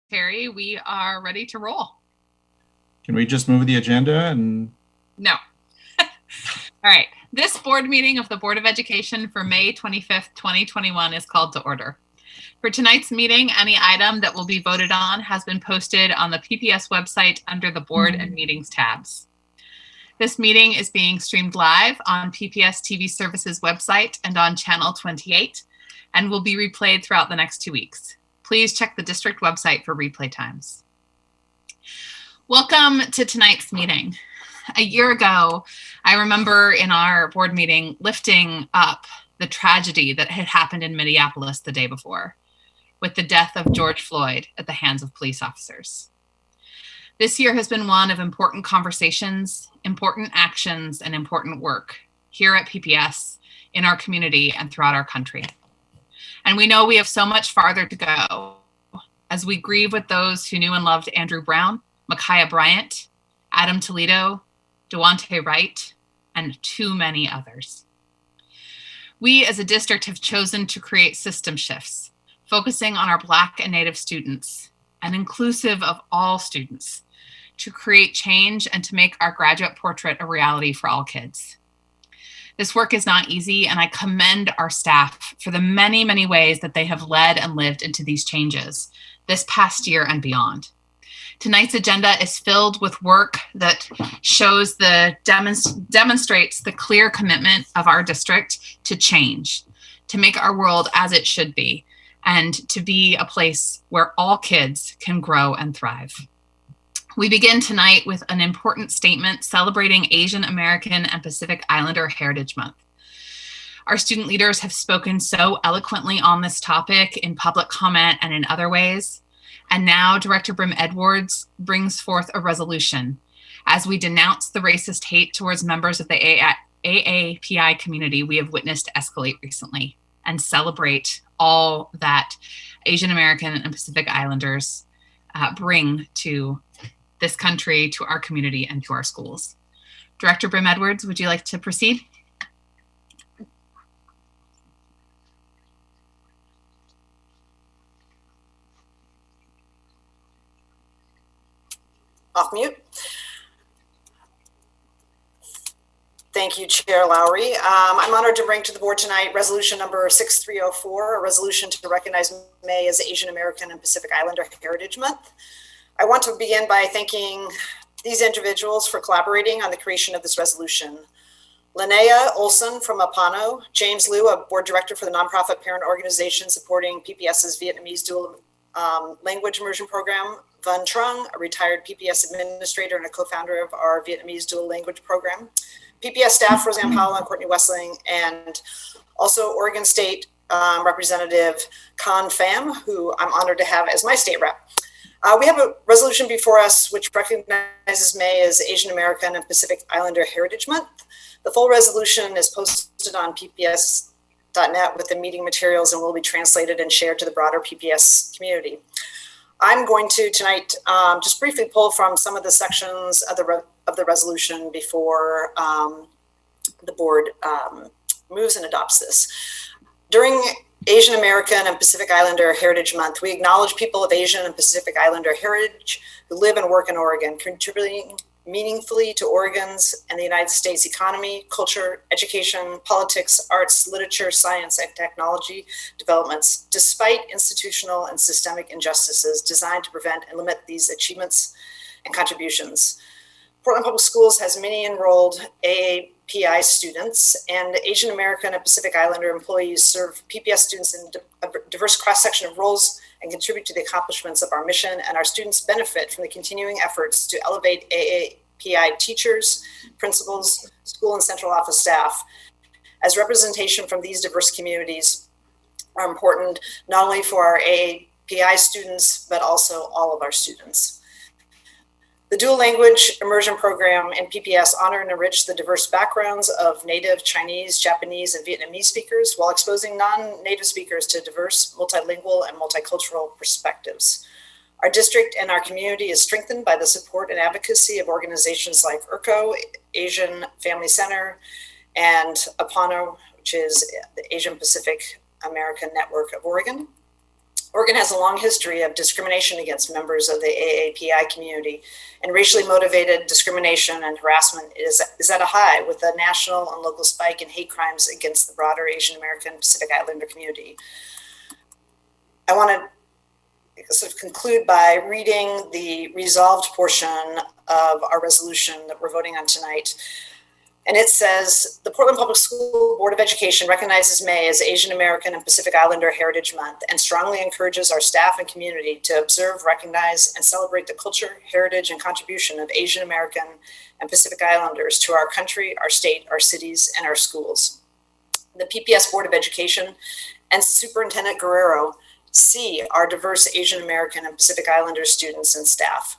Terry, we are ready to roll. Can we just move the agenda and? No. All right. This board meeting of the Board of Education for May 25th, 2021 is called to order. For tonight's meeting, any item that will be voted on has been posted on the PPS website under the Board and Meetings tabs. This meeting is being streamed live on PPS TV Services website and on Channel 28, and will be replayed throughout the next 2 weeks. Please check the district website for replay times. Welcome to tonight's meeting. A year ago, I remember in our board meeting lifting up the tragedy that had happened in Minneapolis the day before, with the death of George Floyd at the hands of police officers. This year has been one of important conversations, important actions, and important work here at PPS, in our community, and throughout our country. And we know we have so much farther to go as we grieve with those who knew and loved Andrew Brown, Ma'Khia Bryant, Adam Toledo, Dewante Wright, and too many others. We as a district have chosen to create system shifts, focusing on our Black and Native students and inclusive of all students, to create change and to make our graduate portrait a reality for all kids. This work is not easy, and I commend our staff for the many, many ways that they have led and lived into these changes this past year and beyond. Tonight's agenda is filled with work that shows demonstrates the clear commitment of our district to change, to make our world as it should be, and to be a place where all kids can grow and thrive. We begin tonight with an important statement celebrating Asian American and Pacific Islander Heritage Month. Our student leaders have spoken so eloquently on this topic in public comment and in other ways. And now Director Brim Edwards brings forth a resolution as we denounce the racist hate towards members of the AAPI community we have witnessed escalate recently, and celebrate all that Asian American and Pacific Islanders bring to this country, to our community, and to our schools. Director Brim Edwards, would you like to proceed? Off mute. Thank you, Chair Lowry. I'm honored to bring to the board tonight resolution number 6304, a resolution to recognize May as Asian American and Pacific Islander Heritage Month. I want to begin by thanking these individuals for collaborating on the creation of this resolution. Linnea Olson from Apano, James Liu, a board director for the nonprofit parent organization supporting PPS's Vietnamese dual language immersion program, Van Trung, a retired PPS administrator and a co-founder of our Vietnamese dual language program, PPS staff, Roseanne Powell and Courtney Wessling, and also Oregon State Representative Con Pham, who I'm honored to have as my state rep. We have a resolution before us which recognizes May as Asian American and Pacific Islander Heritage Month. The full resolution is posted on pps.net with the meeting materials and will be translated and shared to the broader PPS community. I'm going to tonight just briefly pull from some of the sections of the resolution before the board moves and adopts this. During Asian American and Pacific Islander Heritage Month, we acknowledge people of Asian and Pacific Islander heritage who live and work in Oregon, contributing meaningfully to Oregon's and the United States economy, culture, education, politics, arts, literature, science, and technology developments, despite institutional and systemic injustices designed to prevent and limit these achievements and contributions. Portland Public Schools has many enrolled AAPI students, and Asian American and Pacific Islander employees serve PPS students in a diverse cross-section of roles and contribute to the accomplishments of our mission, and our students benefit from the continuing efforts to elevate AAPI teachers, principals, school and central office staff, as representation from these diverse communities are important not only for our AAPI students, but also all of our students. The dual language immersion program and PPS honor and enrich the diverse backgrounds of Native, Chinese, Japanese, and Vietnamese speakers while exposing non-Native speakers to diverse, multilingual, and multicultural perspectives. Our district and our community is strengthened by the support and advocacy of organizations like IRCO, Asian Family Center, and APANO, which is the Asian Pacific American Network of Oregon. Oregon has a long history of discrimination against members of the AAPI community, and racially motivated discrimination and harassment is at a high, with a national and local spike in hate crimes against the broader Asian American Pacific Islander community. I want to sort of conclude by reading the resolved portion of our resolution that we're voting on tonight. And it says, the Portland Public School Board of Education recognizes May as Asian American and Pacific Islander Heritage Month and strongly encourages our staff and community to observe, recognize, and celebrate the culture, heritage, and contribution of Asian American and Pacific Islanders to our country, our state, our cities, and our schools. The PPS Board of Education and Superintendent Guerrero see our diverse Asian American and Pacific Islander students and staff.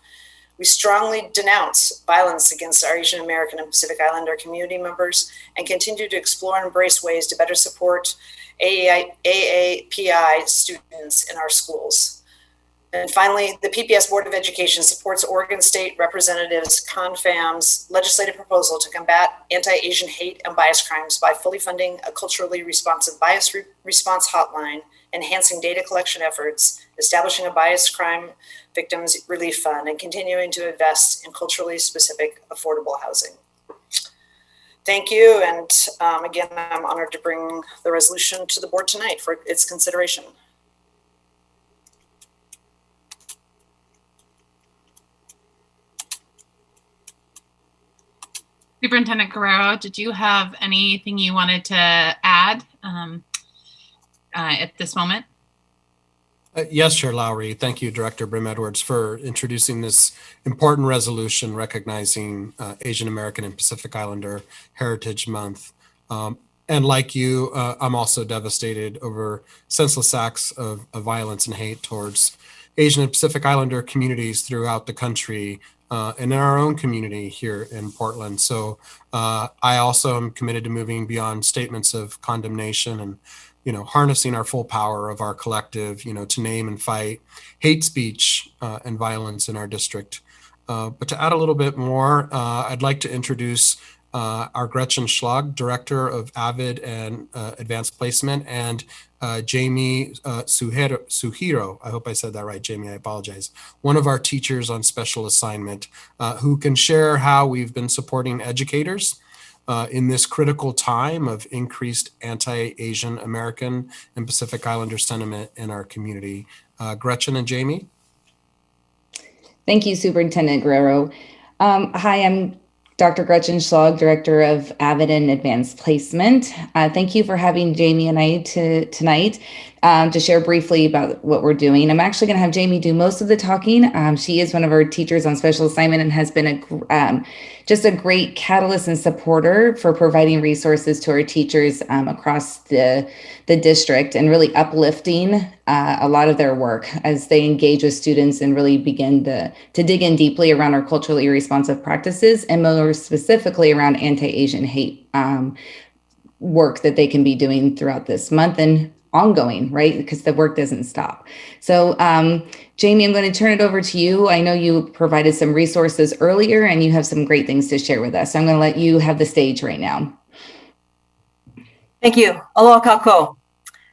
We strongly denounce violence against our Asian American and Pacific Islander community members and continue to explore and embrace ways to better support AAPI students in our schools. And finally, the PPS Board of Education supports Oregon State Representatives CONFAM's legislative proposal to combat anti-Asian hate and bias crimes by fully funding a culturally responsive bias response hotline, enhancing data collection efforts, establishing a bias crime victims relief fund, and continuing to invest in culturally specific affordable housing. Thank you. And again, I'm honored to bring the resolution to the board tonight for its consideration. Superintendent Guerrero, did you have anything you wanted to add at this moment? Yes, Chair Lowry. Thank you, Director Brim Edwards, for introducing this important resolution recognizing Asian American and Pacific Islander Heritage Month. And like you, I'm also devastated over senseless acts of violence and hate towards Asian and Pacific Islander communities throughout the country and in our own community here in Portland. So I also am committed to moving beyond statements of condemnation and harnessing our full power of our collective, to name and fight hate speech and violence in our district. But to add a little bit more, I'd like to introduce our Gretchen Schlag, Director of AVID and Advanced Placement, and Jamie Suhiro, I hope I said that right, Jamie, I apologize, one of our teachers on special assignment, who can share how we've been supporting educators in this critical time of increased anti-Asian American and Pacific Islander sentiment in our community. Gretchen and Jamie. Thank you, Superintendent Guerrero. Hi, I'm Dr. Gretchen Schlag, Director of AVID and Advanced Placement. Thank you for having Jamie and I tonight to share briefly about what we're doing. I'm actually going to have Jamie do most of the talking. She is one of our teachers on special assignment and has been just a great catalyst and supporter for providing resources to our teachers across the district and really uplifting a lot of their work as they engage with students and really begin to dig in deeply around our culturally responsive practices and more specifically around anti-Asian hate work that they can be doing throughout this month and ongoing, right? Because the work doesn't stop. So Jamie, I'm going to turn it over to you. I know you provided some resources earlier and you have some great things to share with us. So I'm going to let you have the stage right now. Thank you. Aloha kako.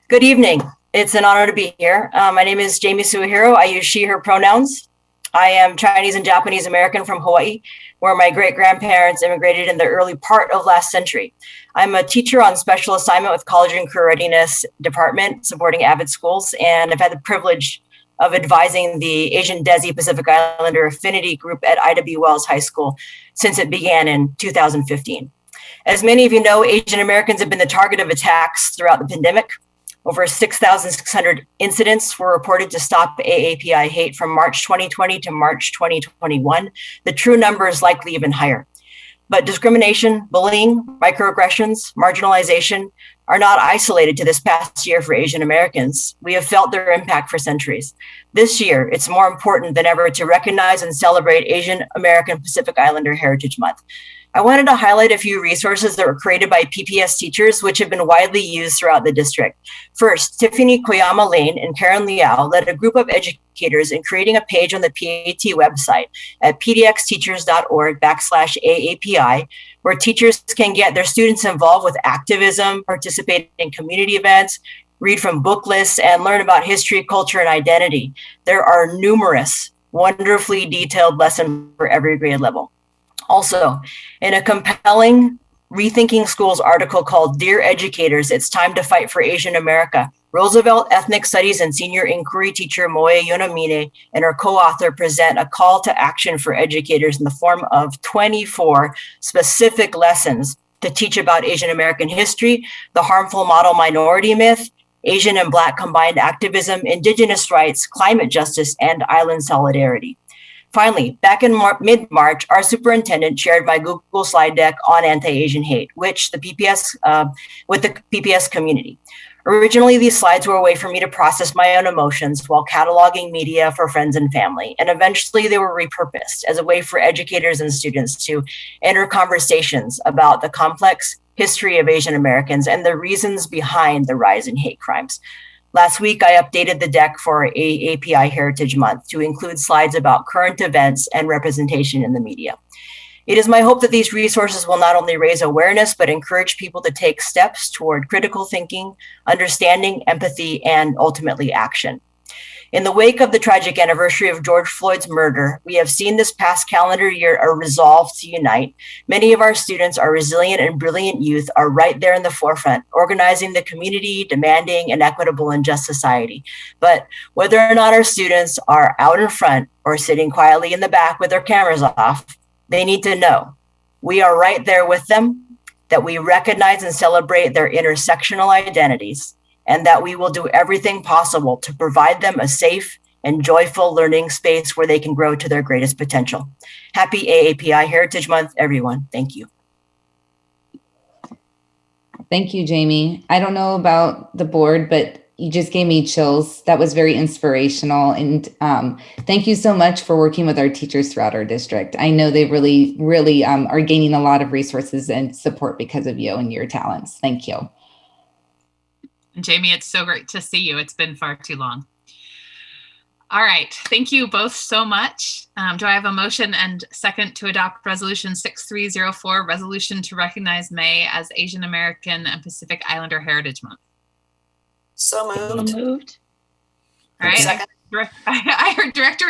Good evening. It's an honor to be here. My name is Jamie Suhiro. I use she, her pronouns. I am Chinese and Japanese American from Hawaii, where my great-grandparents immigrated in the early part of last century. I'm a teacher on special assignment with College and Career Readiness Department, supporting AVID schools, and I've had the privilege of advising the Asian Desi Pacific Islander Affinity Group at Ida B. Wells High School since it began in 2015. As many of you know, Asian Americans have been the target of attacks throughout the pandemic. Over 6,600 incidents were reported to stop AAPI hate from March 2020 to March 2021. The true number is likely even higher. But discrimination, bullying, microaggressions, marginalization are not isolated to this past year for Asian Americans. We have felt their impact for centuries. This year, it's more important than ever to recognize and celebrate Asian American Pacific Islander Heritage Month. I wanted to highlight a few resources that were created by PPS teachers, which have been widely used throughout the district. First, Tiffany Koyama Lane and Karen Liao led a group of educators in creating a page on the PAT website at pdxteachers.org/AAPI, where teachers can get their students involved with activism, participate in community events, read from book lists, and learn about history, culture, and identity. There are numerous wonderfully detailed lessons for every grade level. Also, in a compelling Rethinking Schools article called Dear Educators, It's Time to Fight for Asian America, Roosevelt Ethnic Studies and Senior Inquiry teacher Moya Yonamine and her co-author present a call to action for educators in the form of 24 specific lessons to teach about Asian American history, the harmful model minority myth, Asian and Black combined activism, Indigenous rights, climate justice, and island solidarity. Finally, back in mid-March, our superintendent shared my Google slide deck on anti-Asian hate, which the PPS with the PPS community. Originally, these slides were a way for me to process my own emotions while cataloging media for friends and family, and eventually they were repurposed as a way for educators and students to enter conversations about the complex history of Asian Americans and the reasons behind the rise in hate crimes. Last week, I updated the deck for API Heritage Month to include slides about current events and representation in the media. It is my hope that these resources will not only raise awareness, but encourage people to take steps toward critical thinking, understanding, empathy, and ultimately action. In the wake of the tragic anniversary of George Floyd's murder, we have seen this past calendar year a resolve to unite. Many of our students, our resilient and brilliant youth, are right there in the forefront, organizing the community, demanding an equitable and just society. But whether or not our students are out in front or sitting quietly in the back with their cameras off, they need to know we are right there with them, that we recognize and celebrate their intersectional identities, and that we will do everything possible to provide them a safe and joyful learning space where they can grow to their greatest potential. Happy AAPI Heritage Month, everyone. Thank you. Thank you, Jamie. I don't know about the board, but you just gave me chills. That was very inspirational. And thank you so much for working with our teachers throughout our district. I know they really are gaining a lot of resources and support because of you and your talents. Thank you. And Jamie, it's so great to see you. It's been far too long. All right. Thank you both so much. Do I have a motion and second to adopt Resolution 6304, Resolution to recognize May as Asian American and Pacific Islander Heritage Month? So moved. All right. Second. I heard Director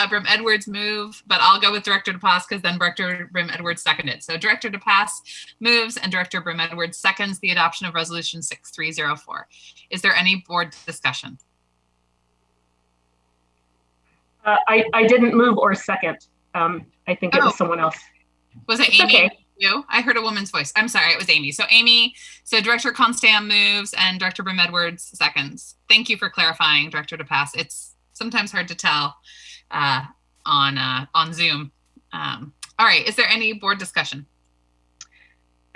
Brim Edwards move, but I'll go with Director DePass because then Director Brim Edwards seconded. So Director DePass moves and Director Brim Edwards seconds the adoption of Resolution 6304. Is there any board discussion? I didn't move or second. I think it was someone else. Was it Amy? Okay. You? I heard a woman's voice. I'm sorry, it was Amy. So Amy, Director Constam moves and Director Brim Edwards seconds. Thank you for clarifying, Director DePass. It's sometimes hard to tell on Zoom. All right, is there any board discussion?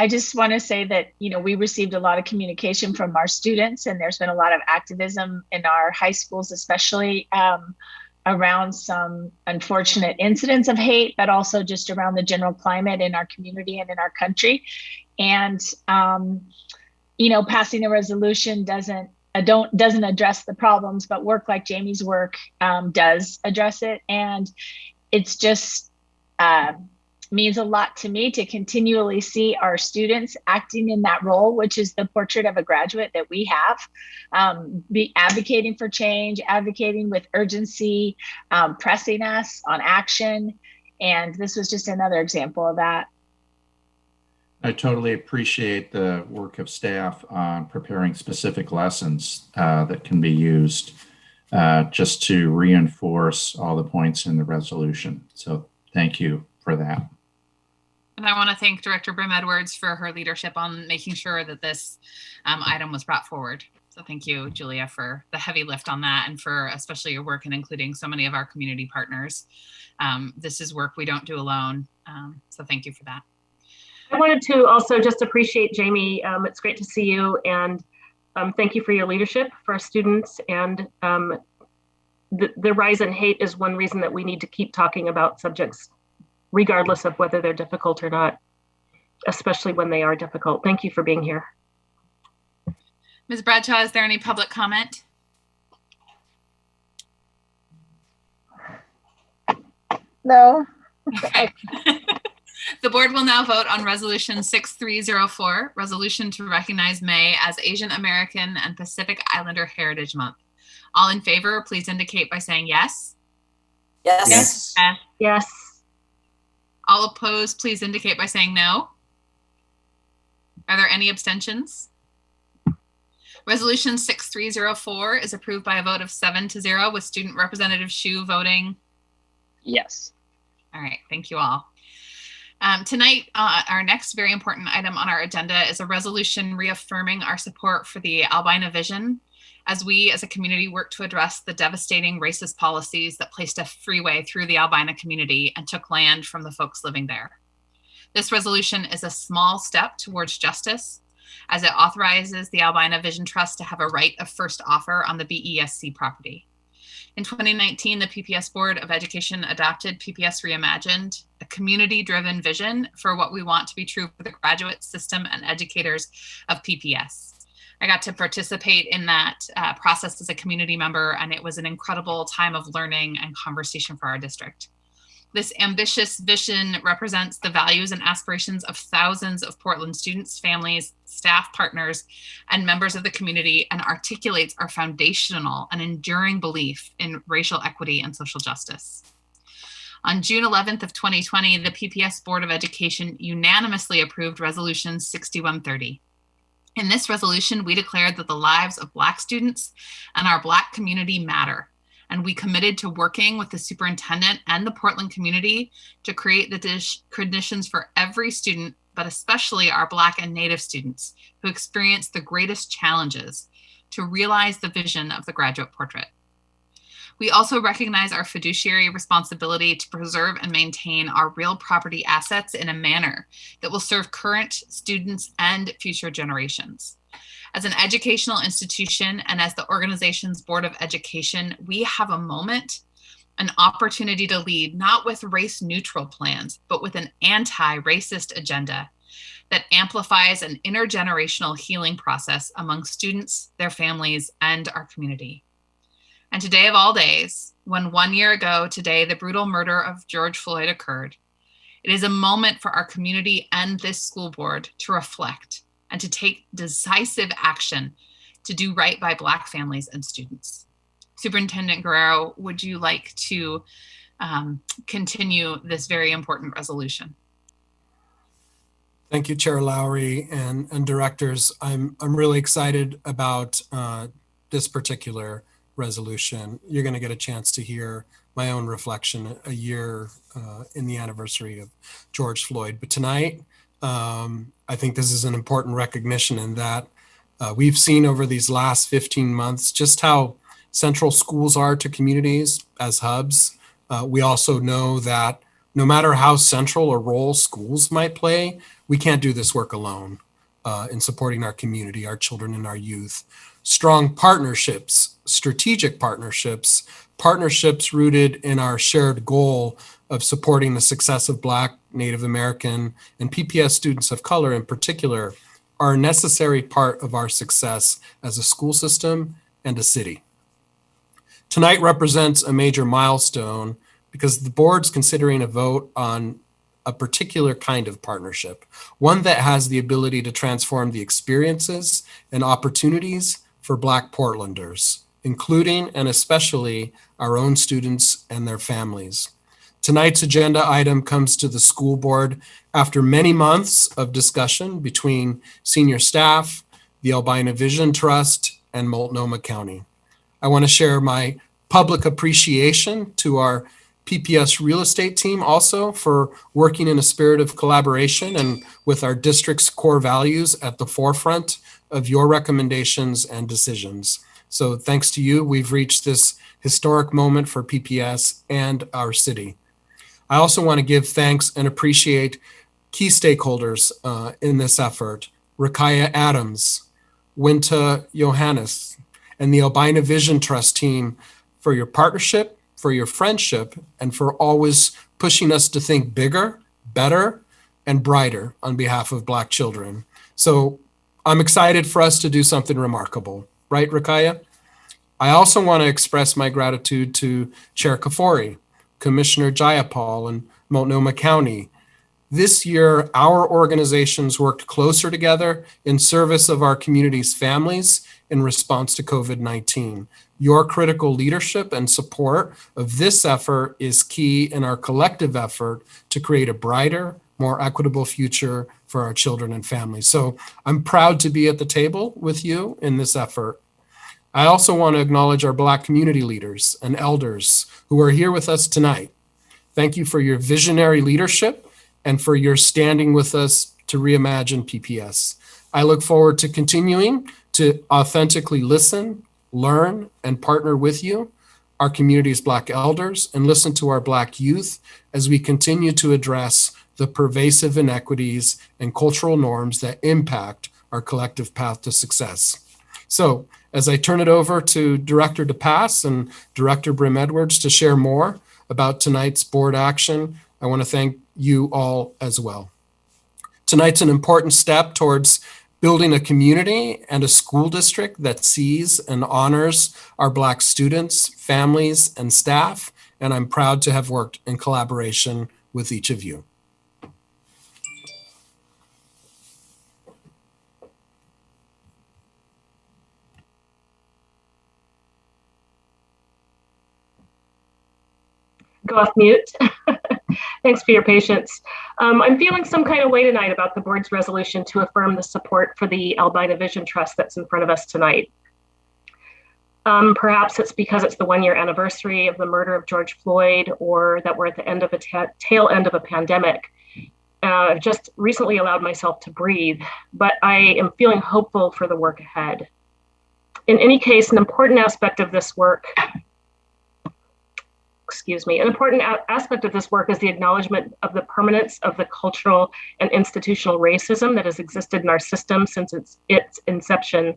I just want to say that, we received a lot of communication from our students, and there's been a lot of activism in our high schools, especially around some unfortunate incidents of hate, but also just around the general climate in our community and in our country. And, passing a resolution doesn't address the problems, but work like Jamie's work does address it. And it's just means a lot to me to continually see our students acting in that role, which is the portrait of a graduate that we have, be advocating for change, advocating with urgency, pressing us on action. And this was just another example of that. I totally appreciate the work of staff on preparing specific lessons that can be used just to reinforce all the points in the resolution. So thank you for that. And I want to thank Director Brim Edwards for her leadership on making sure that this item was brought forward. So thank you, Julia, for the heavy lift on that and for especially your work in including so many of our community partners. This is work we don't do alone. So thank you for that. I wanted to also just appreciate Jamie. It's great to see you, and thank you for your leadership for our students. And the rise in hate is one reason that we need to keep talking about subjects, regardless of whether they're difficult or not, especially when they are difficult. Thank you for being here. Ms. Bradshaw, is there any public comment? No. Okay. The board will now vote on Resolution 6304, resolution to recognize May as Asian American and Pacific Islander Heritage Month. All in favor, please indicate by saying yes. Yes. Yes. Yes. All opposed, please indicate by saying no. Are there any abstentions? Resolution 6304 is approved by a vote of 7-0 with Student Representative Hsu voting. Yes. All right, thank you all. Tonight, our next very important item on our agenda is a resolution reaffirming our support for the Albina Vision as we as a community work to address the devastating racist policies that placed a freeway through the Albina community and took land from the folks living there. This resolution is a small step towards justice as it authorizes the Albina Vision Trust to have a right of first offer on the BESC property. In 2019, the PPS Board of Education adopted PPS Reimagined, a community-driven vision for what we want to be true for the graduate system and educators of PPS. I got to participate in that process as a community member, and it was an incredible time of learning and conversation for our district. This ambitious vision represents the values and aspirations of thousands of Portland students, families, staff, partners, and members of the community, and articulates our foundational and enduring belief in racial equity and social justice. On June 11th of 2020, the PPS Board of Education unanimously approved Resolution 6130. In this resolution, we declared that the lives of Black students and our Black community matter, and we committed to working with the superintendent and the Portland community to create the conditions for every student, but especially our Black and Native students who experience the greatest challenges to realize the vision of the graduate portrait. We also recognize our fiduciary responsibility to preserve and maintain our real property assets in a manner that will serve current students and future generations. As an educational institution and as the organization's Board of Education, we have a moment, an opportunity to lead, not with race-neutral plans, but with an anti-racist agenda that amplifies an intergenerational healing process among students, their families, and our community. And today of all days, when 1 year ago today, the brutal murder of George Floyd occurred, it is a moment for our community and this school board to reflect and to take decisive action to do right by Black families and students. Superintendent Guerrero, would you like to continue this very important resolution? Thank you, Chair Lowry and directors. I'm really excited about this particular resolution. You're going to get a chance to hear my own reflection a year in the anniversary of George Floyd. But tonight, I think this is an important recognition in that we've seen over these last 15 months just how central schools are to communities as hubs. We also know that no matter how central a role schools might play, we can't do this work alone in supporting our community, our children, and our youth. Strong partnerships, strategic partnerships, partnerships rooted in our shared goal of supporting the success of Black, Native American, and PPS students of color in particular are a necessary part of our success as a school system and a city. Tonight represents a major milestone because the board's considering a vote on a particular kind of partnership, one that has the ability to transform the experiences and opportunities for Black Portlanders, including and especially our own students and their families. Tonight's agenda item comes to the school board after many months of discussion between senior staff, the Albina Vision Trust, and Multnomah County. I want to share my public appreciation to our PPS real estate team also for working in a spirit of collaboration and with our district's core values at the forefront of your recommendations and decisions. So thanks to you, we've reached this historic moment for PPS and our city. I also want to give thanks and appreciate key stakeholders in this effort, Rakaya Adams, Winta Johannes, and the Albina Vision Trust team for your partnership, for your friendship, and for always pushing us to think bigger, better, and brighter on behalf of Black children. So I'm excited for us to do something remarkable, right, Rakaya? I also want to express my gratitude to Chair Kafori, Commissioner Jayapal, and Multnomah County, This year, our organizations worked closer together in service of our community's families in response to COVID-19. Your critical leadership and support of this effort is key in our collective effort to create a brighter, more equitable future for our children and families. So I'm proud to be at the table with you in this effort. I also want to acknowledge our Black community leaders and elders who are here with us tonight. Thank you for your visionary leadership and for your standing with us to reimagine PPS. I look forward to continuing to authentically listen, learn, and partner with you, our community's Black elders, and listen to our Black youth as we continue to address the pervasive inequities and cultural norms that impact our collective path to success. So as I turn it over to Director DePass and Director Brim Edwards to share more about tonight's board action, I want to thank you all as well. Tonight's an important step towards building a community and a school district that sees and honors our Black students, families, and staff, and I'm proud to have worked in collaboration with each of you. Go off mute. Thanks for your patience. I'm feeling some kind of way tonight about the board's resolution to affirm the support for the Albina Vision Trust that's in front of us tonight. Perhaps it's because it's the 1-year anniversary of the murder of George Floyd, or that we're at the end of a tail end of a pandemic. I've just recently allowed myself to breathe, but I am feeling hopeful for the work ahead. In any case, an important aspect of this work is the acknowledgement of the permanence of the cultural and institutional racism that has existed in our system since its inception.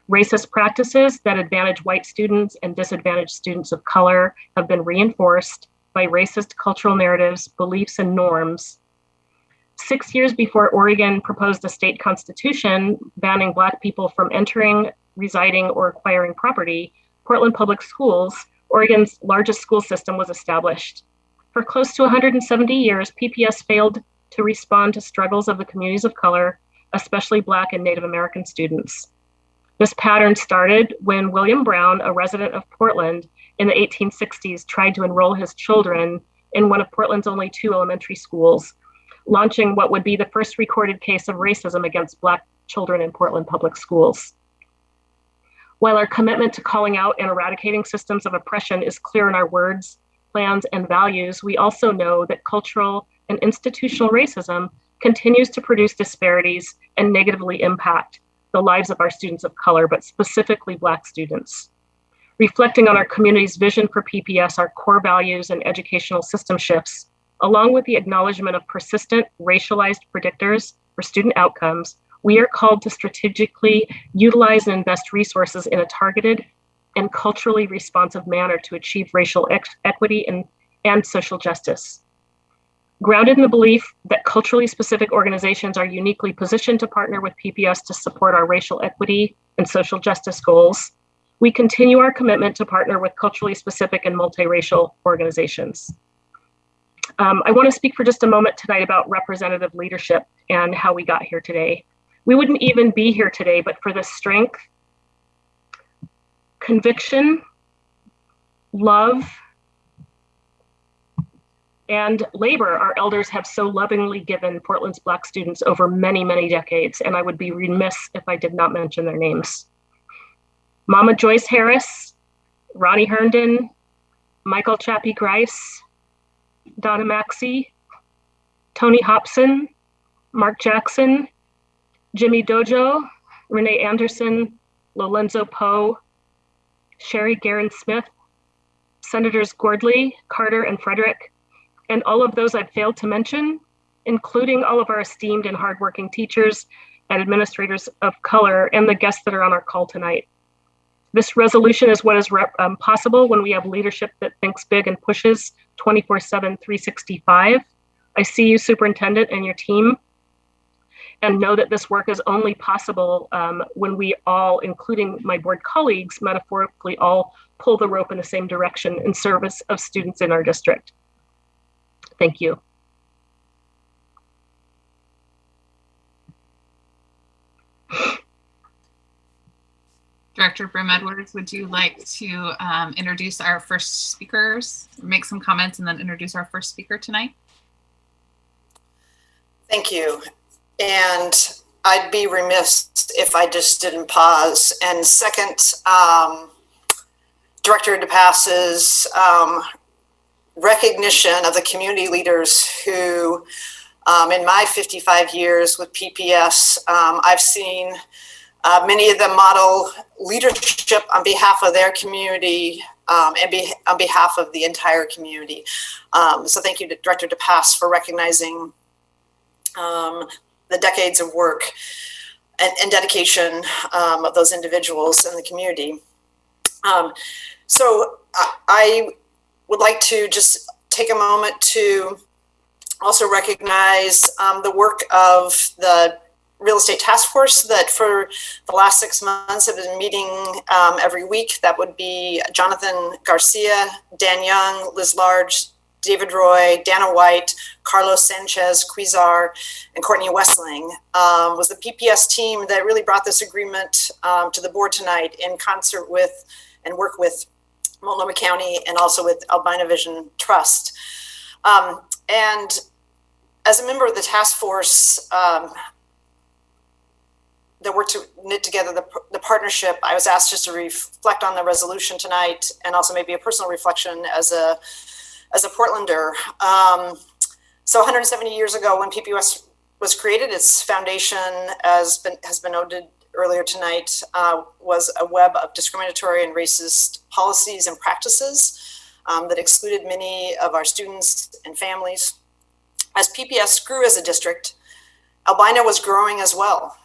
Racist practices that advantage white students and disadvantage students of color have been reinforced by racist cultural narratives, beliefs, and norms. 6 years before Oregon proposed a state constitution banning Black people from entering, residing, or acquiring property, Portland Public Schools, Oregon's largest school system, was established. For close to 170 years, PPS failed to respond to struggles of the communities of color, especially Black and Native American students. This pattern started when William Brown, a resident of Portland in the 1860s, tried to enroll his children in one of Portland's only 2 elementary schools, launching what would be the first recorded case of racism against Black children in Portland public schools. While our commitment to calling out and eradicating systems of oppression is clear in our words, plans, and values, we also know that cultural and institutional racism continues to produce disparities and negatively impact the lives of our students of color, but specifically Black students. Reflecting on our community's vision for PPS, our core values and educational system shifts, along with the acknowledgement of persistent racialized predictors for student outcomes, we are called to strategically utilize and invest resources in a targeted and culturally responsive manner to achieve racial equity and social justice. Grounded in the belief that culturally specific organizations are uniquely positioned to partner with PPS to support our racial equity and social justice goals, we continue our commitment to partner with culturally specific and multiracial organizations. I want to speak for just a moment tonight about representative leadership and how we got here today. We wouldn't even be here today, but for the strength, conviction, love, and labor our elders have so lovingly given Portland's Black students over many, many decades, and I would be remiss if I did not mention their names. Mama Joyce Harris, Ronnie Herndon, Michael Chappie Grice, Donna Maxey, Tony Hobson, Mark Jackson, Jimmy Dojo, Renee Anderson, Lorenzo Poe, Sherry Garin Smith, Senators Gordley, Carter, and Frederick, and all of those I've failed to mention, including all of our esteemed and hardworking teachers and administrators of color and the guests that are on our call tonight. This resolution is what is possible when we have leadership that thinks big and pushes 24/7, 365. I see you, Superintendent, and your team, and know that this work is only possible when we all, including my board colleagues, metaphorically all pull the rope in the same direction in service of students in our district. Thank you. Director Brim Edwards, would you like to introduce our first speakers, make some comments, and then introduce our first speaker tonight? Thank you. And I'd be remiss if I just didn't pause and second Director DePass's recognition of the community leaders who, in my 55 years with PPS, I've seen many of them model leadership on behalf of their community and on behalf of the entire community. So thank you to Director DePass for recognizing the decades of work and dedication of those individuals in the community. So I would like to just take a moment to also recognize the work of the Real Estate Task Force that for the last 6 months have been meeting every week. That would be Jonathan Garcia, Dan Young, Liz Large, David Roy, Dana White, Carlos Sanchez, Cuizar, and Courtney Westling was the PPS team that really brought this agreement to the board tonight in concert with and work with Multnomah County and also with Albina Vision Trust. And as a member of the task force that worked to knit together the partnership, I was asked just to reflect on the resolution tonight and also maybe a personal reflection as a Portlander. So 170 years ago when PPS was created, its foundation has been noted earlier tonight, was a web of discriminatory and racist policies and practices that excluded many of our students and families. As PPS grew as a district, Albina was growing as well.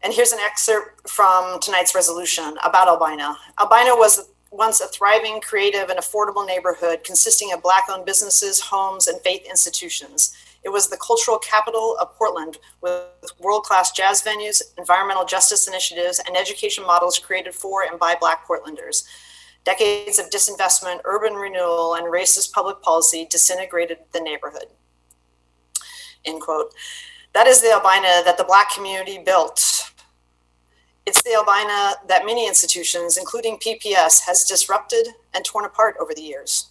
And here's an excerpt from tonight's resolution about Albina. Albina was once a thriving, creative, and affordable neighborhood consisting of Black-owned businesses, homes, and faith institutions. It was the cultural capital of Portland with world-class jazz venues, environmental justice initiatives, and education models created for and by Black Portlanders. Decades of disinvestment, urban renewal, and racist public policy disintegrated the neighborhood. End quote. That is the Albina that the Black community built. It's the Albina that many institutions, including PPS, has disrupted and torn apart over the years.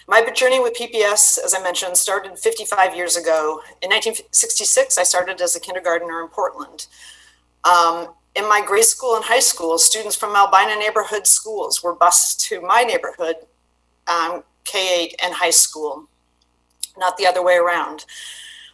My journey with PPS, as I mentioned, started 55 years ago. In 1966, I started as a kindergartner in Portland. In my grade school and high school, students from Albina neighborhood schools were bused to my neighborhood, K-8 and high school, not the other way around.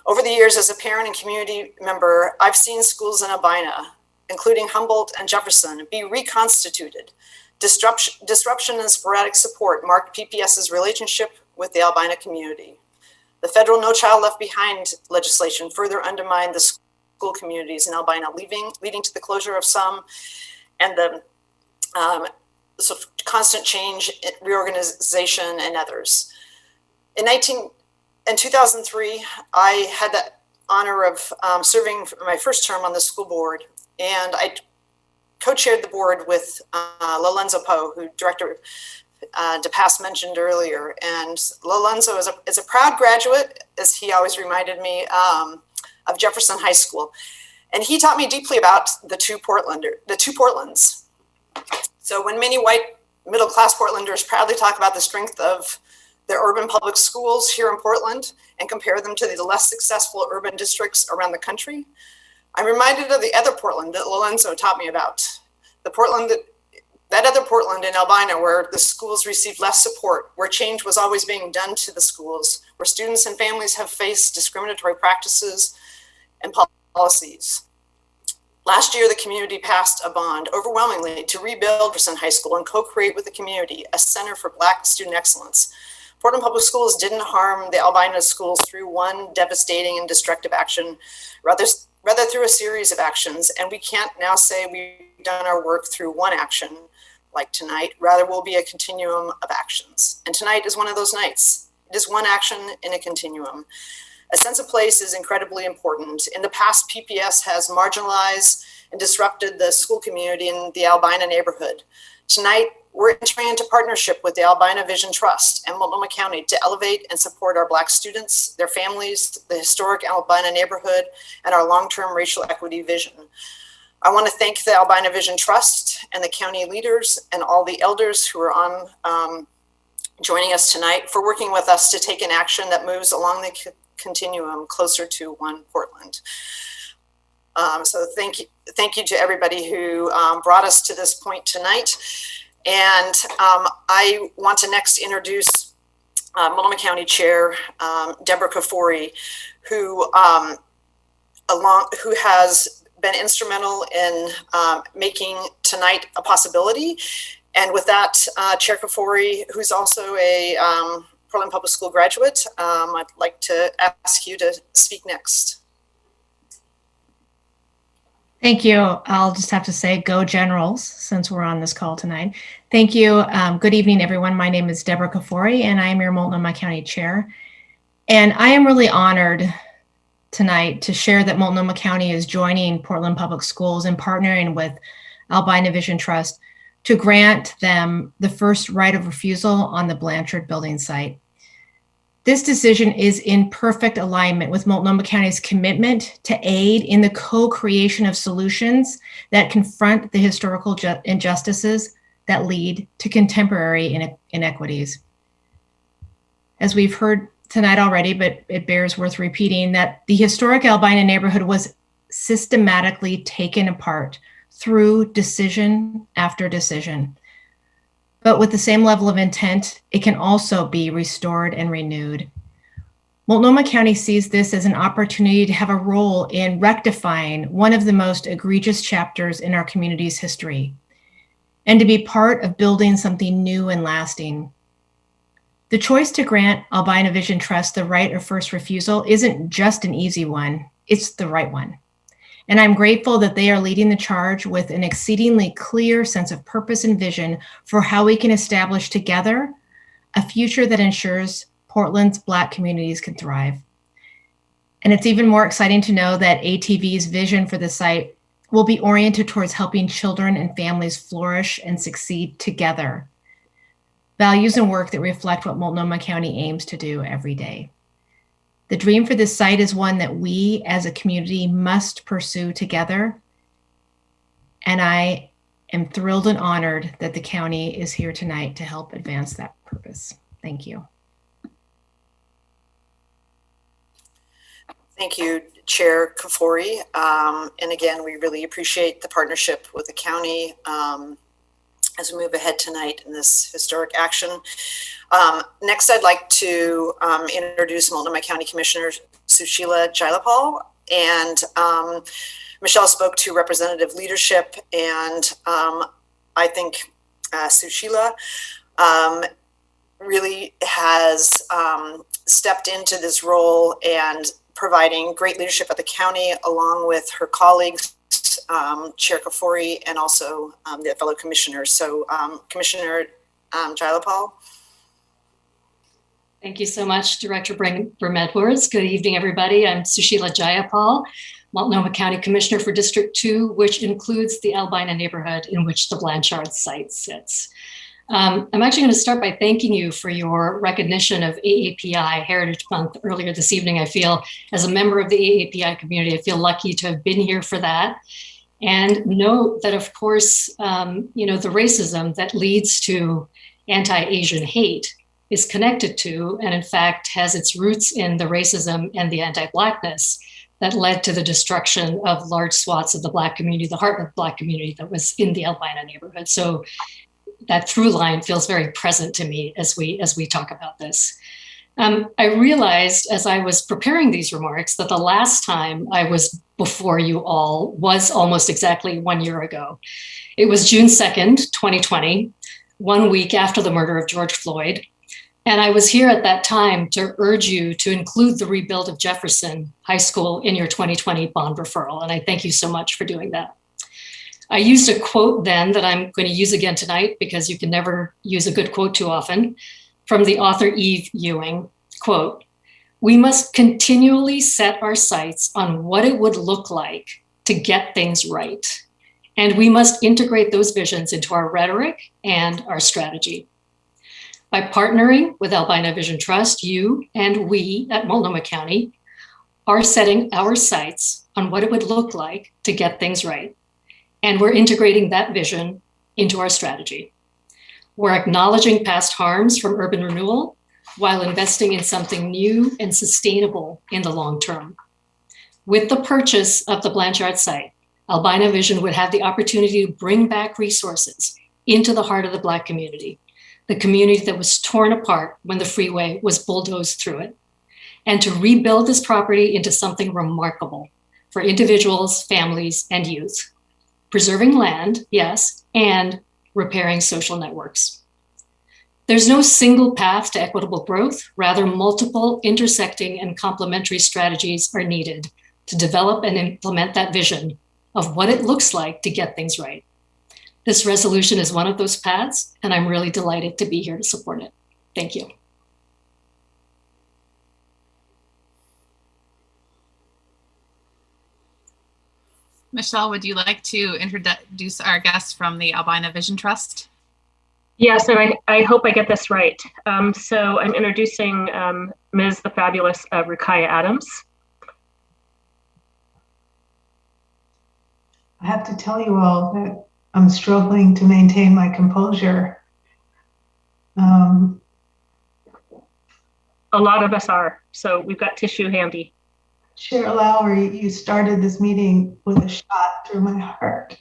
Over the years, as a parent and community member, I've seen schools in Albina, including Humboldt and Jefferson, be reconstituted. Disruption and sporadic support marked PPS's relationship with the Albina community. The federal No Child Left Behind legislation further undermined the school communities in Albina, leading to the closure of some and the sort of constant change, reorganization, and others. In 2003, I had the honor of serving my first term on the school board, and I co-chaired the board with Lorenzo Poe, who Director DePass mentioned earlier. And Lorenzo is a proud graduate, as he always reminded me, of Jefferson High School. And he taught me deeply about the two Portlands. So when many white middle-class Portlanders proudly talk about the strength of their urban public schools here in Portland and compare them to the less successful urban districts around the country, I'm reminded of the other Portland that Lorenzo taught me about. That other Portland in Albina, where the schools received less support, where change was always being done to the schools, where students and families have faced discriminatory practices and policies. Last year, the community passed a bond overwhelmingly to rebuild Jefferson High School and co-create with the community a center for Black student excellence. Portland Public Schools didn't harm the Albina schools through one devastating and destructive action, rather through a series of actions. And we can't now say we've done our work through one action like tonight. Rather, will be a continuum of actions. And tonight is one of those nights. It is one action in a continuum. A sense of place is incredibly important. In the past, PPS has marginalized and disrupted the school community in the Albina neighborhood. Tonight, we're entering into partnership with the Albina Vision Trust and Multnomah County to elevate and support our Black students, their families, the historic Albina neighborhood, and our long-term racial equity vision. I want to thank the Albina Vision Trust and the county leaders and all the elders who are on joining us tonight for working with us to take an action that moves along the continuum closer to One Portland. So thank you to everybody who brought us to this point tonight. And I want to next introduce Multnomah County Chair Deborah Kafori, who has been instrumental in making tonight a possibility. And with that, Chair Kafori, who's also a Portland Public School graduate, I'd like to ask you to speak next. Thank you. I'll just have to say go Generals since we're on this call tonight. Thank you. Good evening, everyone. My name is Deborah Kafori, and I am your Multnomah County Chair. And I am really honored tonight to share that Multnomah County is joining Portland Public Schools and partnering with Albina Vision Trust to grant them the first right of refusal on the Blanchard building site. This decision is in perfect alignment with Multnomah County's commitment to aid in the co-creation of solutions that confront the historical injustices that lead to contemporary inequities. As we've heard tonight already, but it bears worth repeating, that the historic Albina neighborhood was systematically taken apart through decision after decision. But with the same level of intent, it can also be restored and renewed. Multnomah County sees this as an opportunity to have a role in rectifying one of the most egregious chapters in our community's history, and to be part of building something new and lasting. The choice to grant Albina Vision Trust the right of first refusal isn't just an easy one, it's the right one. And I'm grateful that they are leading the charge with an exceedingly clear sense of purpose and vision for how we can establish together a future that ensures Portland's Black communities can thrive. And it's even more exciting to know that ATV's vision for the site will be oriented towards helping children and families flourish and succeed together. Values and work that reflect what Multnomah County aims to do every day. The dream for this site is one that we as a community must pursue together. And I am thrilled and honored that the county is here tonight to help advance that purpose. Thank you. Thank you, Chair Kafori. And again, we really appreciate the partnership with the county as we move ahead tonight in this historic action. Next, I'd like to introduce Multnomah County Commissioner Sushila Jailapal. And Michelle spoke to representative leadership, and I think Sushila really has stepped into this role and providing great leadership at the county along with her colleagues, Chair Kafori, and also the fellow commissioners. So Commissioner Jailapal. Thank you so much, Director Brim-Edwards. Good evening, everybody. I'm Sushila Jailapal, Multnomah County Commissioner for District 2, which includes the Albina neighborhood in which the Blanchard site sits. I'm actually going to start by thanking you for your recognition of AAPI Heritage Month earlier this evening. I feel, as a member of the AAPI community, I feel lucky to have been here for that. And note that, of course, the racism that leads to anti-Asian hate is connected to, and in fact has its roots in the racism and the anti-Blackness that led to the destruction of large swaths of the Black community, the heart of the Black community that was in the Albina neighborhood. So that through line feels very present to me as we talk about this. I realized as I was preparing these remarks that the last time I was before you all was almost exactly 1 year ago. It was June 2nd, 2020, 1 week after the murder of George Floyd. And I was here at that time to urge you to include the rebuild of Jefferson High School in your 2020 bond referral. And I thank you so much for doing that. I used a quote then that I'm going to use again tonight because you can never use a good quote too often, from the author Eve Ewing, quote, "We must continually set our sights on what it would look like to get things right. And we must integrate those visions into our rhetoric and our strategy." By partnering with Albina Vision Trust, you and we at Multnomah County are setting our sights on what it would look like to get things right. And we're integrating that vision into our strategy. We're acknowledging past harms from urban renewal while investing in something new and sustainable in the long term. With the purchase of the Blanchard site, Albina Vision would have the opportunity to bring back resources into the heart of the Black community, the community that was torn apart when the freeway was bulldozed through it, and to rebuild this property into something remarkable for individuals, families, and youth, preserving land, yes, and repairing social networks. There's no single path to equitable growth. Rather, multiple intersecting and complementary strategies are needed to develop and implement that vision of what it looks like to get things right. This resolution is one of those paths, and I'm really delighted to be here to support it. Thank you. Michelle, would you like to introduce our guest from the Albina Vision Trust? Yes, and I hope I get this right. So I'm introducing Ms. the Fabulous Rukiah Adams. I have to tell you all that I'm struggling to maintain my composure. A lot of us are, so we've got tissue handy. Chair Lowry, you started this meeting with a shot through my heart.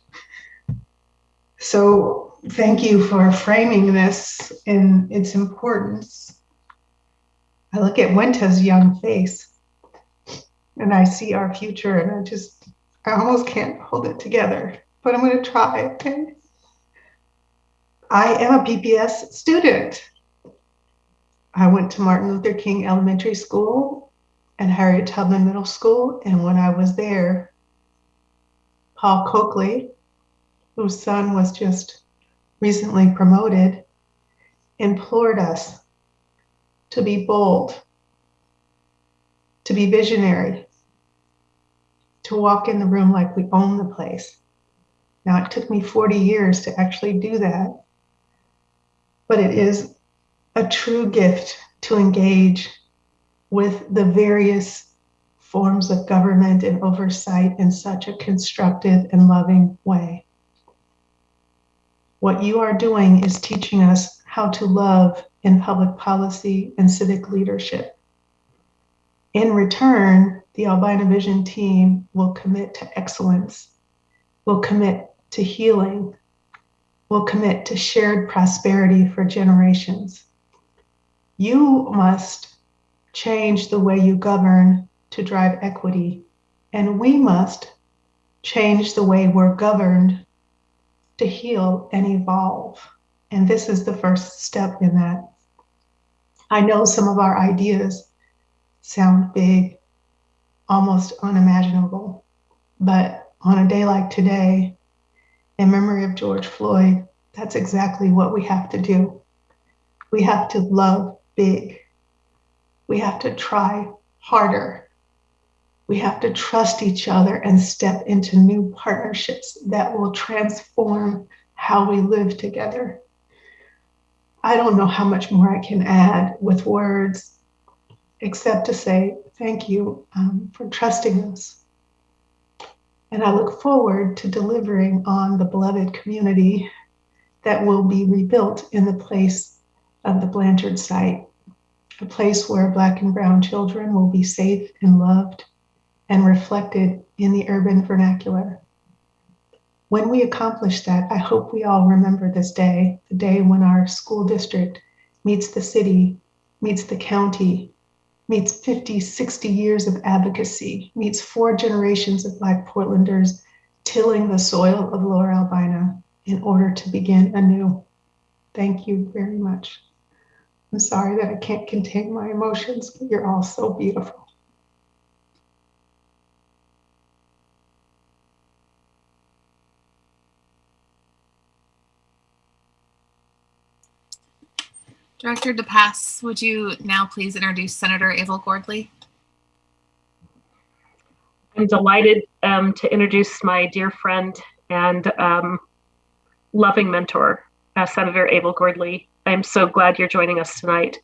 So thank you for framing this in its importance. I look at Wenta's young face and I see our future, and I almost can't hold it together, but I'm going to try, okay? I am a PPS student. I went to Martin Luther King Elementary School and Harriet Tubman Middle School, and when I was there, Paul Coakley, whose son was just recently promoted, implored us to be bold, to be visionary, to walk in the room like we own the place. Now, it took me 40 years to actually do that, but it is a true gift to engage with the various forms of government and oversight in such a constructive and loving way. What you are doing is teaching us how to love in public policy and civic leadership. In return, the Albina Vision team will commit to excellence, will commit to healing, will commit to shared prosperity for generations. You must change the way you govern to drive equity, and we must change the way we're governed to heal and evolve. And this is the first step in that. I know some of our ideas sound big, almost unimaginable, but on a day like today, in memory of George Floyd, that's exactly what we have to do. We have to love big. We have to try harder. We have to trust each other and step into new partnerships that will transform how we live together. I don't know how much more I can add with words, except to say thank you for trusting us. And I look forward to delivering on the beloved community that will be rebuilt in the place of the Blanchard site, a place where Black and Brown children will be safe and loved and reflected in the urban vernacular. When we accomplish that, I hope we all remember this day, the day when our school district meets the city, meets the county, meets 50, 60 years of advocacy, meets 4 generations of Black Portlanders tilling the soil of Lower Albina in order to begin anew. Thank you very much. I'm sorry that I can't contain my emotions, but you're all so beautiful. Director DePass, would you now please introduce Senator Abel Gordley? I'm delighted to introduce my dear friend and loving mentor, Senator Abel Gordley. I'm so glad you're joining us tonight.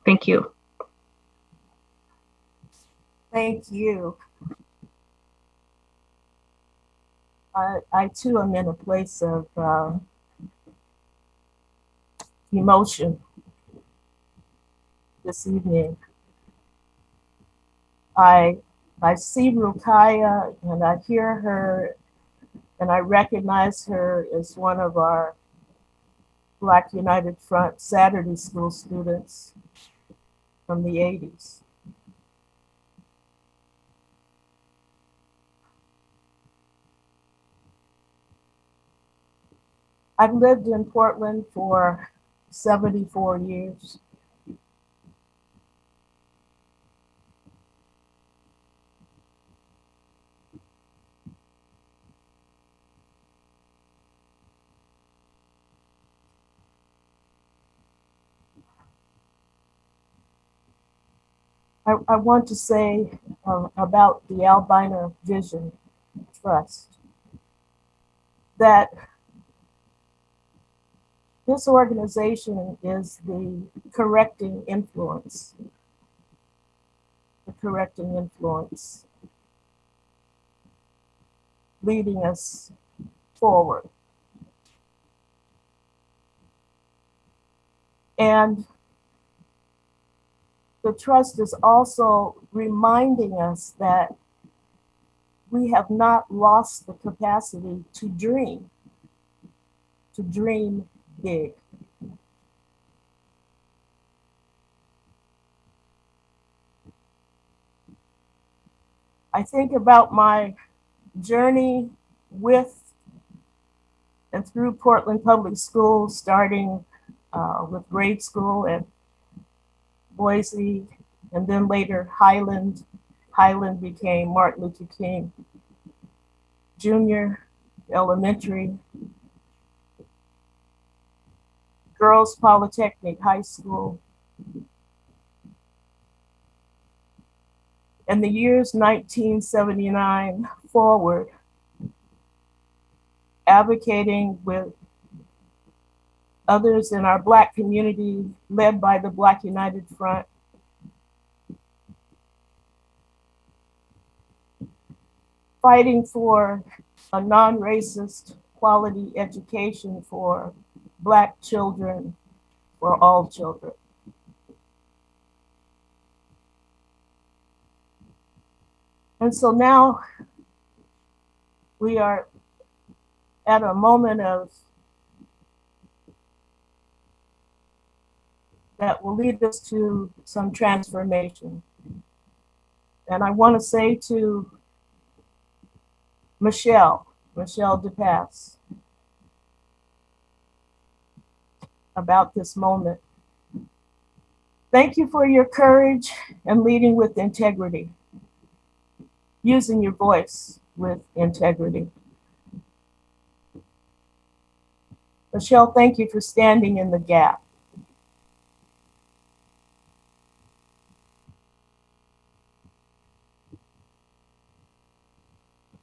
Thank you. Thank you. I too am in a place of emotion this evening. I see Rukaya and I hear her and I recognize her as one of our Black United Front Saturday school students from the 80s. I've lived in Portland for 74 years. I want to say about the Albina Vision Trust that this organization is the correcting influence, leading us forward. And the trust is also reminding us that we have not lost the capacity to dream big. I think about my journey with and through Portland Public Schools, starting with grade school at Boise, and then later Highland. Highland became Martin Luther King Junior Elementary, Girls Polytechnic High School. In the years 1979 forward, advocating with others in our Black community, led by the Black United Front, fighting for a non-racist quality education for Black children, for all children. And so now we are at a moment that will lead us to some transformation. And I want to say to Michelle DePass about this moment. Thank you for your courage and leading with integrity, using your voice with integrity. Michelle, thank you for standing in the gap.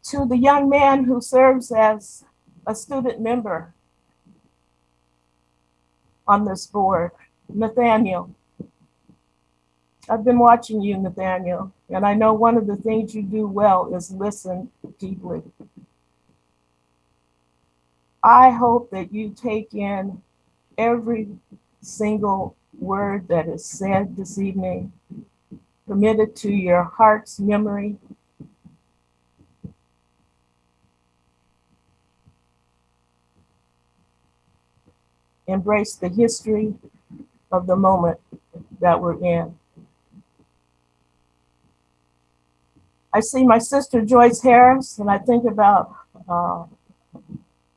To the young man who serves as a student member on this board, Nathaniel. I've been watching you, Nathaniel, and I know one of the things you do well is listen deeply. I hope that you take in every single word that is said this evening, commit it to your heart's memory. Embrace the history of the moment that we're in. I see my sister Joyce Harris, and I think about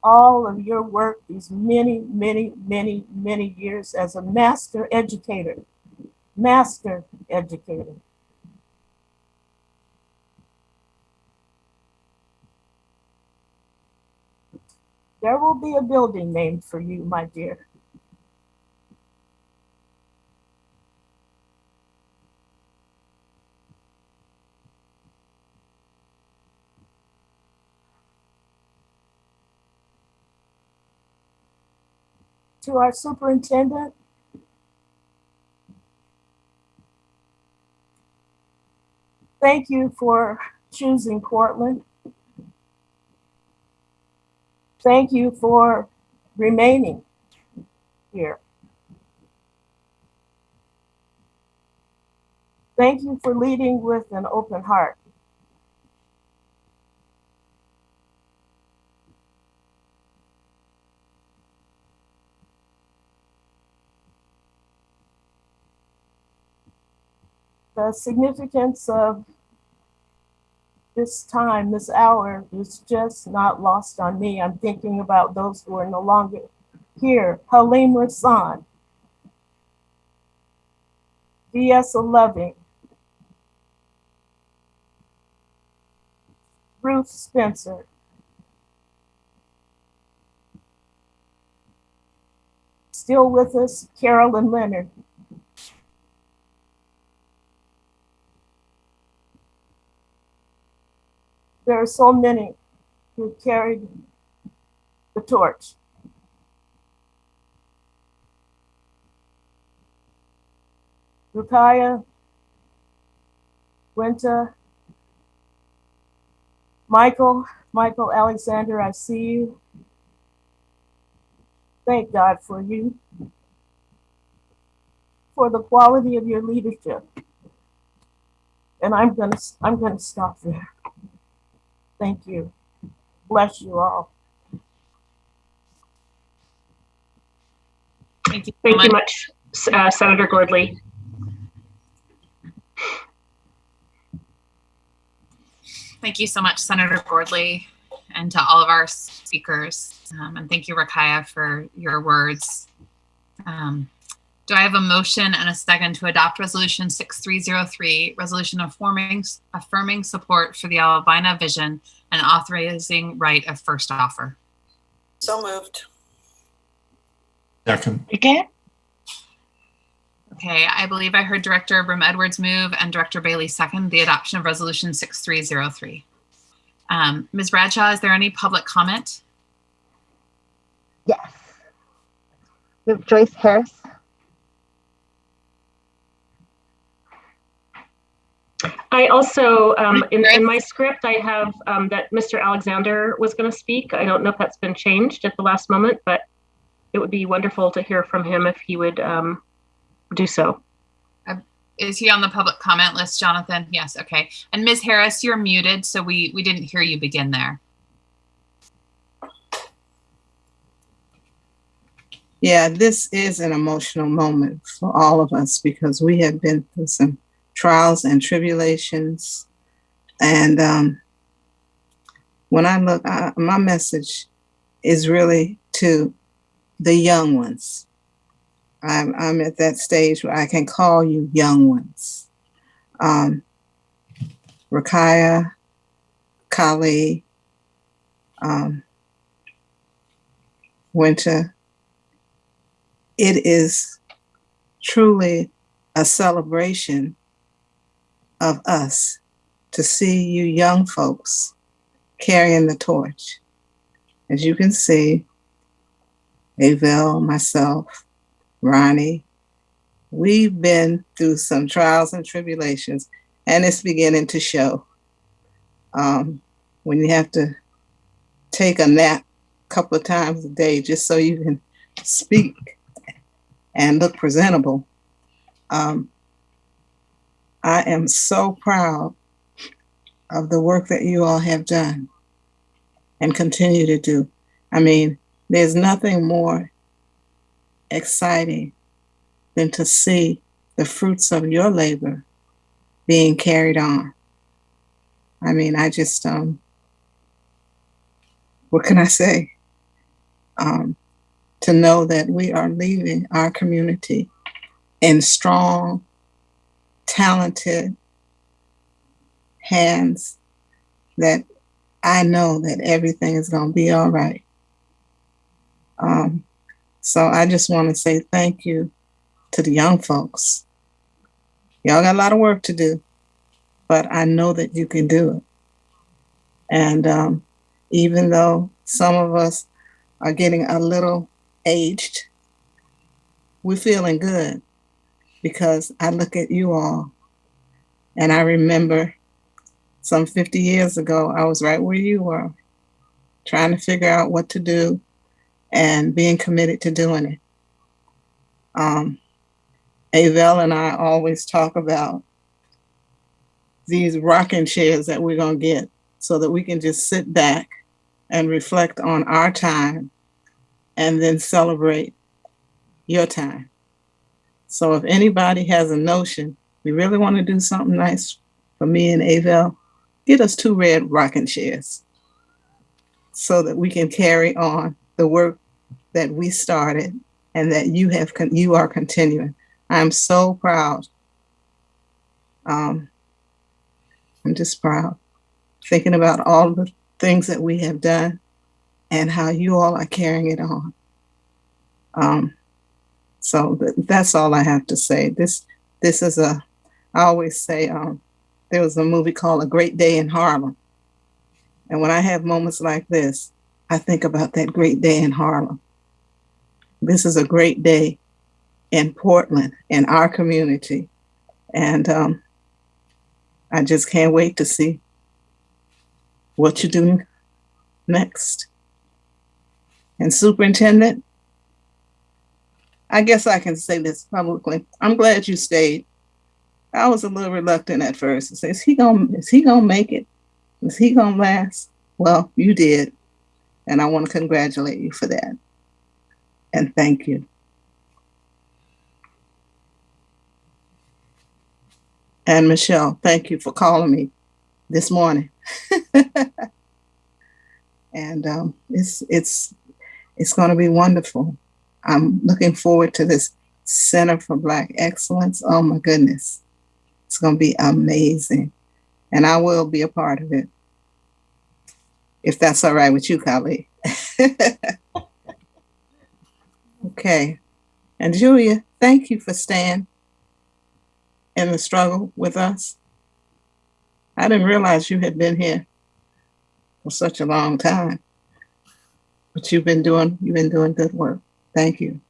all of your work these many, many, many, many years as a master educator. Master educator. There will be a building named for you, my dear. To our superintendent, thank you for choosing Portland. Thank you for remaining here. Thank you for leading with an open heart. The significance of this time, this hour, is just not lost on me. I'm thinking about those who are no longer here. Halim Rassan, D.S. Loving, Ruth Spencer, still with us, Carolyn Leonard, there are so many who carried the torch. Rukaya, Winta, Michael Alexander, I see you. Thank God for you, for the quality of your leadership. And I'm gonna stop there. Thank you. Bless you all. Thank you Thank you much, Senator Gordley. Thank you so much, Senator Gordley, and to all of our speakers. And thank you, Rakaya, for your words. Do I have a motion and a second to adopt Resolution 6303, resolution affirming support for the Albina vision and authorizing right of first offer? So moved. Second. Again? Okay, I believe I heard Director Brim Edwards move and Director Bailey second the adoption of Resolution 6303. Ms. Bradshaw, is there any public comment? Yes. We have Joyce Harris. I also, in my script, I have that Mr. Alexander was going to speak. I don't know if that's been changed at the last moment, but it would be wonderful to hear from him if he would do so. Is he on the public comment list, Jonathan? Yes, okay. And Ms. Harris, you're muted, so we didn't hear you begin there. Yeah, this is an emotional moment for all of us because we have been through some trials and tribulations. And when I look, my message is really to the young ones. I'm at that stage where I can call you young ones. Rakaya, Kali, Winter. It is truly a celebration of us to see you young folks carrying the torch. As you can see, Avell, myself, Ronnie, we've been through some trials and tribulations, and it's beginning to show. When you have to take a nap a couple of times a day just so you can speak and look presentable. I am so proud of the work that you all have done and continue to do. I mean, there's nothing more exciting than to see the fruits of your labor being carried on. I mean, I just, what can I say? To know that we are leaving our community in strong, talented hands, that I know that everything is going to be all right. So I just want to say thank you to the young folks. Y'all got a lot of work to do, but I know that you can do it. And even though some of us are getting a little aged, we're feeling good because I look at you all and I remember some 50 years ago, I was right where you were. trying to figure out what to do, and being committed to doing it. Avell and I always talk about these rocking chairs that we're going to get so that we can just sit back and reflect on our time and then celebrate your time. So if anybody has a notion, we really want to do something nice for me and Avell, get us 2 red rocking chairs so that we can carry on the work that we started and that you are continuing. I'm so proud. I'm just proud, thinking about all the things that we have done and how you all are carrying it on. So that's all I have to say. This is I always say, there was a movie called A Great Day in Harlem. And when I have moments like this, I think about that great day in Harlem. This is a great day in Portland, in our community. And I just can't wait to see what you're doing next. And Superintendent, I guess I can say this publicly. I'm glad you stayed. I was a little reluctant at first to say, is he gonna make it? Is he gonna last? Well, you did. And I want to congratulate you for that. And thank you. And Michelle, thank you for calling me this morning. And it's going to be wonderful. I'm looking forward to this Center for Black Excellence. Oh my goodness. It's going to be amazing. And I will be a part of it. If that's all right with you, Kali. Okay. And Julia, thank you for staying in the struggle with us. I didn't realize you had been here for such a long time, but you've been doing good work. Thank you.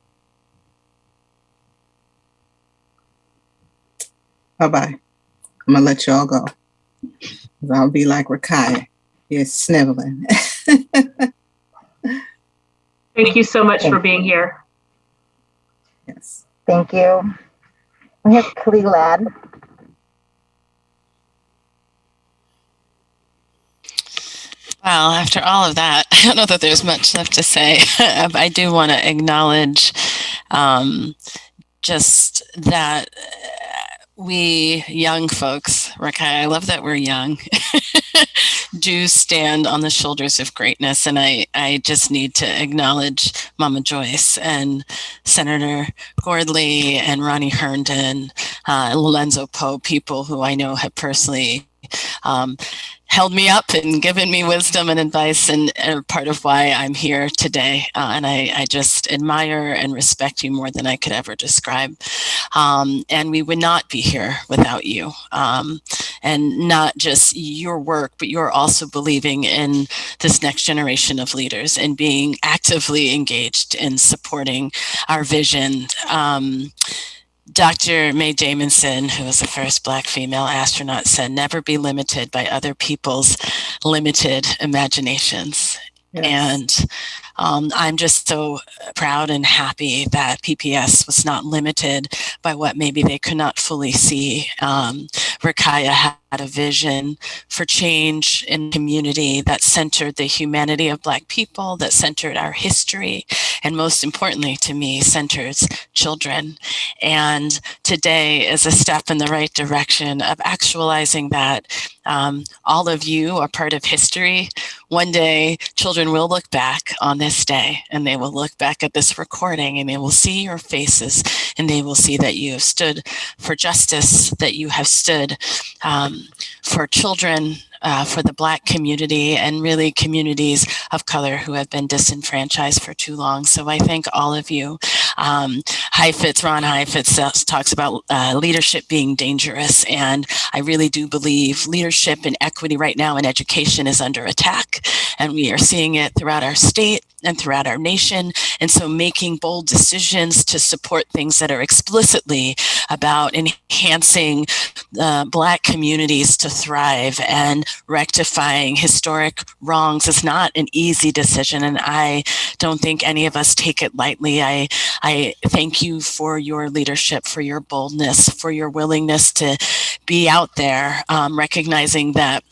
Bye-bye. I'm gonna let y'all go. I'll be like Rakaya. You're sniveling. Thank you so much for being here. Yes. Thank you. We have Cleland. Well, after all of that, I don't know that there's much left to say. I do want to acknowledge just that we young folks, Rakai, I love that we're young, do stand on the shoulders of greatness. And I just need to acknowledge Mama Joyce and Senator Gordley and Ronnie Herndon, Lorenzo Poe, people who I know have personally held me up and given me wisdom and advice, and part of why I'm here today. And I just admire and respect you more than I could ever describe. And we would not be here without you. And not just your work, but you're also believing in this next generation of leaders and being actively engaged in supporting our vision. Dr. Mae Jamison, who was the first Black female astronaut, said, never be limited by other people's limited imaginations. Yes. And I'm just so proud and happy that PPS was not limited by what maybe they could not fully see. Rakaya had a vision for change in community that centered the humanity of Black people, that centered our history, and most importantly to me, centers children. And today is a step in the right direction of actualizing that. All of you are part of history. One day, children will look back on this day, and they will look back at this recording, and they will see your faces, and they will see that you have stood for justice, that you have stood for children, for the Black community, and really communities of color who have been disenfranchised for too long. So I thank all of you. Ron Heifetz talks about leadership being dangerous, and I really do believe leadership and equity right now in education is under attack, and we are seeing it throughout our state and throughout our nation. And so making bold decisions to support things that are explicitly about enhancing Black communities to thrive and rectifying historic wrongs is not an easy decision, and I don't think any of us take it lightly. I thank you for your leadership, for your boldness, for your willingness to be out there, recognizing that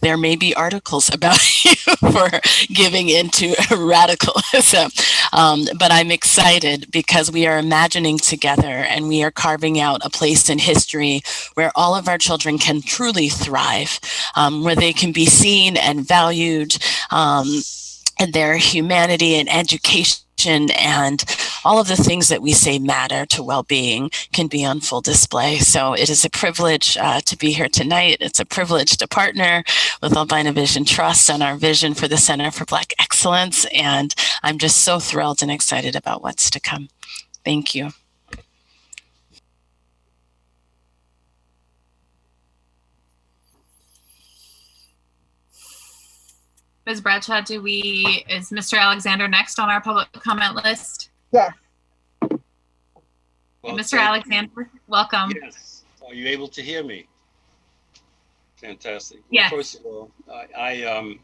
there may be articles about you for giving into radicalism, but I'm excited because we are imagining together and we are carving out a place in history where all of our children can truly thrive, where they can be seen and valued, and their humanity and education and all of the things that we say matter to well-being can be on full display. So it is a privilege to be here tonight. It's a privilege to partner with Albina Vision Trust on our vision for the Center for Black Excellence. And I'm just so thrilled and excited about what's to come. Thank you. Ms. Bradshaw, is Mr. Alexander next on our public comment list? Yes. Well, Mr. Alexander, welcome. Yes. Are you able to hear me? Fantastic. Well, yes. First of all, I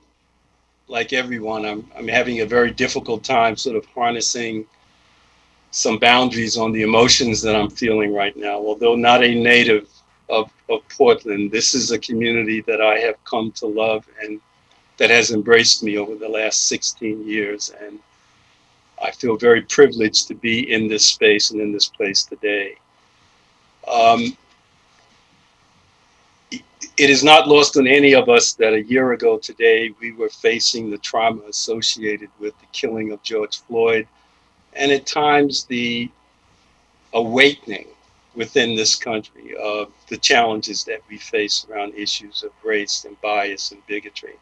like everyone, I'm having a very difficult time sort of harnessing some boundaries on the emotions that I'm feeling right now. Although not a native of Portland, this is a community that I have come to love and that has embraced me over the last 16 years. And I feel very privileged to be in this space and in this place today. It is not lost on any of us that a year ago today, we were facing the trauma associated with the killing of George Floyd, and at times the awakening within this country of the challenges that we face around issues of race and bias and bigotry.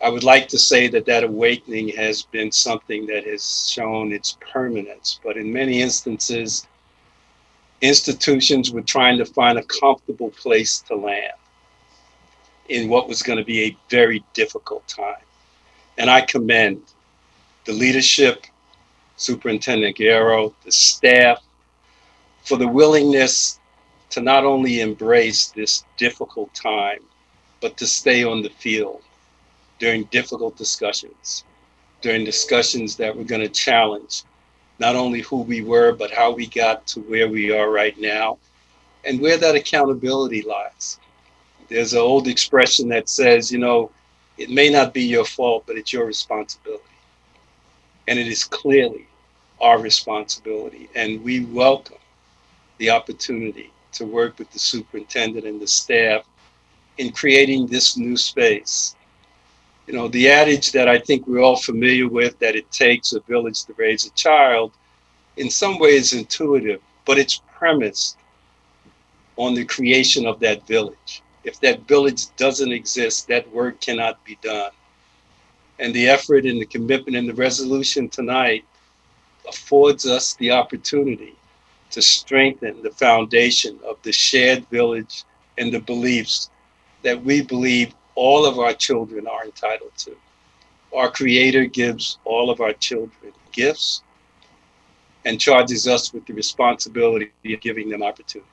I would like to say that that awakening has been something that has shown its permanence, but in many instances, institutions were trying to find a comfortable place to land in what was going to be a very difficult time. And I commend the leadership, Superintendent Guerrero, the staff, for the willingness to not only embrace this difficult time, but to stay on the field during difficult discussions, during discussions that were going to challenge not only who we were, but how we got to where we are right now and where that accountability lies. There's an old expression that says, it may not be your fault, but it's your responsibility. And it is clearly our responsibility. And we welcome the opportunity to work with the superintendent and the staff in creating this new space. The adage that I think we're all familiar with, that it takes a village to raise a child, in some ways intuitive, but it's premised on the creation of that village. If that village doesn't exist, that work cannot be done. And the effort and the commitment and the resolution tonight affords us the opportunity to strengthen the foundation of the shared village and the beliefs that we believe all of our children are entitled to. Our Creator gives all of our children gifts and charges us with the responsibility of giving them opportunity.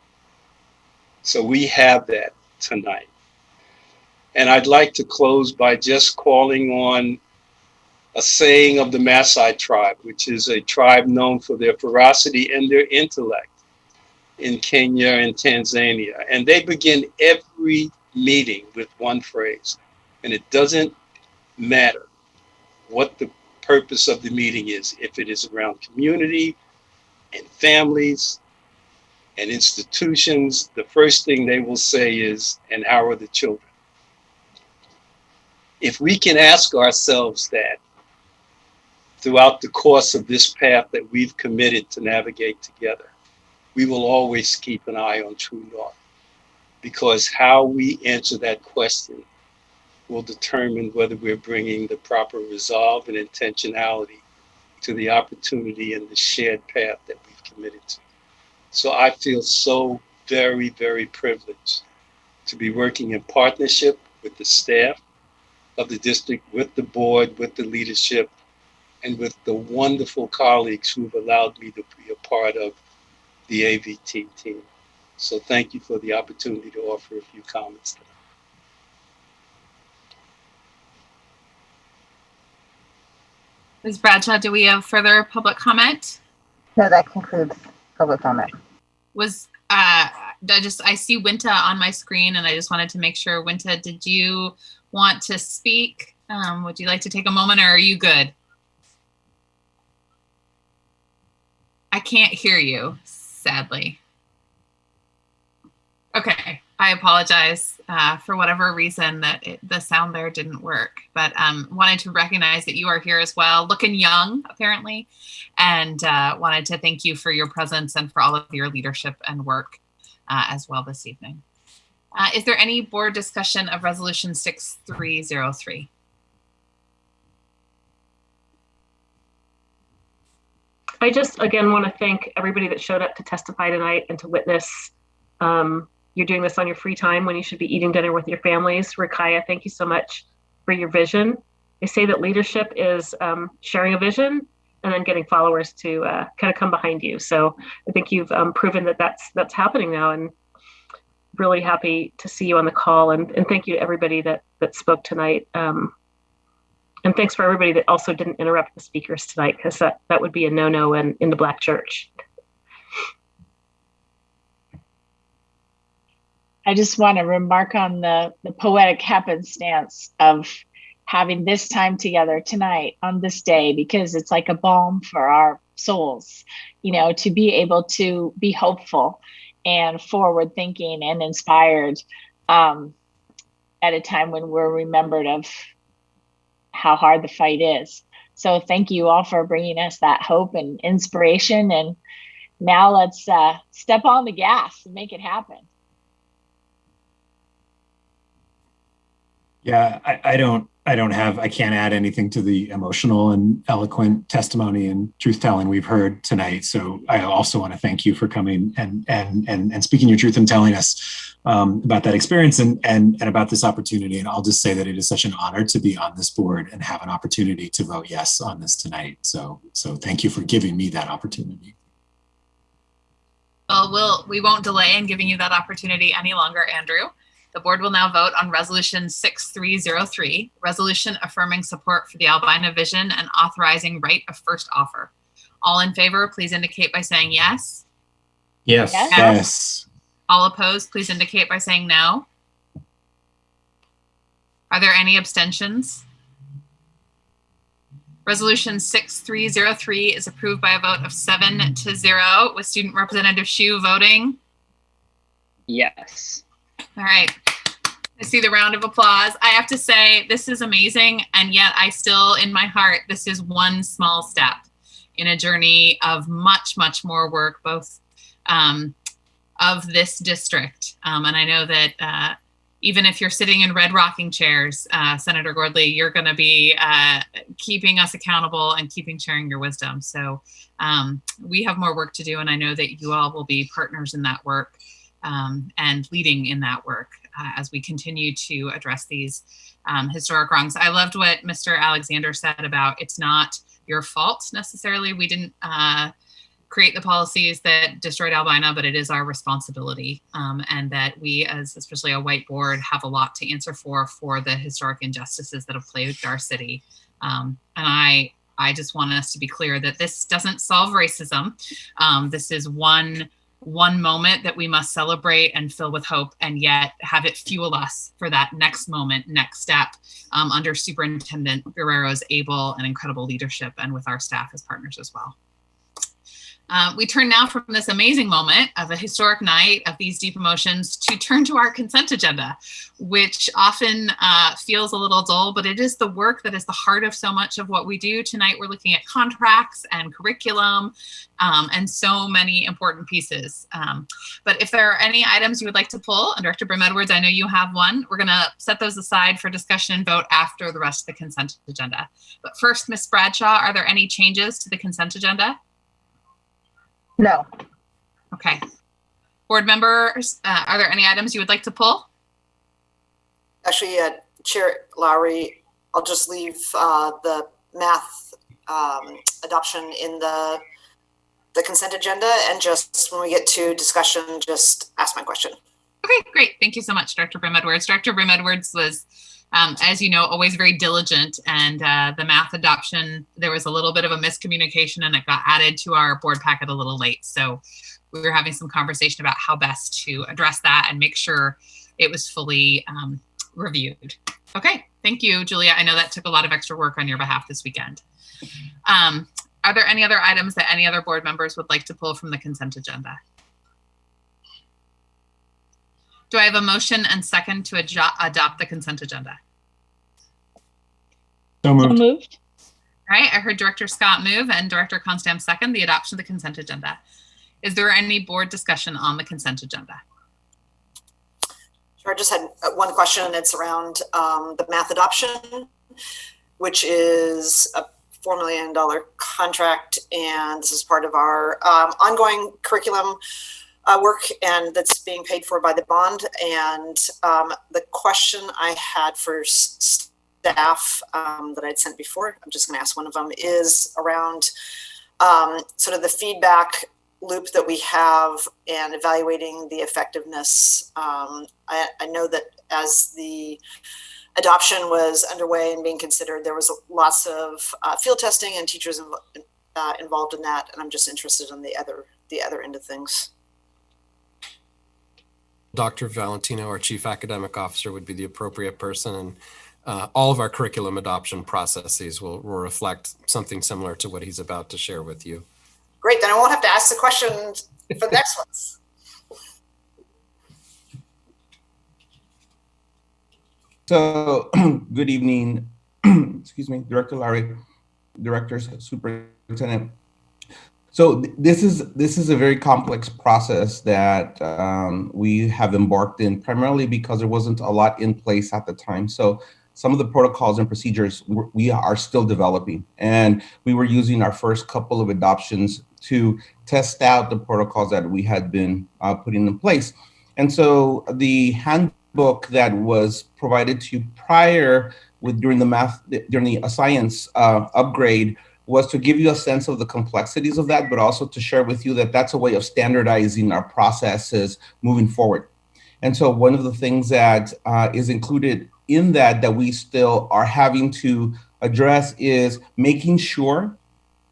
So we have that tonight. And I'd like to close by just calling on a saying of the Maasai tribe, which is a tribe known for their ferocity and their intellect in Kenya and Tanzania. And they begin every meeting with one phrase, and it doesn't matter what the purpose of the meeting is, if it is around community and families and institutions, the first thing they will say is, and how are the children? If we can ask ourselves that throughout the course of this path that we've committed to navigate together, we will always keep an eye on true north. Because how we answer that question will determine whether we're bringing the proper resolve and intentionality to the opportunity and the shared path that we've committed to. So I feel so very, very privileged to be working in partnership with the staff of the district, with the board, with the leadership, and with the wonderful colleagues who've allowed me to be a part of the AVT team. So thank you for the opportunity to offer a few comments today. Ms. Bradshaw, do we have further public comment? No, that concludes public comment. I see Winta on my screen, and I just wanted to make sure. Winta, did you want to speak? Would you like to take a moment, or are you good? I can't hear you, sadly. Okay, I apologize for whatever reason that the sound there didn't work, but wanted to recognize that you are here as well, looking young, apparently, and wanted to thank you for your presence and for all of your leadership and work as well this evening. Is there any board discussion of Resolution 6303? I just, again, want to thank everybody that showed up to testify tonight and to witness. You're doing this on your free time when you should be eating dinner with your families. Rakaya, thank you so much for your vision. They say that leadership is sharing a vision and then getting followers to kind of come behind you. So I think you've proven that that's happening now, and really happy to see you on the call. And thank you to everybody that spoke tonight. And thanks for everybody that also didn't interrupt the speakers tonight, because that would be a no-no in the Black church. I just want to remark on the poetic happenstance of having this time together tonight on this day, because it's like a balm for our souls, you know, to be able to be hopeful and forward thinking and inspired at a time when we're remembered of how hard the fight is. So thank you all for bringing us that hope and inspiration. And now let's step on the gas and make it happen. Yeah, I can't add anything to the emotional and eloquent testimony and truth telling we've heard tonight. So I also want to thank you for coming and speaking your truth and telling us about that experience and about this opportunity. And I'll just say that it is such an honor to be on this board and have an opportunity to vote yes on this tonight. So thank you for giving me that opportunity. Well, we won't delay in giving you that opportunity any longer, Andrew. The board will now vote on Resolution 6303, resolution affirming support for the Albina vision and authorizing right of first offer. All in favor, please indicate by saying yes. Yes. Yes. All opposed, please indicate by saying no. Are there any abstentions? Resolution 6303 is approved by a vote of 7-0, with Student Representative Hsu voting yes. All right. I see the round of applause. I have to say, this is amazing. And yet I still, in my heart, this is one small step in a journey of much, much more work, both of this district. And I know that even if you're sitting in red rocking chairs, Senator Gordley, you're going to be keeping us accountable and sharing your wisdom. So we have more work to do. And I know that you all will be partners in that work. And leading in that work as we continue to address these historic wrongs. I loved what Mr. Alexander said about it's not your fault necessarily. We didn't create the policies that destroyed Albina, but it is our responsibility. And that we, as especially a white board, have a lot to answer for the historic injustices that have plagued our city. And I just want us to be clear that this doesn't solve racism. This is one moment that we must celebrate and fill with hope, and yet have it fuel us for that next moment, next step under Superintendent Guerrero's able and incredible leadership, and with our staff as partners as well. We turn now from this amazing moment of a historic night of these deep emotions to turn to our consent agenda, which often feels a little dull, but it is the work that is the heart of so much of what we do. Tonight, we're looking at contracts and curriculum and so many important pieces. But if there are any items you would like to pull, and Director Brim-Edwards, I know you have one, we're going to set those aside for discussion and vote after the rest of the consent agenda. But first, Ms. Bradshaw, are there any changes to the consent agenda? No. Okay. Board members, are there any items you would like to pull? Actually, Chair Lowry, I'll just leave the math adoption in the consent agenda, and just when we get to discussion, just ask my question. Okay, great. Thank you so much, Director Brim-Edwards. Director Brim-Edwards was, as you know, always very diligent, and the math adoption, there was a little bit of a miscommunication and it got added to our board packet a little late. So we were having some conversation about how best to address that and make sure it was fully reviewed. Okay, thank you, Julia. I know that took a lot of extra work on your behalf this weekend. Are there any other items that any other board members would like to pull from the consent agenda? Do I have a motion and second to adopt the consent agenda? So moved. All right, I heard Director Scott move and Director Constam second the adoption of the consent agenda. Is there any board discussion on the consent agenda? Sure, I just had one question, and it's around the math adoption, which is a $4 million contract, and this is part of our ongoing curriculum work, and that's being paid for by the bond. And the question I had for staff that I'd sent before, I'm just going to ask one of them, is around sort of the feedback loop that we have and evaluating the effectiveness. I know that as the adoption was underway and being considered, there was lots of field testing and teachers involved in that, and I'm just interested in the other end of things. Dr. Valentino, our Chief Academic Officer, would be the appropriate person, and all of our curriculum adoption processes will reflect something similar to what he's about to share with you. Great, then I won't have to ask the question for the next ones. So, good evening, excuse me, Director Lowry, Directors, Superintendent. So this is a very complex process that we have embarked in, primarily because there wasn't a lot in place at the time. So some of the protocols and procedures we are still developing, and we were using our first couple of adoptions to test out the protocols that we had been putting in place. And so the handbook that was provided to you prior during the science upgrade was to give you a sense of the complexities of that, but also to share with you that that's a way of standardizing our processes moving forward. And so one of the things that is included in that we still are having to address is making sure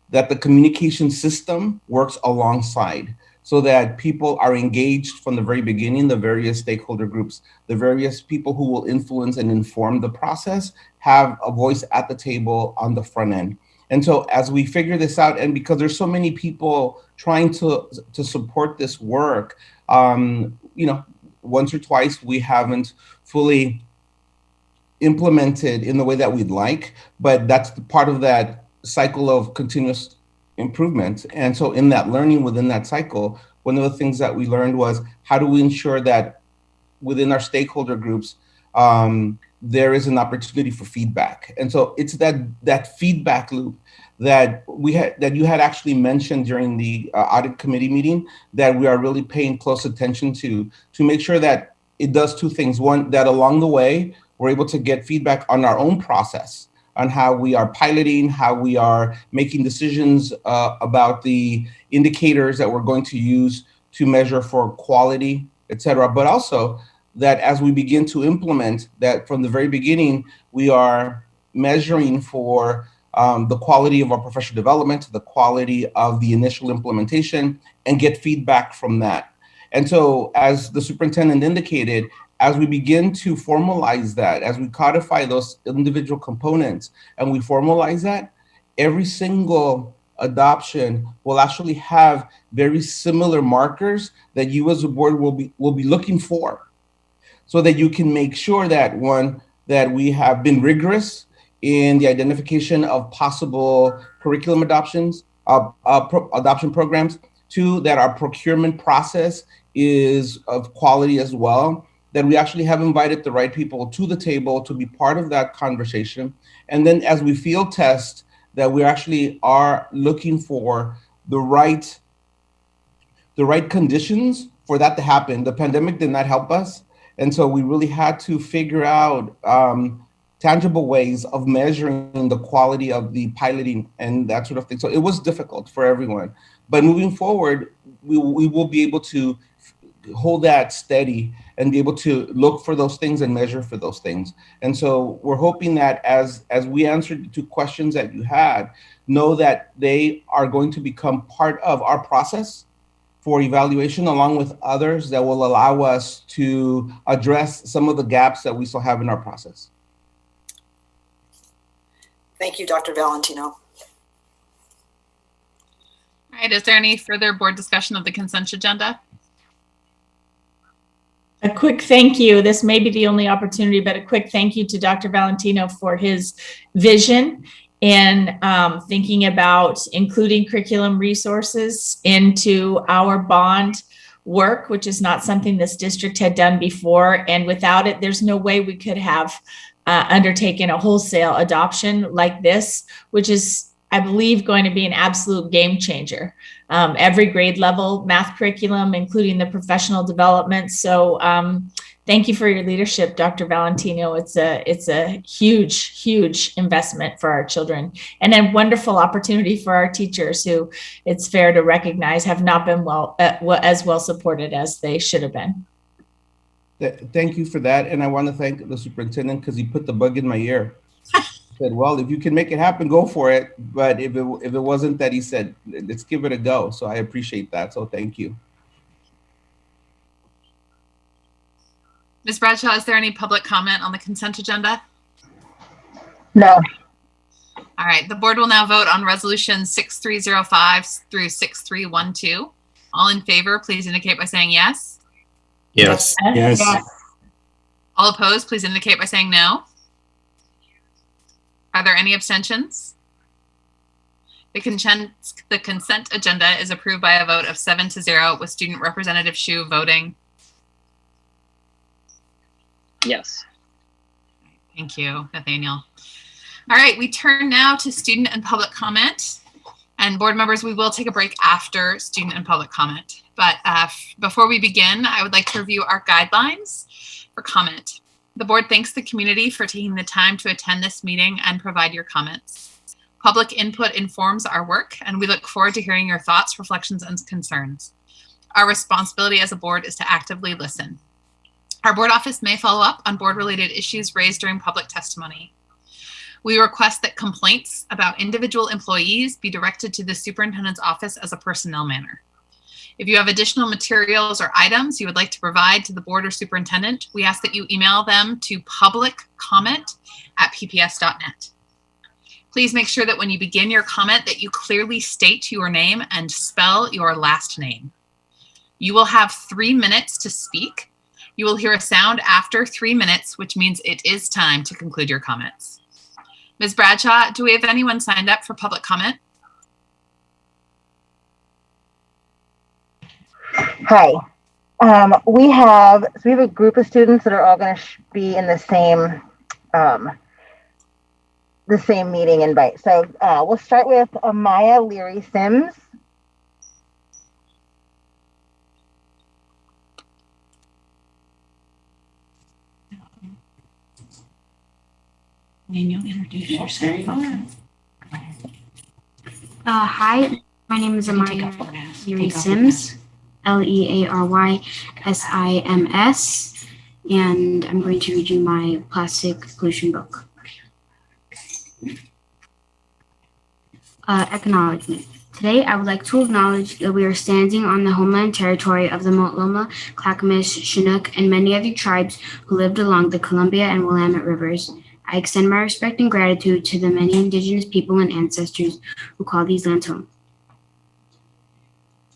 that the communication system works alongside, so that people are engaged from the very beginning, the various stakeholder groups, the various people who will influence and inform the process have a voice at the table on the front end. And so as we figure this out, and because there's so many people trying to support this work, once or twice we haven't fully implemented in the way that we'd like, but that's the part of that cycle of continuous improvement. And so in that learning within that cycle, one of the things that we learned was, how do we ensure that within our stakeholder groups, there is an opportunity for feedback? And so it's that feedback loop that you had actually mentioned during the audit committee meeting, that we are really paying close attention to make sure that it does two things. One, that along the way, we're able to get feedback on our own process, on how we are piloting, how we are making decisions about the indicators that we're going to use to measure for quality, et cetera. But also that as we begin to implement that from the very beginning, we are measuring for the quality of our professional development, the quality of the initial implementation, and get feedback from that. And so as the superintendent indicated, as we begin to formalize that, as we codify those individual components and we formalize that, every single adoption will actually have very similar markers that you as a board will be looking for, so that you can make sure that, one, that we have been rigorous in the identification of possible curriculum adoptions, adoption programs. Two, that our procurement process is of quality as well, that we actually have invited the right people to the table to be part of that conversation. And then as we field test, that we actually are looking for the right conditions for that to happen. The pandemic did not help us. And so we really had to figure out tangible ways of measuring the quality of the piloting and that sort of thing. So it was difficult for everyone. But moving forward, we will be able to hold that steady and be able to look for those things and measure for those things. And so we're hoping that as we answered to questions that you had, know that they are going to become part of our process for evaluation, along with others that will allow us to address some of the gaps that we still have in our process. Thank you, Dr. Valentino. All right, is there any further board discussion of the consent agenda? A quick thank you. This may be the only opportunity, but a quick thank you to Dr. Valentino for his vision and thinking about including curriculum resources into our bond work, which is not something this district had done before. And without it, there's no way we could have undertaken a wholesale adoption like this, which is, I believe, going to be an absolute game changer. Every grade level math curriculum, including the professional development. So thank you for your leadership, Dr. Valentino. It's a huge, huge investment for our children and a wonderful opportunity for our teachers who, it's fair to recognize, have not been as well supported as they should have been. Thank you for that. And I want to thank the superintendent because he put the bug in my ear. Said, well, if you can make it happen, go for it. But if it wasn't that, he said, let's give it a go. So I appreciate that. So thank you. Ms. Bradshaw, is there any public comment on the consent agenda? No. All right, the board will now vote on resolution 6305 through 6312. All in favor, please indicate by saying yes. Yes. Yes. All opposed, please indicate by saying no. Are there any abstentions? The consent agenda is approved by a vote of 7-0 with Student Representative Shu voting. Yes. Thank you, Nathaniel. All right, we turn now to student and public comment. And board members, we will take a break after student and public comment. But before we begin, I would like to review our guidelines for comment. The board thanks the community for taking the time to attend this meeting and provide your comments. Public input informs our work, and we look forward to hearing your thoughts, reflections, and concerns. Our responsibility as a board is to actively listen. Our board office may follow up on board-related issues raised during public testimony. We request that complaints about individual employees be directed to the superintendent's office as a personnel matter. If you have additional materials or items you would like to provide to the board or superintendent, we ask that you email them to publiccomment@pps.net. Please make sure that when you begin your comment that you clearly state your name and spell your last name. You will have 3 minutes to speak. You will hear a sound after 3 minutes, which means it is time to conclude your comments. Ms. Bradshaw, do we have anyone signed up for public comment? Hi. We have a group of students that are all going to be in the same meeting invite. So we'll start with Amaya Leary Sims. And you'll introduce yourself. Hi, my name is Amaya Leary Sims, LEARYSIMS, and I'm going to read you my plastic pollution book. Acknowledgement. Today, I would like to acknowledge that we are standing on the homeland territory of the Multnomah, Clackamas, Chinook, and many other tribes who lived along the Columbia and Willamette rivers. I extend my respect and gratitude to the many Indigenous people and ancestors who call these lands home.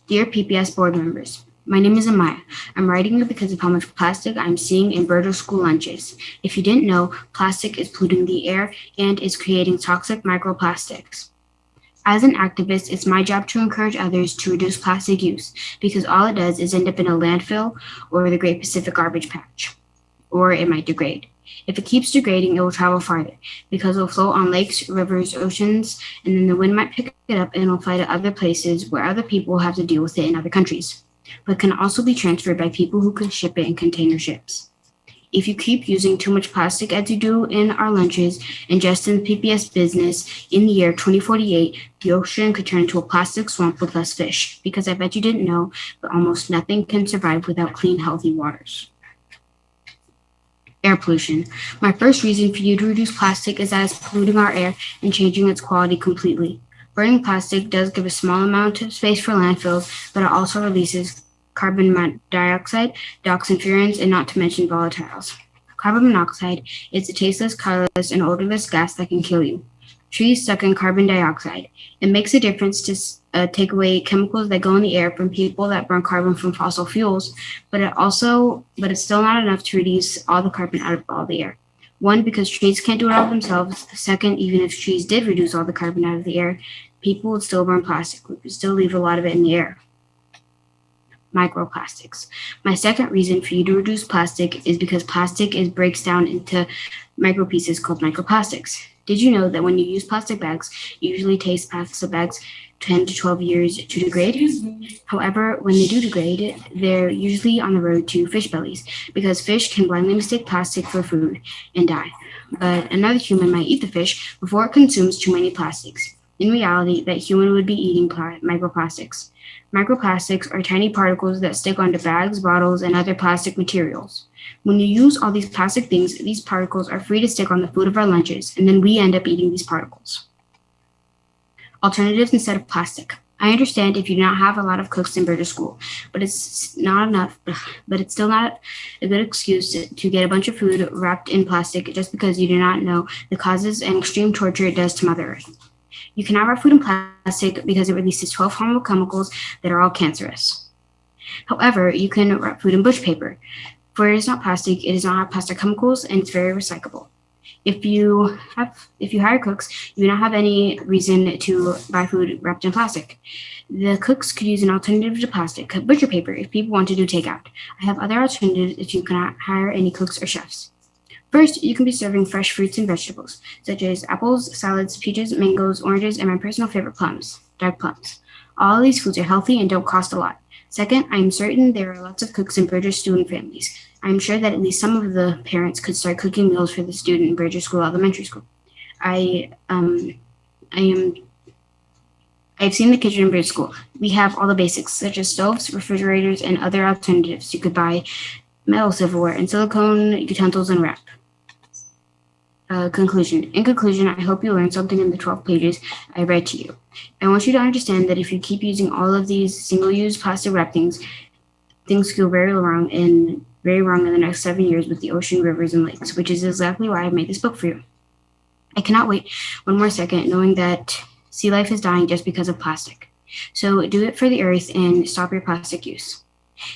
Dear PPS board members, my name is Amaya. I'm writing you because of how much plastic I'm seeing in Berger school lunches. If you didn't know, plastic is polluting the air and is creating toxic microplastics. As an activist, it's my job to encourage others to reduce plastic use because all it does is end up in a landfill or the Great Pacific Garbage Patch, or it might degrade. If it keeps degrading, it will travel farther because it will float on lakes, rivers, oceans, and then the wind might pick it up and it will fly to other places where other people will have to deal with it in other countries, but can also be transferred by people who can ship it in container ships. If you keep using too much plastic as you do in our lunches and just in the PPS business, in the year 2048, the ocean could turn into a plastic swamp with less fish, because I bet you didn't know, but almost nothing can survive without clean, healthy waters. Air pollution. My first reason for you to reduce plastic is that it's polluting our air and changing its quality completely. Burning plastic does give a small amount of space for landfills, but it also releases carbon dioxide, dioxin furans, and not to mention volatiles. Carbon monoxide is a tasteless, colorless, and odorless gas that can kill you. Trees suck in carbon dioxide. It makes a difference to take away chemicals that go in the air from people that burn carbon from fossil fuels, but it's still not enough to reduce all the carbon out of all the air. One, because trees can't do it all themselves. Second, even if trees did reduce all the carbon out of the air, people would still burn plastic. We could still leave a lot of it in the air. Microplastics. My second reason for you to reduce plastic is because plastic breaks down into micro pieces called microplastics. Did you know that when you use plastic bags, it usually takes plastic bags 10 to 12 years to degrade? However, when they do degrade, they're usually on the road to fish bellies, because fish can blindly mistake plastic for food and die. But another human might eat the fish before it consumes too many plastics. In reality, that human would be eating microplastics. Microplastics are tiny particles that stick onto bags, bottles, and other plastic materials. When you use all these plastic things, these particles are free to stick on the food of our lunches, and then we end up eating these particles. Alternatives instead of plastic. I understand if you do not have a lot of cooks in British school, but it's still not a good excuse to get a bunch of food wrapped in plastic just because you do not know the causes and extreme torture it does to Mother Earth. You cannot wrap food in plastic because it releases 12 harmful chemicals that are all cancerous. However, you can wrap food in bush paper. For it is not plastic, it does not have plastic chemicals, and it's very recyclable. If you hire cooks, you do not have any reason to buy food wrapped in plastic. The cooks could use an alternative to plastic, butcher paper, if people want to do takeout. I have other alternatives if you cannot hire any cooks or chefs. First, you can be serving fresh fruits and vegetables, such as apples, salads, peaches, mangoes, oranges, and my personal favorite, plums, dark plums. All of these foods are healthy and don't cost a lot. Second, I am certain there are lots of cooks in British student families. I am sure that at least some of the parents could start cooking meals for the student in British School Elementary School. I've seen the kitchen in British School. We have all the basics, such as stoves, refrigerators, and other alternatives. You could buy metal silverware and silicone utensils and wrap. Conclusion. In conclusion, I hope you learned something in the 12 pages I read to you. I want you to understand that if you keep using all of these single-use plastic wrap things go very wrong in the next 7 years with the ocean, rivers, and lakes, which is exactly why I made this book for you. I cannot wait one more second knowing that sea life is dying just because of plastic. So do it for the earth and stop your plastic use.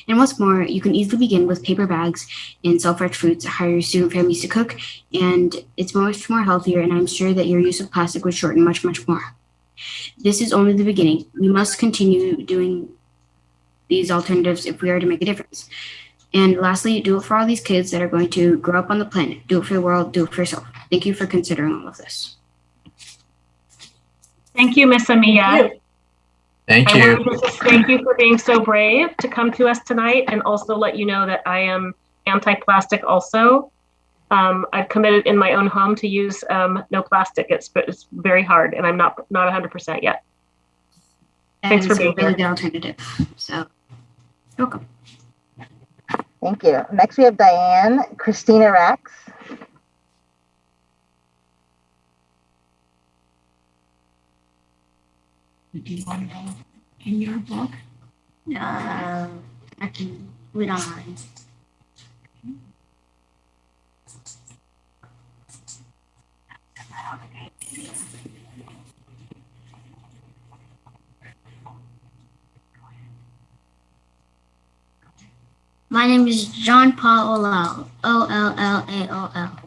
And what's more, you can easily begin with paper bags and sell-fresh fruits, hire your student families to cook, and it's much more healthier, and I'm sure that your use of plastic would shorten much, much more. This is only the beginning. We must continue doing these alternatives if we are to make a difference. And lastly, do it for all these kids that are going to grow up on the planet. Do it for the world, do it for yourself. Thank you for considering all of this. Thank you, Miss Amia. Thank I you. wanted to just thank you for being so brave to come to us tonight, and also let you know that I am anti-plastic also. I've committed in my own home to use no plastic. It's very hard, and I'm not 100% yet. Thanks for being here. Really good alternative. So, welcome. Thank you. Next, we have Diane Christina Rax. Do you want to go in your book? I can read online. My name is John Paul Ollal, O-L-L-A-O-L.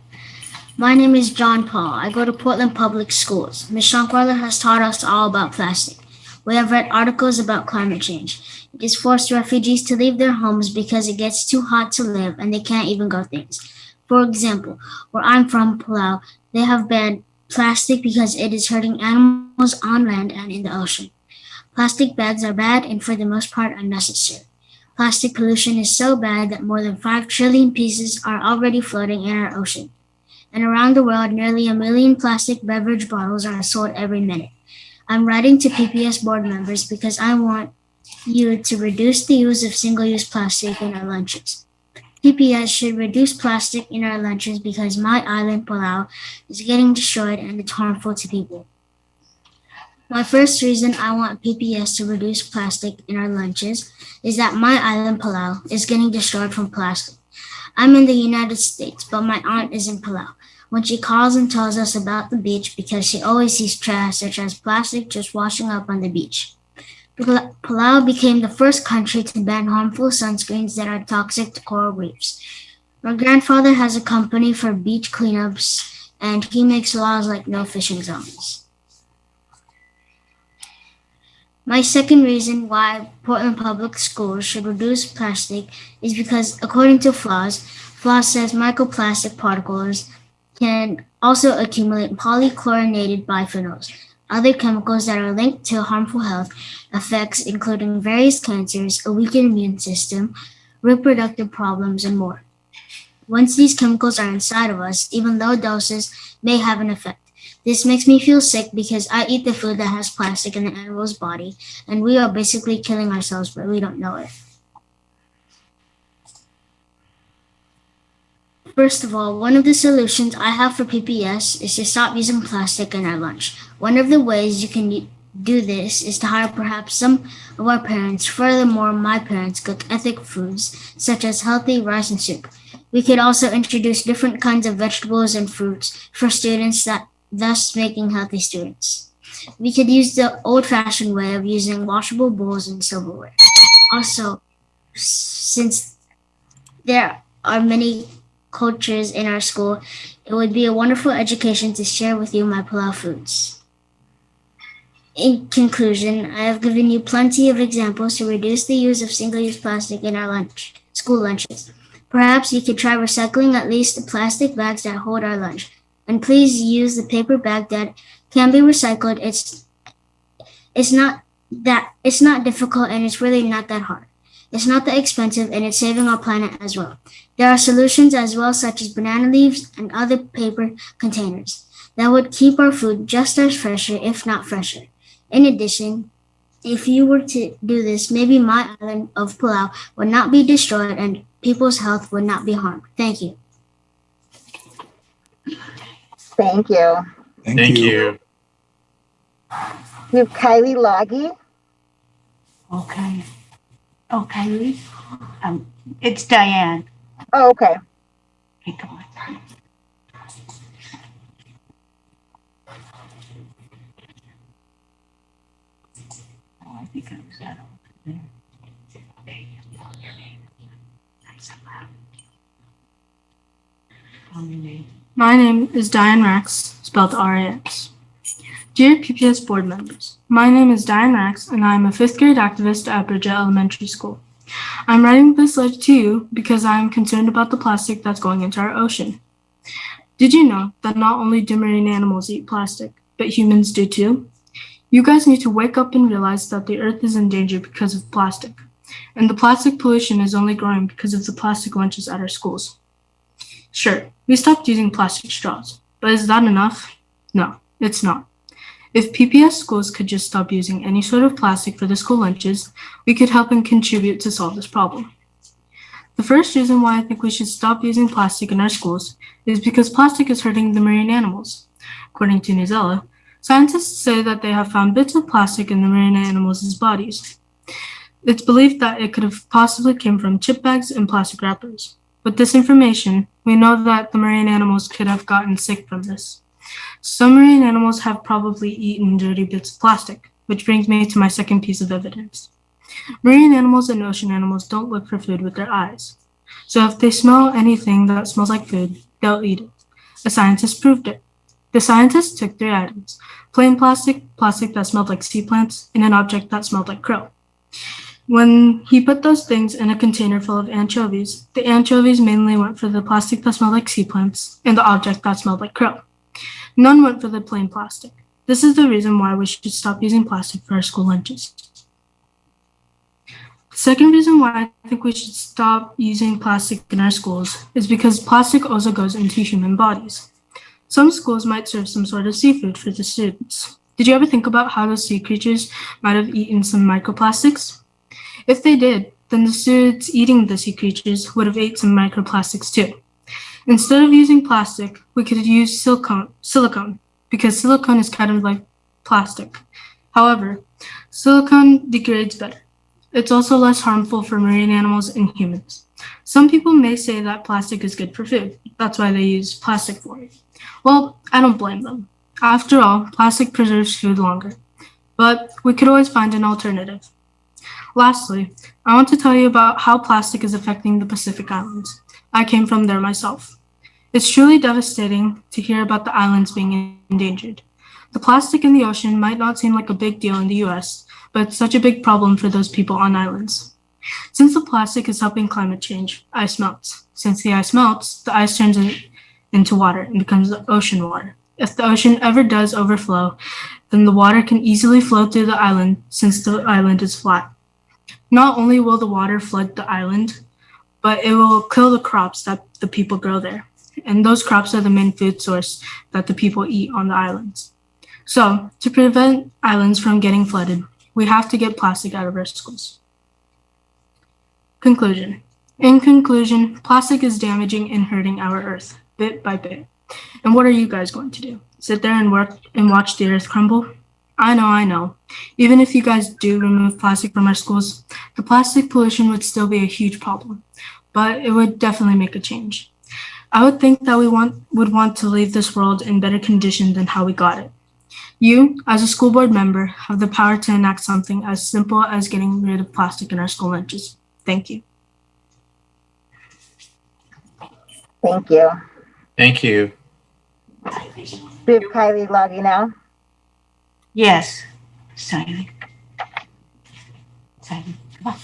My name is John Paul. I go to Portland Public Schools. Ms. Shankwarther has taught us all about plastic. We have read articles about climate change. It has forced refugees to leave their homes because it gets too hot to live and they can't even grow things. For example, where I'm from, Palau, they have banned plastic because it is hurting animals on land and in the ocean. Plastic bags are bad and for the most part unnecessary. Plastic pollution is so bad that more than 5 trillion pieces are already floating in our ocean. And around the world, nearly 1 million plastic beverage bottles are sold every minute. I'm writing to PPS board members because I want you to reduce the use of single-use plastic in our lunches. PPS should reduce plastic in our lunches because my island, Palau, is getting destroyed and it's harmful to people. My first reason I want PPS to reduce plastic in our lunches is that my island, Palau, is getting destroyed from plastic. I'm in the United States, but my aunt is in Palau. When she calls and tells us about the beach because she always sees trash such as plastic just washing up on the beach. Palau became the first country to ban harmful sunscreens that are toxic to coral reefs. My grandfather has a company for beach cleanups, and he makes laws like no fishing zones. My second reason why Portland Public Schools should reduce plastic is because, according to FLAWS says microplastic particles can also accumulate polychlorinated biphenyls, other chemicals that are linked to harmful health effects, including various cancers, a weakened immune system, reproductive problems, and more. Once these chemicals are inside of us, even low doses may have an effect. This makes me feel sick because I eat the food that has plastic in the animal's body, and we are basically killing ourselves, but we don't know it. First of all, one of the solutions I have for PPS is to stop using plastic in our lunch. One of the ways you can do this is to hire perhaps some of our parents. Furthermore, my parents cook ethnic foods such as healthy rice and soup. We could also introduce different kinds of vegetables and fruits for students, thus making healthy students. We could use the old-fashioned way of using washable bowls and silverware. Also, since there are many cultures in our school, it would be a wonderful education to share with you my Palau foods. In conclusion, I have given you plenty of examples to reduce the use of single-use plastic in our school lunches. Perhaps you could try recycling at least the plastic bags that hold our lunch. And please use the paper bag that can be recycled. It's not difficult, and it's really not that hard. It's not that expensive, and it's saving our planet as well. There are solutions as well, such as banana leaves and other paper containers that would keep our food just as fresher, if not fresher. In addition, if you were to do this, maybe my island of Palau would not be destroyed and people's health would not be harmed. Thank you. Thank you. Thank you. We have Kylie Loggy. Okay. Oh, Kylie. It's Diane. Oh, okay. Okay, come on. Oh, I think I was that over there. Okay. Nice and loud. Call your name. My name is Diane Rax, spelled R-A-X. Dear PPS board members, my name is Diane Rax, and I am a 5th grade activist at Bridget Elementary School. I'm writing this letter to you because I am concerned about the plastic that's going into our ocean. Did you know that not only do marine animals eat plastic, but humans do too? You guys need to wake up and realize that the earth is in danger because of plastic, and the plastic pollution is only growing because of the plastic lunches at our schools. Sure, we stopped using plastic straws, but is that enough? No, it's not. If PPS schools could just stop using any sort of plastic for the school lunches, we could help and contribute to solve this problem. The first reason why I think we should stop using plastic in our schools is because plastic is hurting the marine animals. According to Nizella, scientists say that they have found bits of plastic in the marine animals' bodies. It's believed that it could have possibly come from chip bags and plastic wrappers. With this information, we know that the marine animals could have gotten sick from this. Some marine animals have probably eaten dirty bits of plastic, which brings me to my second piece of evidence. Marine animals and ocean animals don't look for food with their eyes. So if they smell anything that smells like food, they'll eat it. A scientist proved it. The scientist took 3 items: plain plastic, plastic that smelled like sea plants, and an object that smelled like krill. When he put those things in a container full of anchovies, the anchovies mainly went for the plastic that smelled like sea plants and the object that smelled like krill. None went for the plain plastic. This is the reason why we should stop using plastic for our school lunches. The second reason why I think we should stop using plastic in our schools is because plastic also goes into human bodies. Some schools might serve some sort of seafood for the students. Did you ever think about how those sea creatures might have eaten some microplastics? If they did, then the students eating the sea creatures would have ate some microplastics too. Instead of using plastic, we could use silicone, because silicone is kind of like plastic. However, silicone degrades better. It's also less harmful for marine animals and humans. Some people may say that plastic is good for food. That's why they use plastic for it. Well, I don't blame them. After all, plastic preserves food longer. But we could always find an alternative. Lastly, I want to tell you about how plastic is affecting the Pacific Islands. I came from there myself. It's truly devastating to hear about the islands being endangered. The plastic in the ocean might not seem like a big deal in the US, but it's such a big problem for those people on islands. Since the plastic is helping climate change, ice melts. Since the ice melts, the ice turns into water and becomes ocean water. If the ocean ever does overflow, then the water can easily flow through the island since the island is flat. Not only will the water flood the island, but it will kill the crops that the people grow there. And those crops are the main food source that the people eat on the islands. So, to prevent islands from getting flooded, we have to get plastic out of our schools. Conclusion. In conclusion, plastic is damaging and hurting our earth, bit by bit. And what are you guys going to do? Sit there and work and watch the earth crumble? I know. Even if you guys do remove plastic from our schools, the plastic pollution would still be a huge problem, but it would definitely make a change. I would think that we would want to leave this world in better condition than how we got it. You, as a school board member, have the power to enact something as simple as getting rid of plastic in our school lunches. Thank you. Thank you. Thank you. We have Kylie logging now. Yes. Silent. Silent. Come on.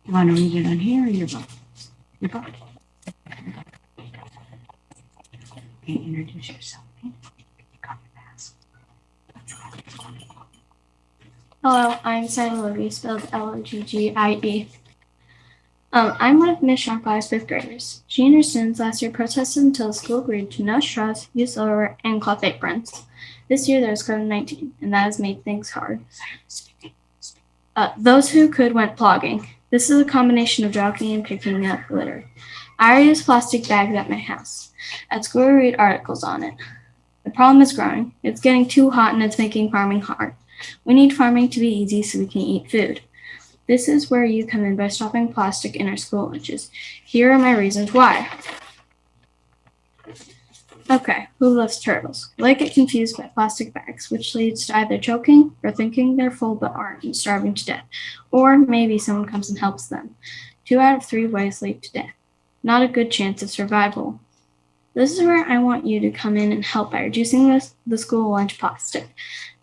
You want to read it on here or your book? Your book. Okay, introduce yourself. Hello, I'm Sarah Levy, spelled L-O-G-G-I-E. I'm one of Miss Shankly's fifth graders. She and her students last year protested until the school agreed to no straws, use silverware, and cloth aprons. This year there was COVID-19, and that has made things hard. Those who could went plogging. This is a combination of jogging and picking up litter. I use plastic bags at my house. At school, we read articles on it. The problem is growing. It's getting too hot and it's making farming hard. We need farming to be easy so we can eat food. This is where you come in by stopping plastic in our school lunches. Here are my reasons why. Okay, who loves turtles? They get confused by plastic bags, which leads to either choking or thinking they're full but aren't and starving to death. Or maybe someone comes and helps them. 2 out of 3 boys lead to death. Not a good chance of survival. This is where I want you to come in and help by reducing the school lunch plastic.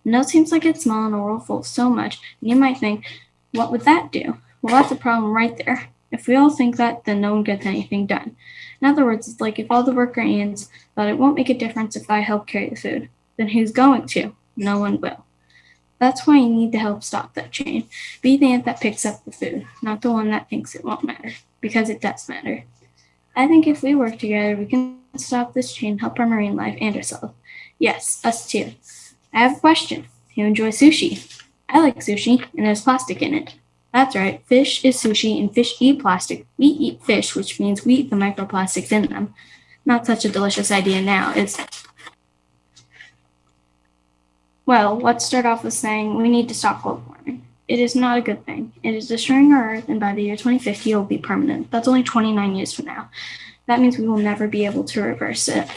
I know it seems like it's small in a world full of so much, and you might think, what would that do? Well, that's a problem right there. If we all think that, then no one gets anything done. In other words, it's like if all the worker ants thought it won't make a difference if I help carry the food, then who's going to? No one will. That's why you need to help stop that chain. Be the ant that picks up the food, not the one that thinks it won't matter, because it does matter. I think if we work together, we can stop this chain, help our marine life and ourselves. Yes, us too. I have a question. Who enjoys sushi? I like sushi, and there's plastic in it. That's right, fish is sushi, and fish eat plastic. We eat fish, which means we eat the microplastics in them. Not such a delicious idea now, is it? Well, let's start off with saying we need to stop global warming. It is not a good thing. It is destroying our Earth, and by the year 2050, it will be permanent. That's only 29 years from now. That means we will never be able to reverse it.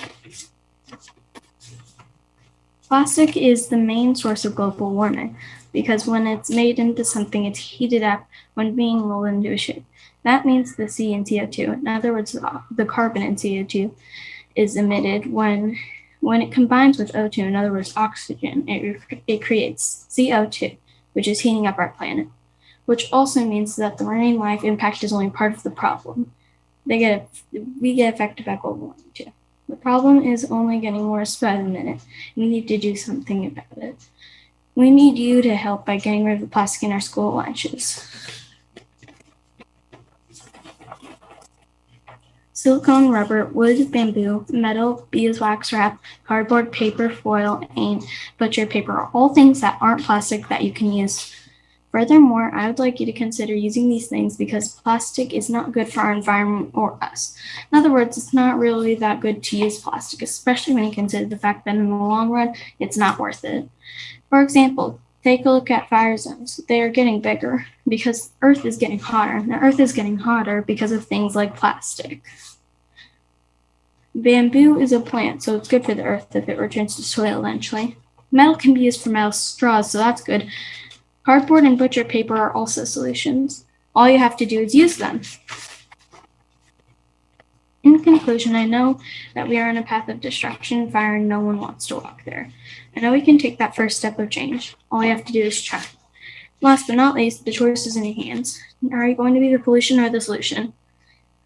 Plastic is the main source of global warming because when it's made into something, it's heated up when being rolled into a shape. That means the C in CO2, in other words, the carbon in CO2, is emitted when it combines with O2, in other words, oxygen. It creates CO2, which is heating up our planet, which also means that the marine life impact is only part of the problem. We get affected by global warming too. The problem is only getting worse by the minute. We need to do something about it. We need you to help by getting rid of the plastic in our school lunches. Silicone, rubber, wood, bamboo, metal, beeswax wrap, cardboard, paper, foil, and butcher paper are all things that aren't plastic that you can use. Furthermore, I would like you to consider using these things because plastic is not good for our environment or us. In other words, it's not really that good to use plastic, especially when you consider the fact that in the long run, it's not worth it. For example, take a look at fire zones. They are getting bigger because Earth is getting hotter, and the Earth is getting hotter because of things like plastic. Bamboo is a plant, so it's good for the Earth if it returns to soil eventually. Metal can be used for metal straws, so that's good. Cardboard and butcher paper are also solutions. All you have to do is use them. In conclusion, I know that we are on a path of destruction and fire and no one wants to walk there. I know we can take that first step of change. All you have to do is try. Last but not least, the choice is in your hands. Are you going to be the pollution or the solution?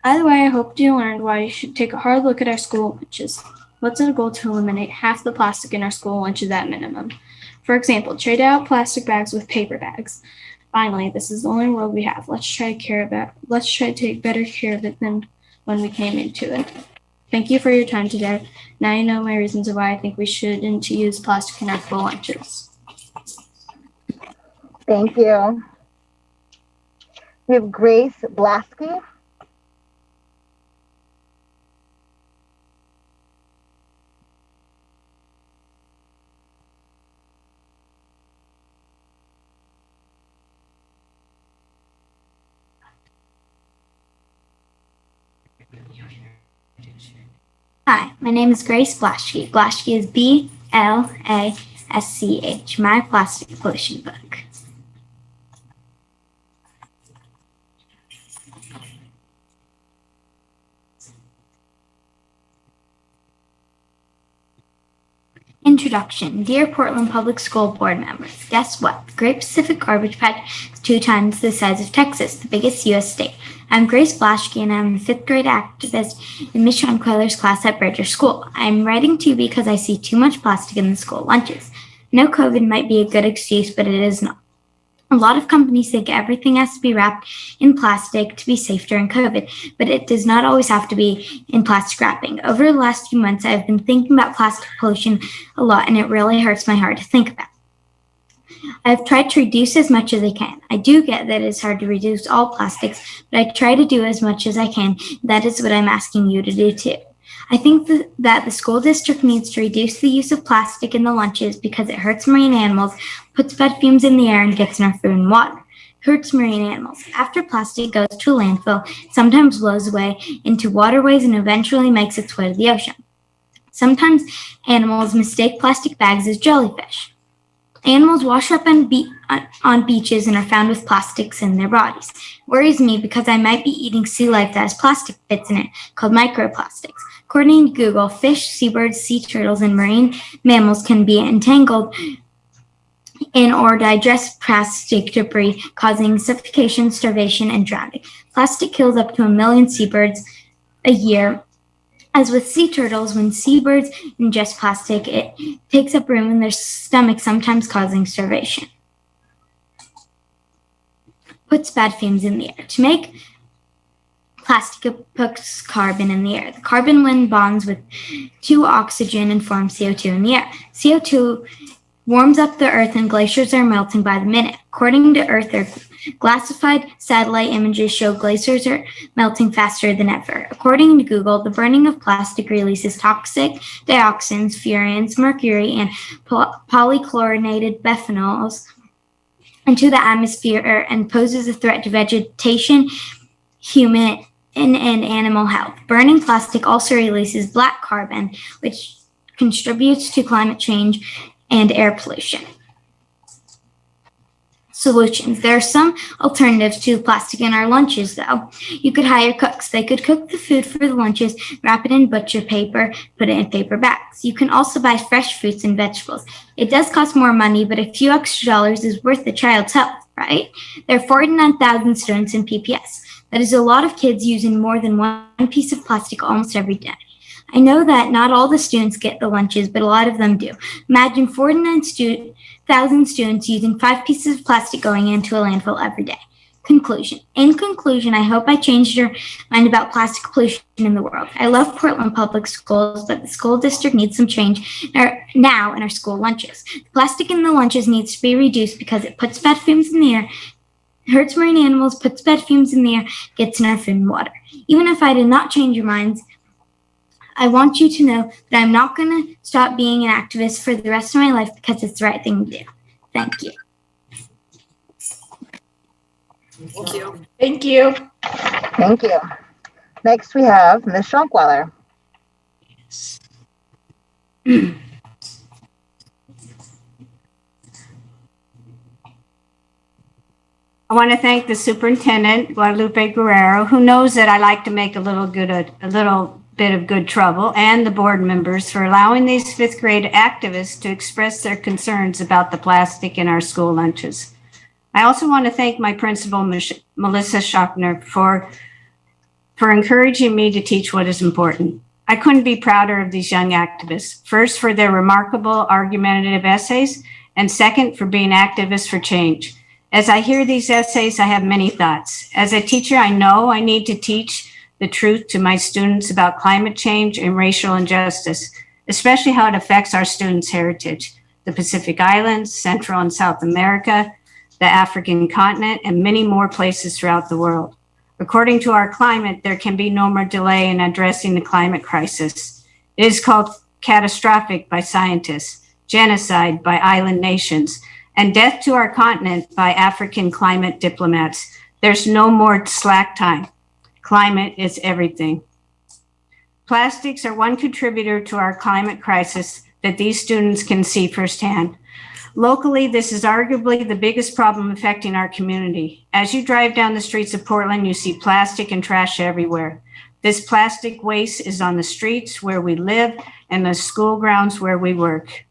Either way, I hope you learned why you should take a hard look at our school lunches. Let's set a goal to eliminate half the plastic in our school lunches at minimum. For example, trade out plastic bags with paper bags. Finally, this is the only world we have. Let's try to take better care of it than when we came into it. Thank you for your time today. Now you know my reasons of why I think we shouldn't use plastic in our school lunches. Thank you. We have Grace Blasky. Hi, my name is Grace Blaschke. Blaschke is B-L-A-S-C-H, my plastic pollution book. Introduction. Dear Portland Public School Board members, guess what? The Great Pacific Garbage Patch is 2 times the size of Texas, the biggest U.S. state. I'm Grace Blaschke, and I'm a 5th grade activist in Ms. Schonqueller's class at Bridger School. I'm writing to you because I see too much plastic in the school lunches. No, COVID might be a good excuse, but it is not. A lot of companies think everything has to be wrapped in plastic to be safe during COVID, but it does not always have to be in plastic wrapping. Over the last few months, I've been thinking about plastic pollution a lot, and it really hurts my heart to think about. I've tried to reduce as much as I can. I do get that it's hard to reduce all plastics, but I try to do as much as I can. That is what I'm asking you to do too. I think that the school district needs to reduce the use of plastic in the lunches because it hurts marine animals, puts bad fumes in the air, and gets in our food and water. It hurts marine animals. After plastic goes to a landfill, it sometimes blows away into waterways and eventually makes its way to the ocean. Sometimes animals mistake plastic bags as jellyfish. Animals wash up on beaches and are found with plastics in their bodies. It worries me because I might be eating sea life that has plastic bits in it, called microplastics. According to Google, fish, seabirds, sea turtles, and marine mammals can be entangled in or digest plastic debris, causing suffocation, starvation, and drowning. Plastic kills up to 1 million seabirds a year. As with sea turtles, when seabirds ingest plastic, it takes up room in their stomach, sometimes causing starvation. Puts bad fumes in the air. To make plastic, puts carbon in the air. The carbon, when bonds with 2 oxygen and forms CO2 in the air. CO2 warms up the Earth and glaciers are melting by the minute. According to Earth classified satellite images show glaciers are melting faster than ever. According to Google, the burning of plastic releases toxic dioxins, furans, mercury, and polychlorinated biphenyls into the atmosphere and poses a threat to vegetation, human, and animal health. Burning plastic also releases black carbon, which contributes to climate change and air pollution. Solutions. There are some alternatives to plastic in our lunches, though. You could hire cooks. They could cook the food for the lunches, wrap it in butcher paper, put it in paper bags. You can also buy fresh fruits and vegetables. It does cost more money, but a few extra dollars is worth the child's health, right? There are 49,000 students in PPS. That is a lot of kids using more than one piece of plastic almost every day. I know that not all the students get the lunches, but a lot of them do. Imagine 5,000 students using 5 pieces of plastic going into a landfill every day. Conclusion. In conclusion, I hope I changed your mind about plastic pollution in the world. I love Portland Public Schools, but the school district needs some change now in our school lunches. The plastic in the lunches needs to be reduced because it puts bad fumes in the air, hurts marine animals, puts bad fumes in the air, gets in our food and water. Even if I did not change your minds, I want you to know that I'm not going to stop being an activist for the rest of my life because it's the right thing to do. Thank you. Thank you. Thank you. Thank you. Next, we have Ms. Schunkweiler. I want to thank the superintendent, Guadalupe Guerrero, who knows that I like to make a little bit of good trouble, and the board members for allowing these 5th grade activists to express their concerns about the plastic in our school lunches. I also want to thank my principal, Melissa Schochner, for encouraging me to teach what is important. I couldn't be prouder of these young activists, first for their remarkable argumentative essays, and second for being activists for change. As I hear these essays, I have many thoughts. As a teacher, I know I need to teach the truth to my students about climate change and racial injustice, especially how it affects our students' heritage, the Pacific Islands, Central and South America, the African continent, and many more places throughout the world. According to our climate, there can be no more delay in addressing the climate crisis. It is called catastrophic by scientists, genocide by island nations, and death to our continent by African climate diplomats. There's no more slack time. Climate is everything. Plastics are one contributor to our climate crisis that these students can see firsthand. Locally, this is arguably the biggest problem affecting our community. As you drive down the streets of Portland, you see plastic and trash everywhere. This plastic waste is on the streets where we live and the school grounds where we work.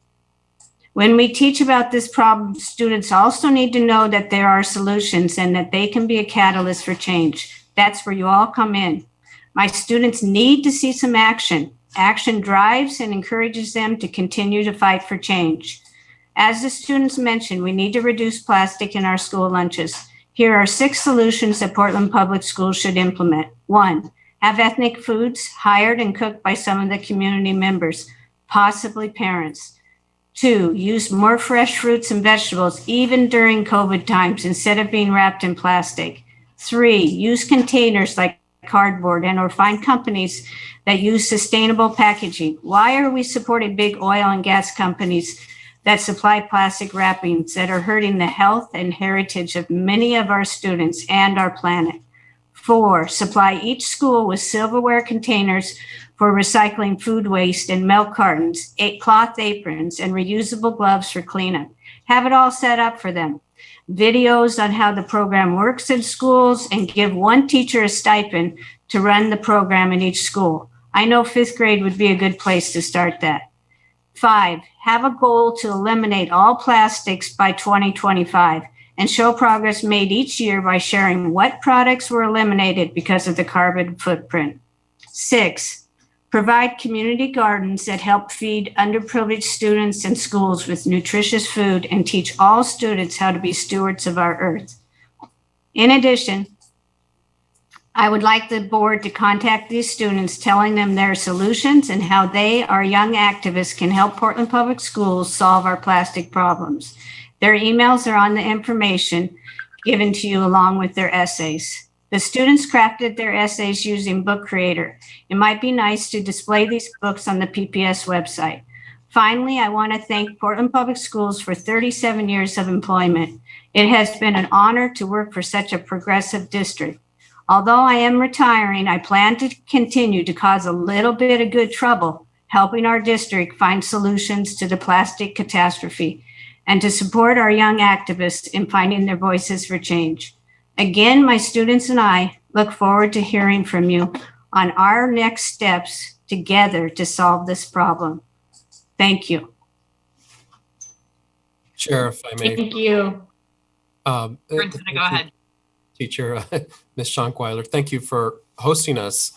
When we teach about this problem, students also need to know that there are solutions and that they can be a catalyst for change. That's where you all come in. My students need to see some action. Action drives and encourages them to continue to fight for change. As the students mentioned, we need to reduce plastic in our school lunches. Here are 6 solutions that Portland Public Schools should implement. 1, have ethnic foods hired and cooked by some of the community members, possibly parents. 2, use more fresh fruits and vegetables, even during COVID times, instead of being wrapped in plastic. 3, use containers like cardboard or find companies that use sustainable packaging. Why are we supporting big oil and gas companies that supply plastic wrappings that are hurting the health and heritage of many of our students and our planet? 4, supply each school with silverware containers for recycling food waste and milk cartons, cloth aprons, and reusable gloves for cleanup. Have it all set up for them. Videos on how the program works in schools, and give one teacher a stipend to run the program in each school. I know 5th grade would be a good place to start that. 5, have a goal to eliminate all plastics by 2025 and show progress made each year by sharing what products were eliminated because of the carbon footprint. 6, provide community gardens that help feed underprivileged students and schools with nutritious food and teach all students how to be stewards of our earth. In addition, I would like the board to contact these students, telling them their solutions and how they, our young activists, can help Portland Public Schools solve our plastic problems. Their emails are on the information given to you along with their essays. The students crafted their essays using Book Creator. It might be nice to display these books on the PPS website. Finally, I want to thank Portland Public Schools for 37 years of employment. It has been an honor to work for such a progressive district. Although I am retiring, I plan to continue to cause a little bit of good trouble, helping our district find solutions to the plastic catastrophe and to support our young activists in finding their voices for change. Again, my students and I look forward to hearing from you on our next steps together to solve this problem. Thank you. Chair, if I may. Thank you. Go ahead. teacher, Ms. Schonkweiler. Thank you for hosting us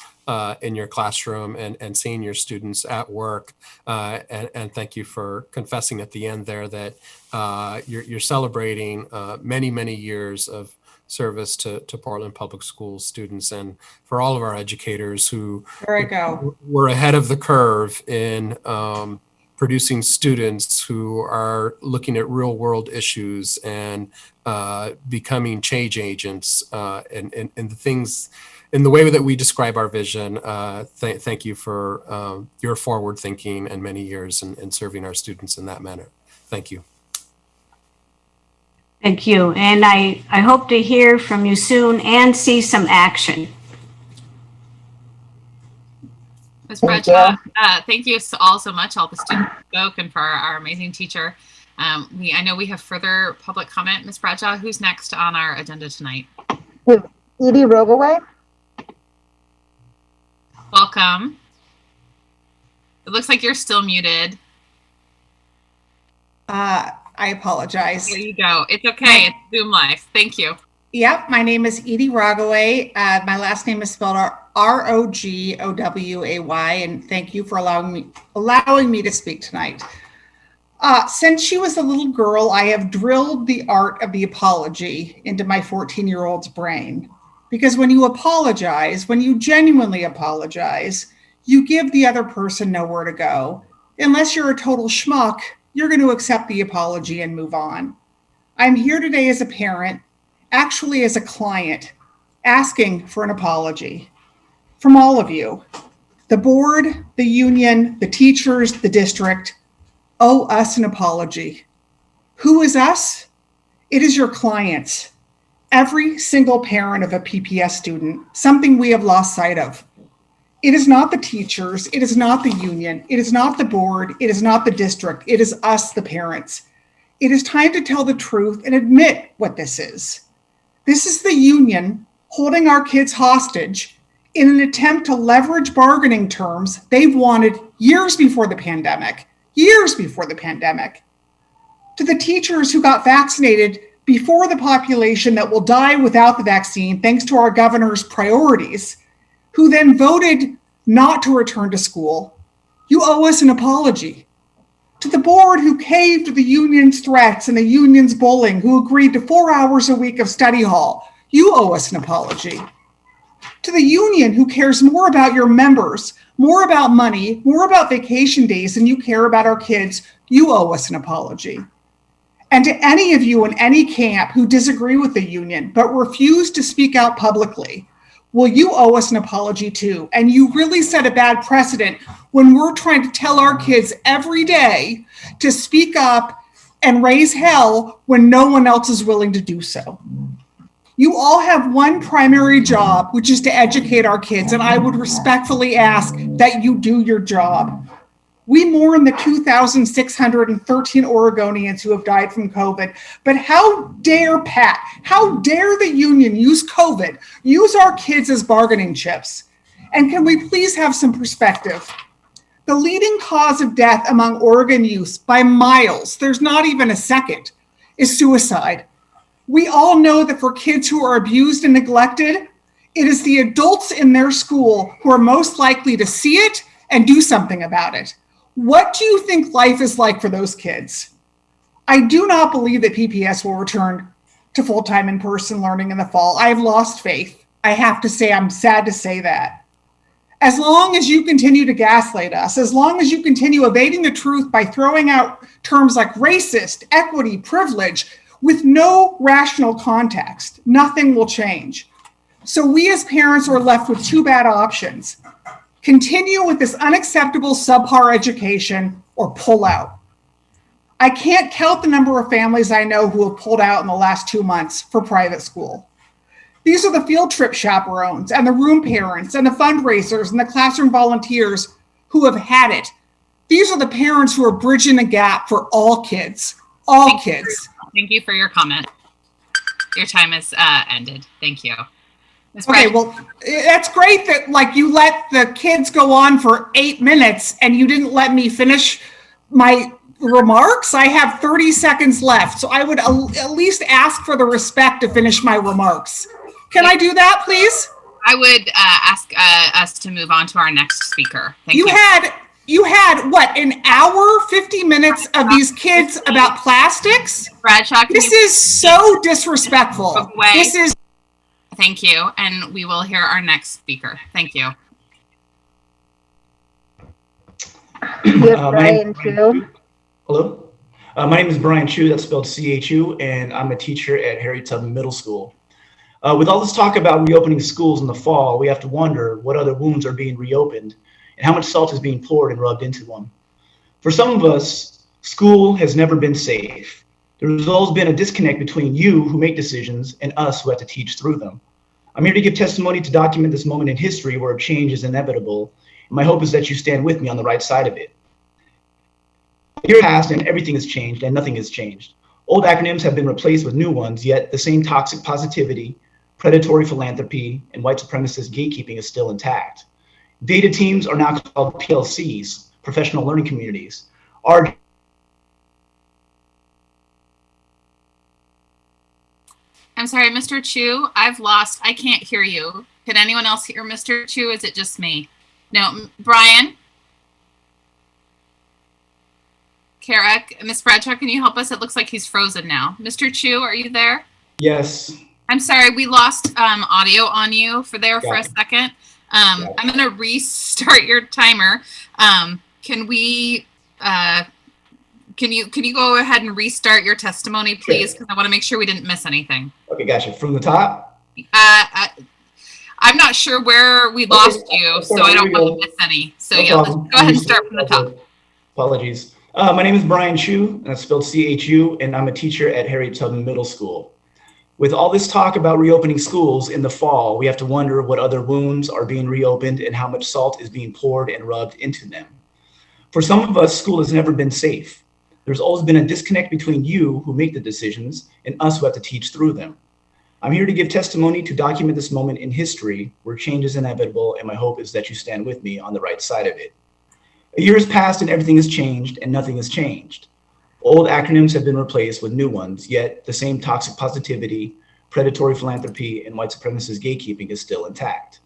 in your classroom and seeing your students at work. And thank you for confessing at the end there that you're celebrating many, many years of service to Portland Public Schools students, and for all of our educators who were ahead of the curve in producing students who are looking at real world issues and becoming change agents and the things in the way that we describe our vision. Thank you for your forward thinking and many years in serving our students in that manner. Thank you. Thank you. And I hope to hear from you soon and see some action. Ms. Bradshaw, thank you all so much, all the students who spoke, and for our amazing teacher. I know we have further public comment. Ms. Bradshaw, who's next on our agenda tonight? Edie Rogaway. Welcome. It looks like you're still muted. I apologize. There you go. It's okay. It's Zoom Live. Thank you. Yep. My name is Edie Rogaway. My last name is spelled Rogoway, and thank you for allowing me to speak tonight. Since she was a little girl, I have drilled the art of the apology into my 14-year-old's brain. Because when you apologize, when you genuinely apologize, you give the other person nowhere to go. Unless you're a total schmuck, you're going to accept the apology and move on. I'm here today as a parent, actually as a client, asking for an apology from all of you. The board, the union, the teachers, the district owe us an apology. Who is us? It is your clients. Every single parent of a PPS student, something we have lost sight of. It is not the teachers, it is not the union, it is not the board, it is not the district, it is us, the parents. It is time to tell the truth and admit what this is. This is the union holding our kids hostage in an attempt to leverage bargaining terms they've wanted years before the pandemic. To the teachers who got vaccinated before the population that will die without the vaccine, thanks to our governor's priorities, who then voted not to return to school, you owe us an apology. To the board who caved to the union's threats and the union's bullying, who agreed to 4 hours a week of study hall, you owe us an apology. To the union who cares more about your members, more about money, more about vacation days than you care about our kids, you owe us an apology. And to any of you in any camp who disagree with the union but refuse to speak out publicly, well, you owe us an apology too. And you really set a bad precedent when we're trying to tell our kids every day to speak up and raise hell when no one else is willing to do so. You all have one primary job, which is to educate our kids, and I would respectfully ask that you do your job. We mourn the 2,613 Oregonians who have died from COVID, but how dare the union use COVID, use our kids as bargaining chips? And can we please have some perspective? The leading cause of death among Oregon youth by miles, there's not even a second, is suicide. We all know that for kids who are abused and neglected, it is the adults in their school who are most likely to see it and do something about it. What do you think life is like for those kids? I do not believe that PPS will return to full-time in-person learning in the fall. I have lost faith. I have to say, I'm sad to say that. As long as you continue to gaslight us, as long as you continue evading the truth by throwing out terms like racist, equity, privilege, with no rational context, nothing will change. So we as parents are left with two bad options. Continue with this unacceptable subpar education or pull out. I can't count the number of families I know who have pulled out in the last 2 months for private school. These are the field trip chaperones and the room parents and the fundraisers and the classroom volunteers who have had it. These are the parents who are bridging the gap for all kids, Thank you for your comment. Your time has ended. Thank you. Okay, well, that's great that you let the kids go on for 8 minutes and you didn't let me finish my remarks. I have 30 seconds left, so I would at least ask for the respect to finish my remarks. Can I do that, please? I would ask us to move on to our next speaker. Thank you. You had what, an hour, 50 minutes of these kids about plastics? Bradshaw, this is so disrespectful. This is. Thank you, and we will hear our next speaker. Thank you. Brian Chu. Hello. My name is Brian Chu, that's spelled C-H-U, and I'm a teacher at Harriet Tubman Middle School. With all this talk about reopening schools in the fall, we have to wonder what other wounds are being reopened and how much salt is being poured and rubbed into them. For some of us, school has never been safe. There's always been a disconnect between you who make decisions and us who have to teach through them. I'm here to give testimony to document this moment in history where change is inevitable. And my hope is that you stand with me on the right side of it. A year passed and everything has changed and nothing has changed. Old acronyms have been replaced with new ones, yet the same toxic positivity, predatory philanthropy, and white supremacist gatekeeping is still intact. Data teams are now called PLCs, professional learning communities. I'm sorry, Mr. Chu, I can't hear you. Can anyone else hear Mr. Chu? Is it just me? No, Brian? Kara, Ms. Bradshaw, can you help us? It looks like he's frozen now. Mr. Chu, are you there? Yes. I'm sorry, we lost audio on you for a second. I'm going to restart your timer. Can you go ahead and restart your testimony, please? Because I want to make sure we didn't miss anything. Okay, gotcha. From the top? I'm not sure where we lost you, so I don't want to miss any. So yeah, let's go ahead and start from the top. Apologies. My name is Brian Chu, and that's spelled C-H-U, and I'm a teacher at Harriet Tubman Middle School. With all this talk about reopening schools in the fall, we have to wonder what other wounds are being reopened and how much salt is being poured and rubbed into them. For some of us, school has never been safe. There's always been a disconnect between you who make the decisions and us who have to teach through them. I'm here to give testimony to document this moment in history where change is inevitable, and my hope is that you stand with me on the right side of it. A year has passed and everything has changed and nothing has changed. Old acronyms have been replaced with new ones, yet the same toxic positivity, predatory philanthropy, and white supremacist gatekeeping is still intact.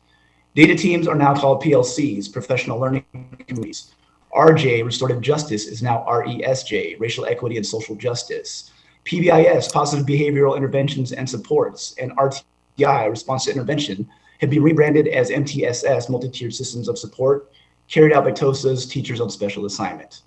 Data teams are now called PLCs, professional learning communities. RJ, restorative justice, is now RESJ, racial equity and social justice. PBIS, positive behavioral interventions and supports, and RTI, response to intervention, have been rebranded as MTSS, multi-tiered systems of support, carried out by TOSA's Teachers on Special Assignment.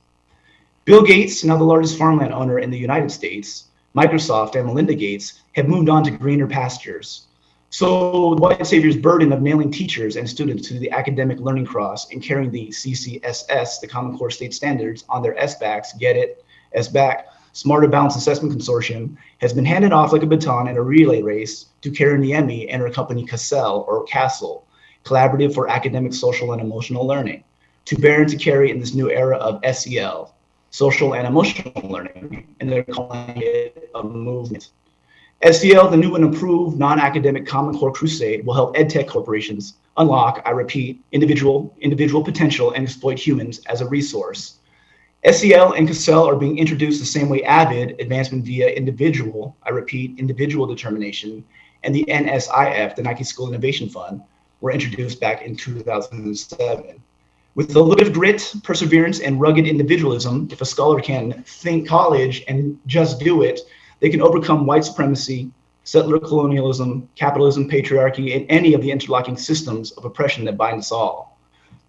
Bill Gates, now the largest farmland owner in the United States, Microsoft, and Melinda Gates have moved on to greener pastures. So the white savior's burden of nailing teachers and students to the academic learning cross and carrying the CCSS, the Common Core State Standards, on their SBACs, get it, SBAC, Smarter Balanced Assessment Consortium, has been handed off like a baton in a relay race to Karen Niemi and her company CASEL, or CASEL, Collaborative for Academic, Social, and Emotional Learning, to bear and to carry in this new era of SEL, Social and Emotional Learning, and they're calling it a movement. SEL, the new and improved non-academic Common Core crusade, will help EdTech corporations unlock, I repeat, individual potential and exploit humans as a resource. SEL and CASEL are being introduced the same way AVID, advancement via individual, I repeat, individual determination, and the NSIF, the Nike School Innovation Fund, were introduced back in 2007. With a little bit of grit, perseverance, and rugged individualism, if a scholar can think college and just do it, they can overcome white supremacy, settler colonialism, capitalism, patriarchy, and any of the interlocking systems of oppression that bind us all.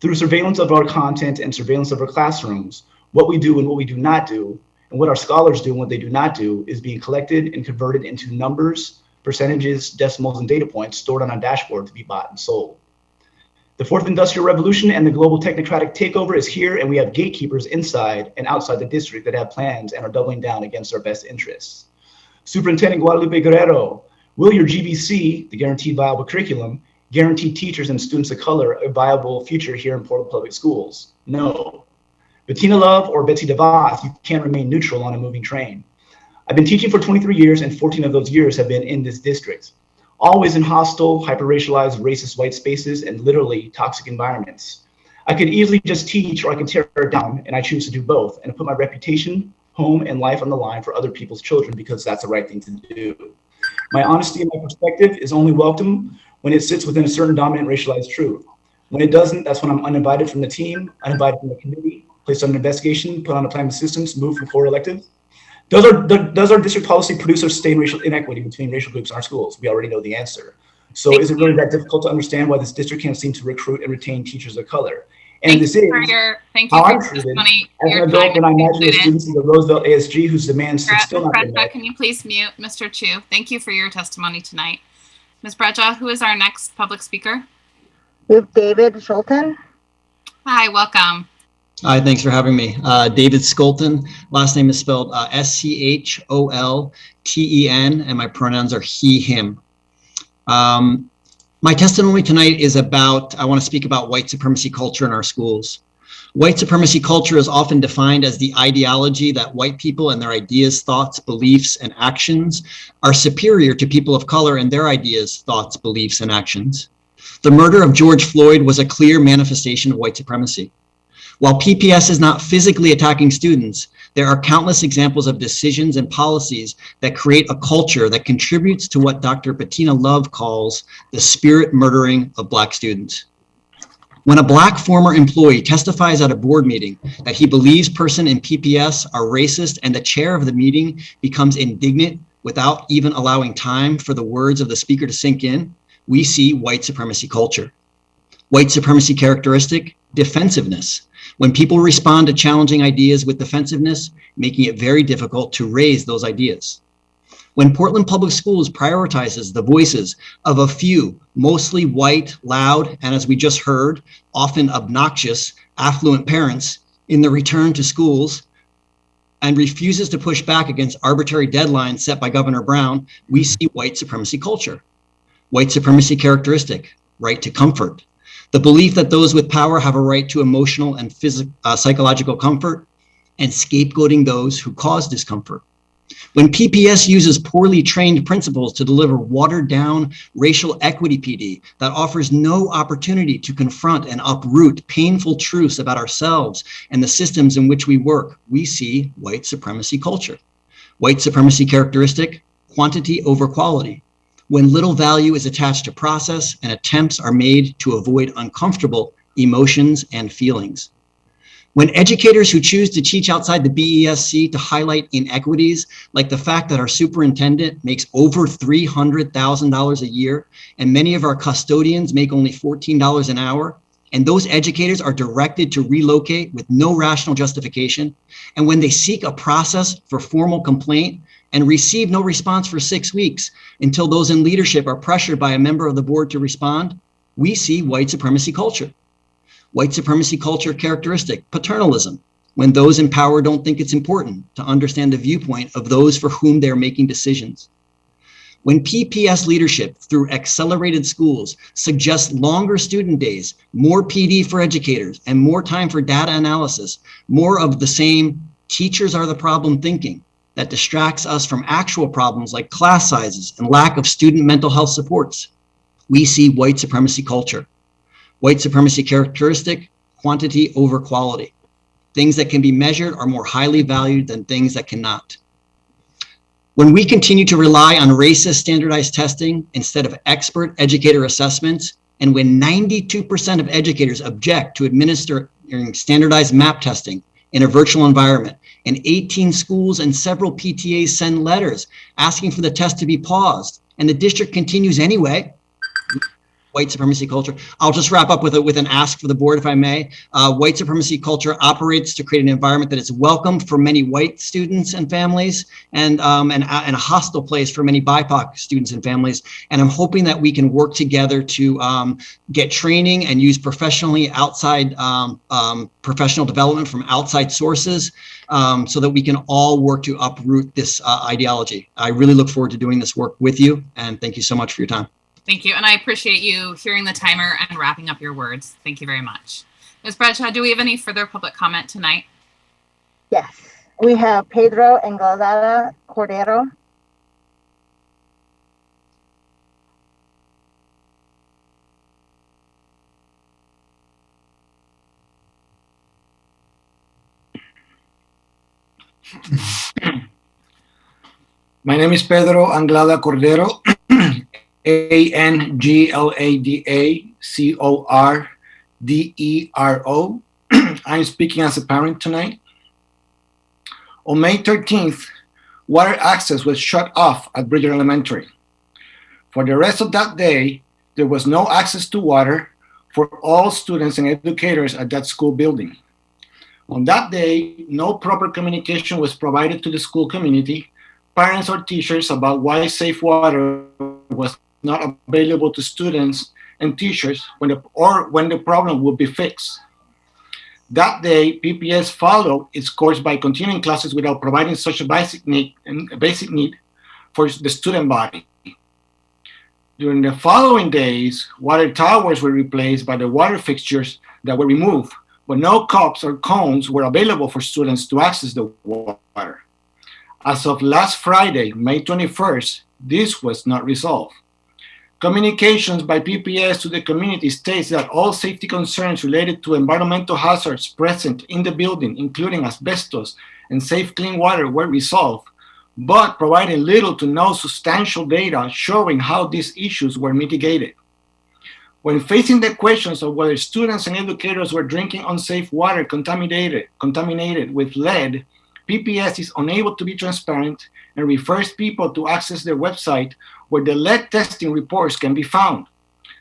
Through surveillance of our content and surveillance of our classrooms, what we do and what we do not do, and what our scholars do and what they do not do, is being collected and converted into numbers, percentages, decimals, and data points stored on a dashboard to be bought and sold. The fourth industrial revolution and the global technocratic takeover is here, and we have gatekeepers inside and outside the district that have plans and are doubling down against our best interests. Superintendent Guadalupe Guerrero, will your GVC, the Guaranteed Viable Curriculum, guarantee teachers and students of color a viable future here in Portland Public Schools? No. Bettina Love or Betsy DeVos, you can't remain neutral on a moving train. I've been teaching for 23 years, and 14 of those years have been in this district, always in hostile, hyper-racialized, racist white spaces and literally toxic environments. I could easily just teach, or I can tear it down, and I choose to do both and put my reputation, home, and life on the line for other people's children because that's the right thing to do. My honesty and my perspective is only welcome when it sits within a certain dominant racialized truth. When it doesn't, that's when I'm uninvited from the team, uninvited from the committee, placed under investigation, put on a plan of systems, moved from core electives. Does our district policy produce or sustain racial inequity between racial groups in our schools? We already know the answer. So is it really that difficult to understand why this district can't seem to recruit and retain teachers of color? And this is how I'm treated as an adult when I imagine the students in the Roosevelt ASG whose demands have still not been met. Can you please mute Mr. Chu? Thank you for your testimony tonight. Ms. Bradshaw, who is our next public speaker? We have David Schulten. Hi, welcome. Hi, thanks for having me. David Skolten. Last name is spelled Scholten, and my pronouns are he, him. My testimony tonight is I want to speak about white supremacy culture in our schools. White supremacy culture is often defined as the ideology that white people and their ideas, thoughts, beliefs, and actions are superior to people of color and their ideas, thoughts, beliefs, and actions. The murder of George Floyd was a clear manifestation of white supremacy. While PPS is not physically attacking students, there are countless examples of decisions and policies that create a culture that contributes to what Dr. Bettina Love calls the spirit murdering of Black students. When a Black former employee testifies at a board meeting that he believes person in PPS are racist and the chair of the meeting becomes indignant without even allowing time for the words of the speaker to sink in, we see white supremacy culture. White supremacy characteristic, defensiveness. When people respond to challenging ideas with defensiveness, making it very difficult to raise those ideas. When Portland Public Schools prioritizes the voices of a few, mostly white, loud, and as we just heard, often obnoxious, affluent parents in the return to schools, and refuses to push back against arbitrary deadlines set by Governor Brown, we see white supremacy culture. White supremacy characteristic, right to comfort. The belief that those with power have a right to emotional and psychological comfort, and scapegoating those who cause discomfort. When PPS uses poorly trained principals to deliver watered down racial equity PD that offers no opportunity to confront and uproot painful truths about ourselves and the systems in which we work, we see white supremacy culture. White supremacy characteristic, quantity over quality. When little value is attached to process and attempts are made to avoid uncomfortable emotions and feelings. When educators who choose to teach outside the BESC to highlight inequities, like the fact that our superintendent makes over $300,000 a year, and many of our custodians make only $14 an hour, and those educators are directed to relocate with no rational justification, and when they seek a process for formal complaint and receive no response for 6 weeks until those in leadership are pressured by a member of the board to respond, we see white supremacy culture. White supremacy culture characteristic, paternalism, when those in power don't think it's important to understand the viewpoint of those for whom they're making decisions. When PPS leadership through accelerated schools suggests longer student days, more PD for educators, and more time for data analysis, more of the same teachers are the problem thinking that distracts us from actual problems like class sizes and lack of student mental health supports, we see white supremacy culture. White supremacy characteristic, quantity over quality. Things that can be measured are more highly valued than things that cannot. When we continue to rely on racist standardized testing instead of expert educator assessments, and when 92% of educators object to administering standardized MAP testing in a virtual environment, and 18 schools and several PTAs send letters asking for the test to be paused, and the district continues anyway, white supremacy culture. I'll just wrap up with an ask for the board, if I may. White supremacy culture operates to create an environment that is welcome for many white students and families, and a hostile place for many BIPOC students and families. And I'm hoping that we can work together to get training and use professionally outside professional development from outside sources, so that we can all work to uproot this ideology. I really look forward to doing this work with you, and thank you so much for your time. Thank you. And I appreciate you hearing the timer and wrapping up your words. Thank you very much. Ms. Bradshaw, do we have any further public comment tonight? Yes, we have Pedro Engalada Cordero. My name is Pedro Anglada Cordero, ANGLADACORDERO. I'm speaking as a parent tonight. On May 13th, water access was shut off at Bridger Elementary. For the rest of that day, there was no access to water for all students and educators at that school building. On that day, no proper communication was provided to the school community, parents, or teachers about why safe water was not available to students and teachers when the problem would be fixed. That day, PPS followed its course by continuing classes without providing such a basic need for the student body. During the following days, water towers were replaced by the water fixtures that were removed, but no cups or cones were available for students to access the water. As of last Friday, May 21st, this was not resolved. Communications by PPS to the community states that all safety concerns related to environmental hazards present in the building, including asbestos and safe clean water, were resolved, but providing little to no substantial data showing how these issues were mitigated. When facing the questions of whether students and educators were drinking unsafe water contaminated with lead, PPS is unable to be transparent and refers people to access their website where the lead testing reports can be found.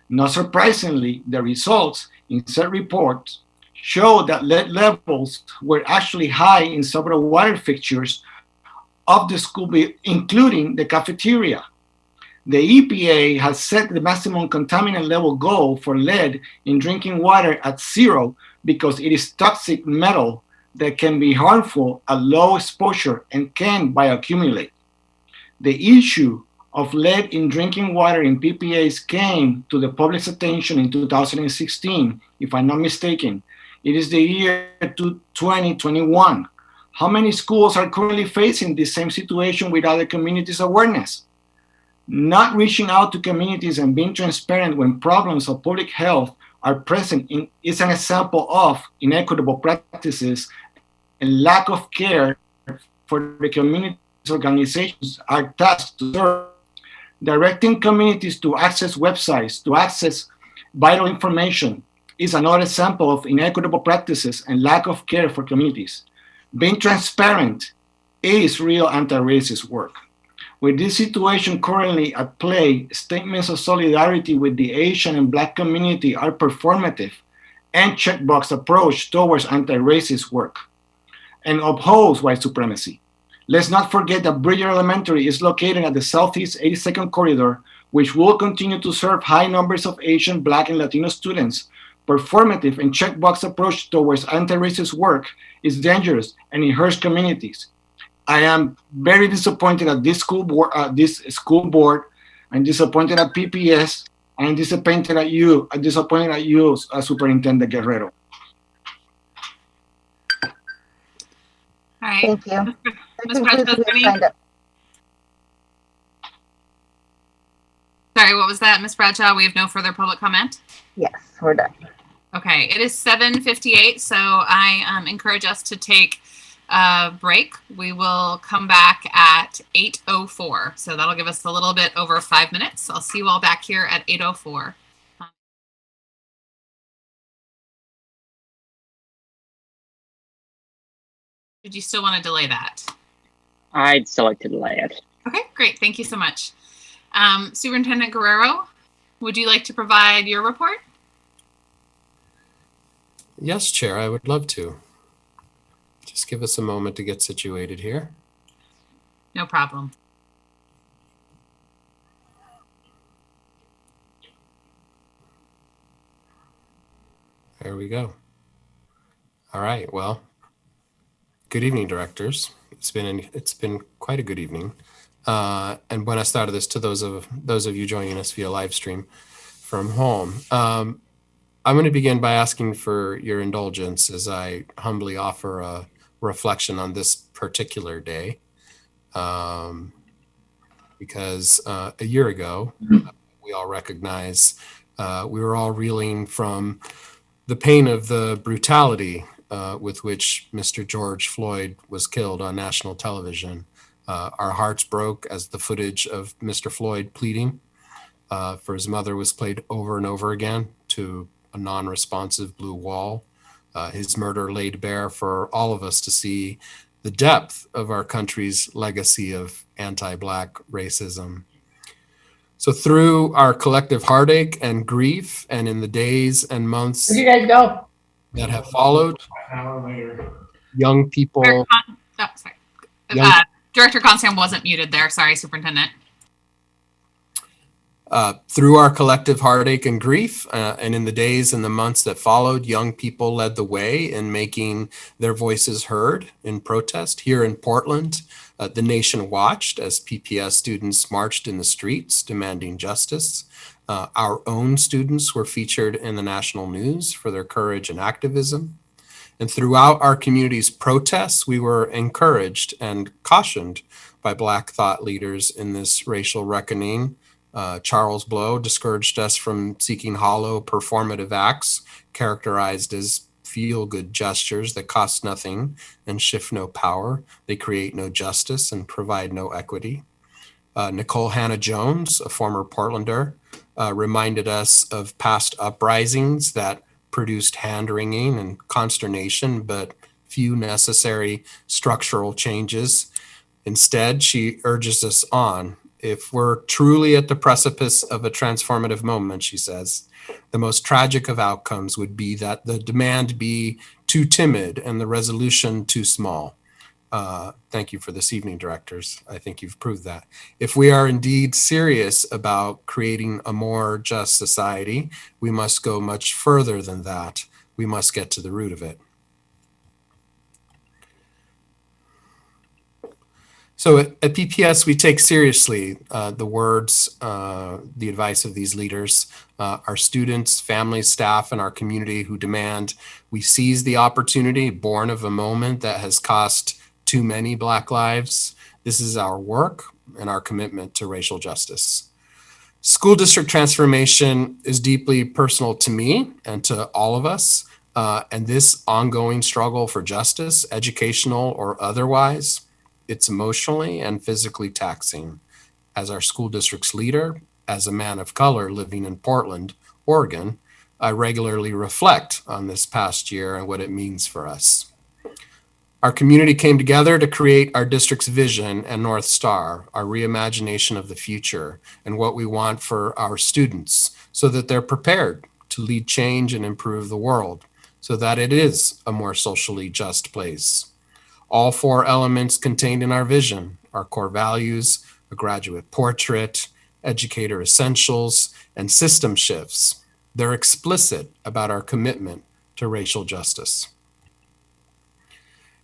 Not surprisingly, the results in said reports show that lead levels were actually high in several water fixtures of the school, including the cafeteria. The EPA has set the maximum contaminant level goal for lead in drinking water at 0 because it is toxic metal that can be harmful at low exposure and can bioaccumulate. The issue of lead in drinking water in PPAs came to the public's attention in 2016, if I'm not mistaken. It is the year 2021. How many schools are currently facing the same situation without the community's awareness? Not reaching out to communities and being transparent when problems of public health are present is an example of inequitable practices and lack of care for the communities organizations are tasked to serve. Directing communities to access websites, to access vital information is another example of inequitable practices and lack of care for communities. Being transparent is real anti-racist work. With this situation currently at play, statements of solidarity with the Asian and Black community are performative and checkbox approach towards anti-racist work and upholds white supremacy. Let's not forget that Bridger Elementary is located at the Southeast 82nd Corridor, which will continue to serve high numbers of Asian, Black, and Latino students. Performative and checkbox approach towards anti-racist work is dangerous and it hurts communities. I am very disappointed at this school board. I'm disappointed at PPS. I'm disappointed at you. I'm disappointed at you, Superintendent Guerrero. All right. Thank you. Ms. Bradshaw, sorry, what was that, Ms. Bradshaw? We have no further public comment? Yes, we're done. Okay, it is 7:58, so I encourage us to take a break. We will come back at 8:04, so that'll give us a little bit over 5 minutes. I'll see you all back here at 8:04. Did you still want to delay that? I'd still like to delay it. Okay, great. Thank you so much. Superintendent Guerrero, would you like to provide your report? Yes, Chair, I would love to. Just give us a moment to get situated here. No problem. There we go. All right, well, good evening, directors. It's been quite a good evening. And buenas tardes to those of you joining us via live stream from home. I'm going to begin by asking for your indulgence as I humbly offer a reflection on this particular day. Because a year ago, we all recognize we were all reeling from the pain of the brutality with which Mr. George Floyd was killed on national television Our hearts broke as the footage of Mr. Floyd pleading for his mother was played over and over again to a non-responsive blue wall. His murder laid bare for all of us to see the depth of our country's legacy of anti-Black racism. So through our collective heartache and grief, and in the days and months Where'd you guys go? that have followed, young people. Director Constan wasn't muted there. Sorry, Superintendent. Through our collective heartache and grief, and in the days and the months that followed, young people led the way in making their voices heard in protest. Here in Portland, the nation watched as PPS students marched in the streets demanding justice. Our own students were featured in the national news for their courage and activism. And throughout our community's protests, we were encouraged and cautioned by Black thought leaders in this racial reckoning. Charles Blow discouraged us from seeking hollow performative acts characterized as feel-good gestures that cost nothing and shift no power. They create no justice and provide no equity. Nicole Hannah-Jones, a former Portlander, reminded us of past uprisings that produced hand-wringing and consternation, but few necessary structural changes. Instead, she urges us on. If we're truly at the precipice of a transformative moment, she says, the most tragic of outcomes would be that the demand be too timid and the resolution too small. Thank you for this evening, directors. I think you've proved that. If we are indeed serious about creating a more just society, we must go much further than that. We must get to the root of it. So at PPS, we take seriously the words, the advice of these leaders, our students, families, staff, and our community who demand we seize the opportunity born of a moment that has cost too many Black lives. This is our work and our commitment to racial justice. School district transformation is deeply personal to me and to all of us. And this ongoing struggle for justice, educational or otherwise, it's emotionally and physically taxing. As our school district's leader, as a man of color living in Portland, Oregon, I regularly reflect on this past year and what it means for us. Our community came together to create our district's vision and North Star, our reimagination of the future and what we want for our students so that they're prepared to lead change and improve the world so that it is a more socially just place. All four elements contained in our vision, our core values, a graduate portrait, educator essentials, and system shifts. They're explicit about our commitment to racial justice.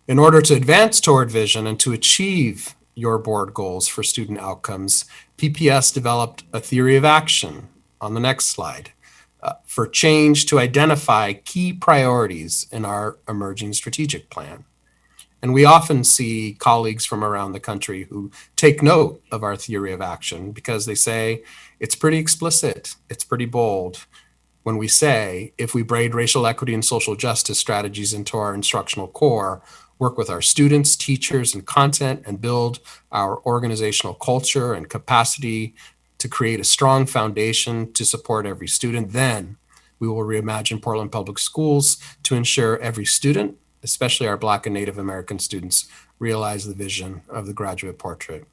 In order to advance toward vision and to achieve your board goals for student outcomes, PPS developed a theory of action on the next slide for change to identify key priorities in our emerging strategic plan. And we often see colleagues from around the country who take note of our theory of action because they say, it's pretty explicit, it's pretty bold. When we say, if we braid racial equity and social justice strategies into our instructional core, work with our students, teachers, and content, and build our organizational culture and capacity to create a strong foundation to support every student, then we will reimagine Portland Public Schools to ensure every student, especially our Black and Native American students, realize the vision of the graduate portrait.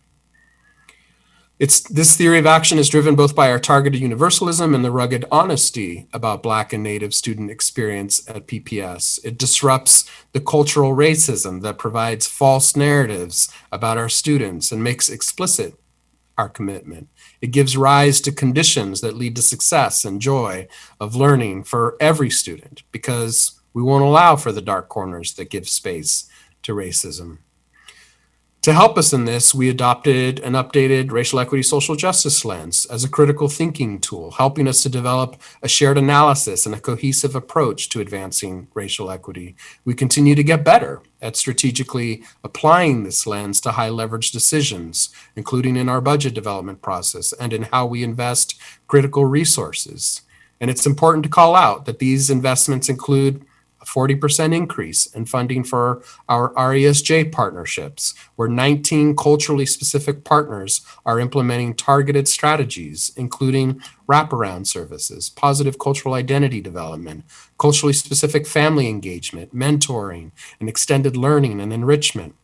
This theory of action is driven both by our targeted universalism and the rugged honesty about Black and Native student experience at PPS. It disrupts the cultural racism that provides false narratives about our students and makes explicit our commitment. It gives rise to conditions that lead to success and joy of learning for every student because we won't allow for the dark corners that give space to racism. To help us in this, we adopted an updated racial equity social justice lens as a critical thinking tool, helping us to develop a shared analysis and a cohesive approach to advancing racial equity. We continue to get better at strategically applying this lens to high leverage decisions, including in our budget development process and in how we invest critical resources. And it's important to call out that these investments include a 40% increase in funding for our RESJ partnerships, where 19 culturally specific partners are implementing targeted strategies, including wraparound services, positive cultural identity development, culturally specific family engagement, mentoring, and extended learning and enrichment.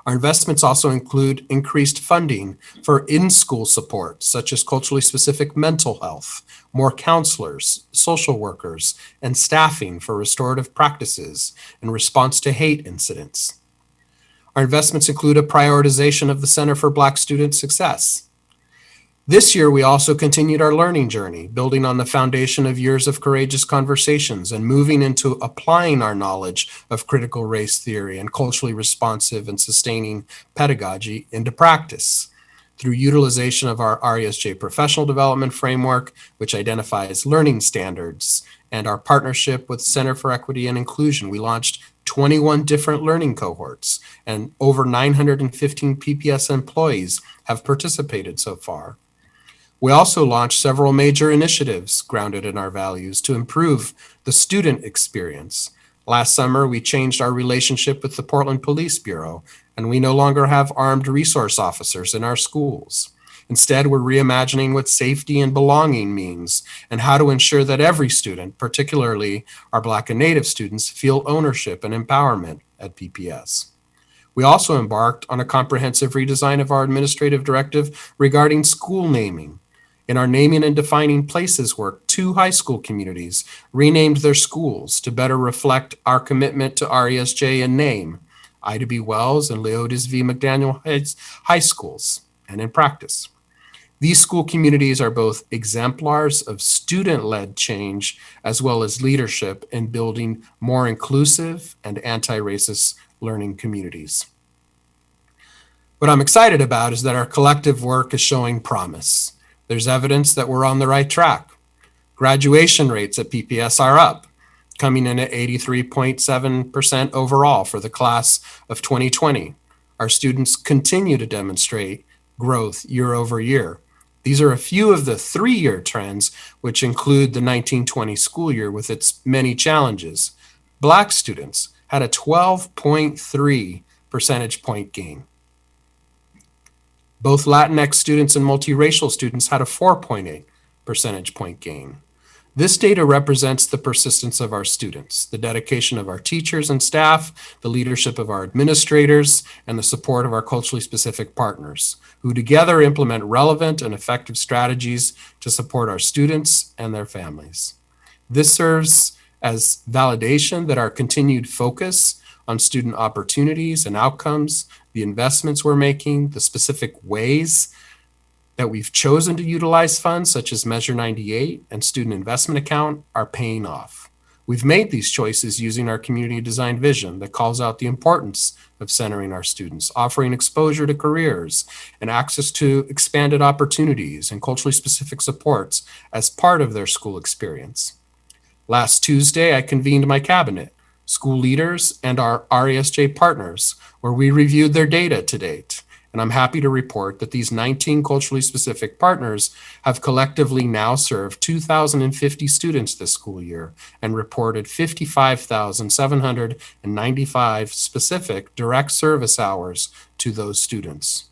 Our investments also include increased funding for in-school support, such as culturally specific mental health, more counselors, social workers, and staffing for restorative practices in response to hate incidents. Our investments include a prioritization of the Center for Black Student Success. This year, we also continued our learning journey, building on the foundation of years of courageous conversations and moving into applying our knowledge of critical race theory and culturally responsive and sustaining pedagogy into practice. Through utilization of our RESJ professional development framework, which identifies learning standards, and our partnership with Center for Equity and Inclusion, we launched 21 different learning cohorts, and over 915 PPS employees have participated so far. We also launched several major initiatives grounded in our values to improve the student experience. Last summer, we changed our relationship with the Portland Police Bureau, and we no longer have armed resource officers in our schools. Instead, we're reimagining what safety and belonging means and how to ensure that every student, particularly our Black and Native students, feel ownership and empowerment at PPS. We also embarked on a comprehensive redesign of our administrative directive regarding school naming. In our naming and defining places work, 2 high school communities renamed their schools to better reflect our commitment to RESJ in name, Ida B. Wells and Leotis V. McDaniel High Schools, and in practice. These school communities are both exemplars of student-led change as well as leadership in building more inclusive and anti-racist learning communities. What I'm excited about is that our collective work is showing promise. There's evidence that we're on the right track. Graduation rates at PPS are up, coming in at 83.7% overall for the class of 2020. Our students continue to demonstrate growth year over year. These are a few of the 3-year trends, which include the 1920 school year with its many challenges. Black students had a 12.3 percentage point gain. Both Latinx students and multiracial students had a 4.8 percentage point gain. This data represents the persistence of our students, the dedication of our teachers and staff, the leadership of our administrators, and the support of our culturally specific partners, who together implement relevant and effective strategies to support our students and their families. This serves as validation that our continued focus on student opportunities and outcomes, the investments we're making, the specific ways that we've chosen to utilize funds such as Measure 98 and Student Investment Account are paying off. We've made these choices using our community design vision that calls out the importance of centering our students, offering exposure to careers and access to expanded opportunities and culturally specific supports as part of their school experience. Last Tuesday, I convened my cabinet, school leaders, and our RESJ partners, where we reviewed their data to date. And I'm happy to report that these 19 culturally specific partners have collectively now served 2,050 students this school year and reported 55,795 specific direct service hours to those students.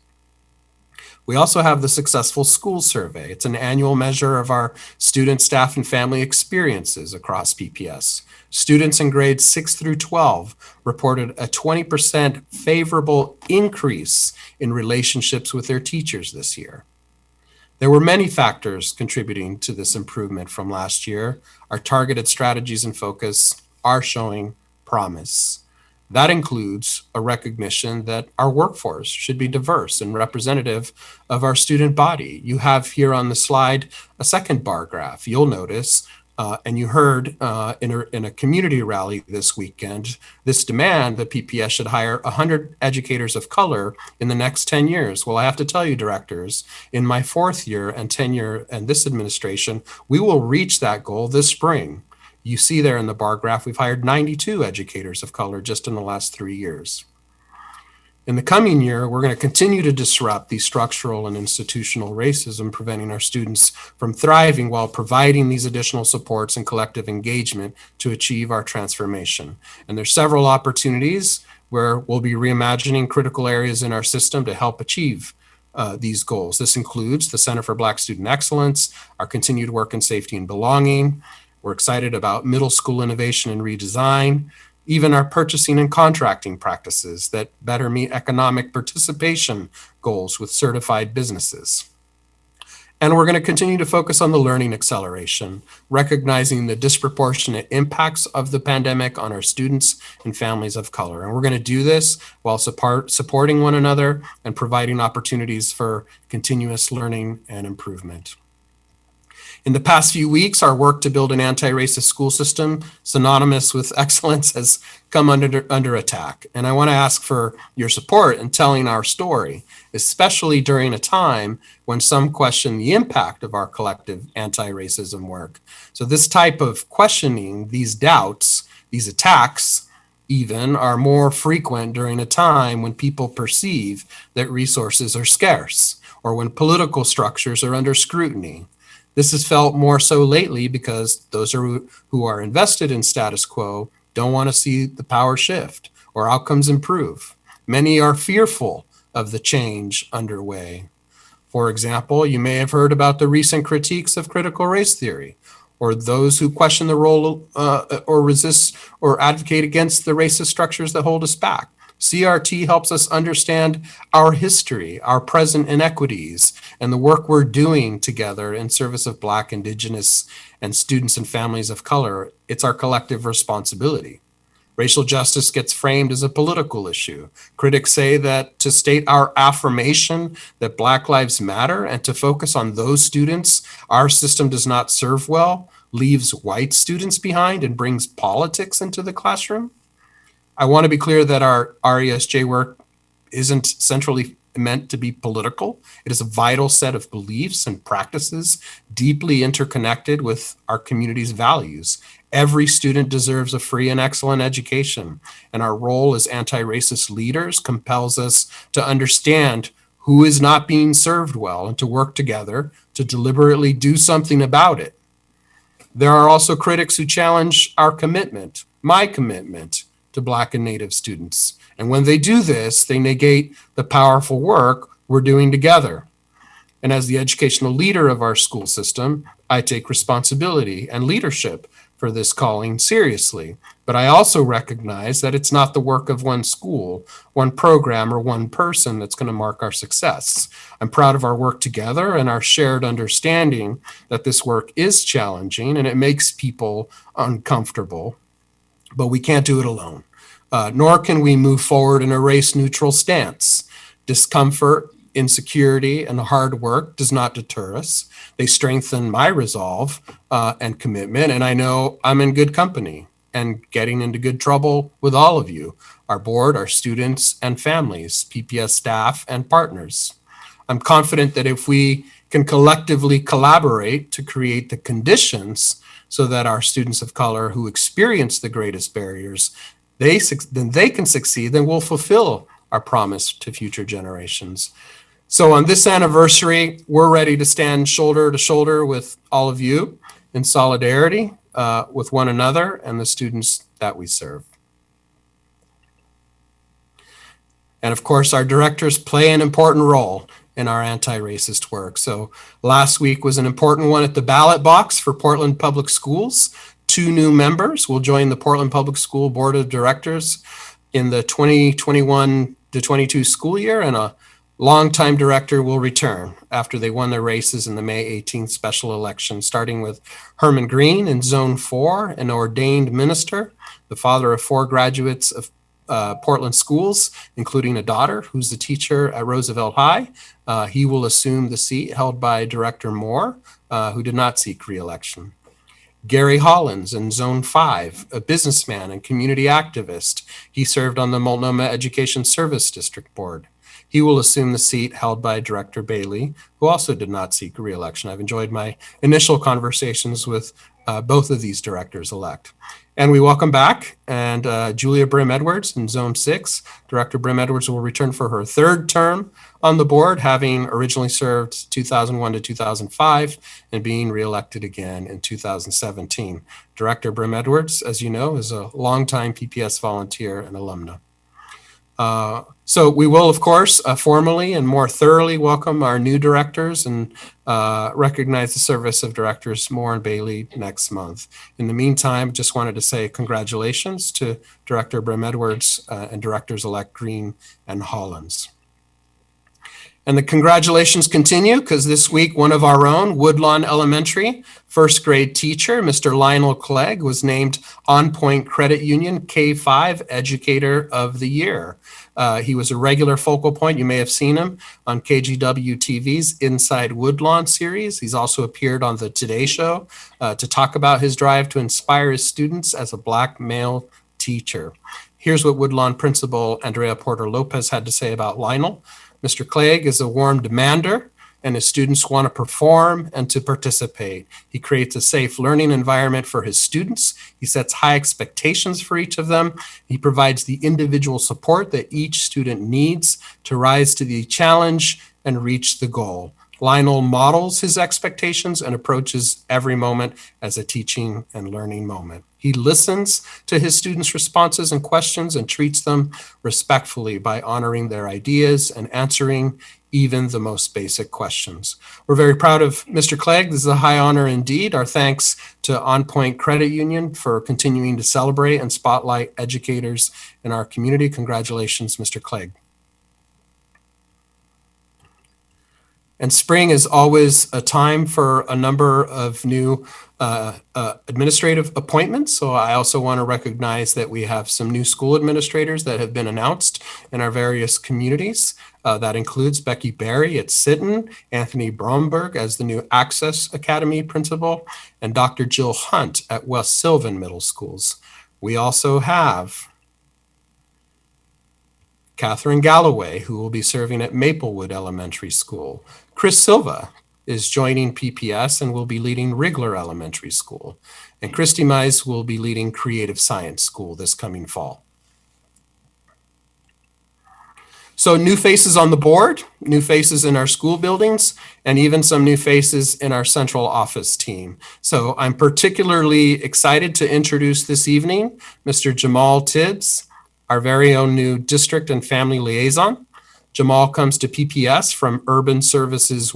We also have the Successful School Survey. It's an annual measure of our student, staff, and family experiences across PPS. Students in grades 6 through 12 reported a 20% favorable increase in relationships with their teachers this year. There were many factors contributing to this improvement from last year. Our targeted strategies and focus are showing promise. That includes a recognition that our workforce should be diverse and representative of our student body. You have here on the slide a second bar graph. You'll notice, and you heard in a community rally this weekend, this demand that PPS should hire 100 educators of color in the next 10 years. Well, I have to tell you, directors, in my 4th year and tenure in this administration, we will reach that goal this spring. You see there in the bar graph, we've hired 92 educators of color just in the last 3 years. In the coming year, we're going to continue to disrupt the structural and institutional racism, preventing our students from thriving while providing these additional supports and collective engagement to achieve our transformation. And there's several opportunities where we'll be reimagining critical areas in our system to help achieve these goals. This includes the Center for Black Student Excellence, our continued work in safety and belonging. We're excited about middle school innovation and redesign, even our purchasing and contracting practices that better meet economic participation goals with certified businesses. And we're going to continue to focus on the learning acceleration, recognizing the disproportionate impacts of the pandemic on our students and families of color. And we're going to do this while supporting one another and providing opportunities for continuous learning and improvement. In the past few weeks, our work to build an anti-racist school system synonymous with excellence has come under attack. And I want to ask for your support in telling our story, especially during a time when some question the impact of our collective anti-racism work. So this type of questioning, these doubts, these attacks even, are more frequent during a time when people perceive that resources are scarce or when political structures are under scrutiny. This is felt more so lately because those who are invested in status quo don't want to see the power shift or outcomes improve. Many are fearful of the change underway. For example, you may have heard about the recent critiques of critical race theory, or those who question the role or resist or advocate against the racist structures that hold us back. CRT helps us understand our history, our present inequities, and the work we're doing together in service of Black, Indigenous, and students and families of color. It's our collective responsibility. Racial justice gets framed as a political issue. Critics say that to state our affirmation that Black lives matter and to focus on those students our system does not serve well leaves white students behind and brings politics into the classroom. I want to be clear that our RESJ work isn't centrally meant to be political. It is a vital set of beliefs and practices deeply interconnected with our community's values. Every student deserves a free and excellent education, and our role as anti-racist leaders compels us to understand who is not being served well and to work together to deliberately do something about it. There are also critics who challenge our commitment, my commitment, to Black and Native students. And when they do this, they negate the powerful work we're doing together. And as the educational leader of our school system, I take responsibility and leadership for this calling seriously. But I also recognize that it's not the work of one school, one program, or one person that's going to mark our success. I'm proud of our work together and our shared understanding that this work is challenging and it makes people uncomfortable. But we can't do it alone, nor can we move forward in a race-neutral stance. Discomfort, insecurity, and hard work does not deter us. They strengthen my resolve and commitment, and I know I'm in good company and getting into good trouble with all of you, our board, our students and families, PPS staff, and partners. I'm confident that if we can collectively collaborate to create the conditions so that our students of color who experience the greatest barriers, then they can succeed, then we'll fulfill our promise to future generations. So on this anniversary, we're ready to stand shoulder to shoulder with all of you in solidarity with one another and the students that we serve. And of course, our directors play an important role in our anti-racist work. So last week was an important one at the ballot box for Portland Public Schools. 2 new members will join the Portland Public School Board of Directors in the 2021 to 22 school year, and a longtime director will return after they won their races in the May 18th special election, starting with Herman Green in Zone 4, an ordained minister, the father of 4 graduates of Portland schools, including a daughter who's a teacher at Roosevelt High. He will assume the seat held by Director Moore, who did not seek re-election. Gary Hollins in Zone 5, a businessman and community activist. He served on the Multnomah Education Service District Board. He will assume the seat held by Director Bailey, who also did not seek re-election. I've enjoyed my initial conversations with both of these directors-elect. And we welcome back, and Julia Brim-Edwards in Zone 6. Director Brim-Edwards will return for her third term on the board, having originally served 2001 to 2005 and being reelected again in 2017. Director Brim-Edwards, as you know, is a longtime PPS volunteer and alumna. So we will, of course, formally and more thoroughly welcome our new directors and recognize the service of Directors Moore and Bailey next month. In the meantime, just wanted to say congratulations to Director Brim-Edwards and Directors-elect Green and Hollins. And the congratulations continue because this week, one of our own, Woodlawn Elementary first grade teacher, Mr. Lionel Clegg, was named On Point Credit Union K-5 Educator of the Year. He was a regular focal point. You may have seen him on KGW TV's Inside Woodlawn series. He's also appeared on the Today Show to talk about his drive to inspire his students as a Black male teacher. Here's what Woodlawn Principal Andrea Porter Lopez had to say about Lionel. Mr. Clegg is a warm demander, and his students want to perform and to participate. He creates a safe learning environment for his students. He sets high expectations for each of them. He provides the individual support that each student needs to rise to the challenge and reach the goal. Lionel models his expectations and approaches every moment as a teaching and learning moment. He listens to his students' responses and questions and treats them respectfully by honoring their ideas and answering even the most basic questions. We're very proud of Mr. Clegg. This is a high honor indeed. Our thanks to On Point Credit Union for continuing to celebrate and spotlight educators in our community. Congratulations, Mr. Clegg. And spring is always a time for a number of new administrative appointments. So I also want to recognize that we have some new school administrators that have been announced in our various communities. That includes Becky Berry at Sitten, Anthony Bromberg as the new Access Academy principal, and Dr. Jill Hunt at West Sylvan Middle Schools. We also have Catherine Galloway, who will be serving at Maplewood Elementary School. Chris Silva is joining PPS and will be leading Rigler Elementary School. And Christy Mize will be leading Creative Science School this coming fall. So new faces on the board, new faces in our school buildings, and even some new faces in our central office team. So I'm particularly excited to introduce this evening Mr. Jamal Tibbs, our very own new district and family liaison. Jamal comes to PPS from Urban Services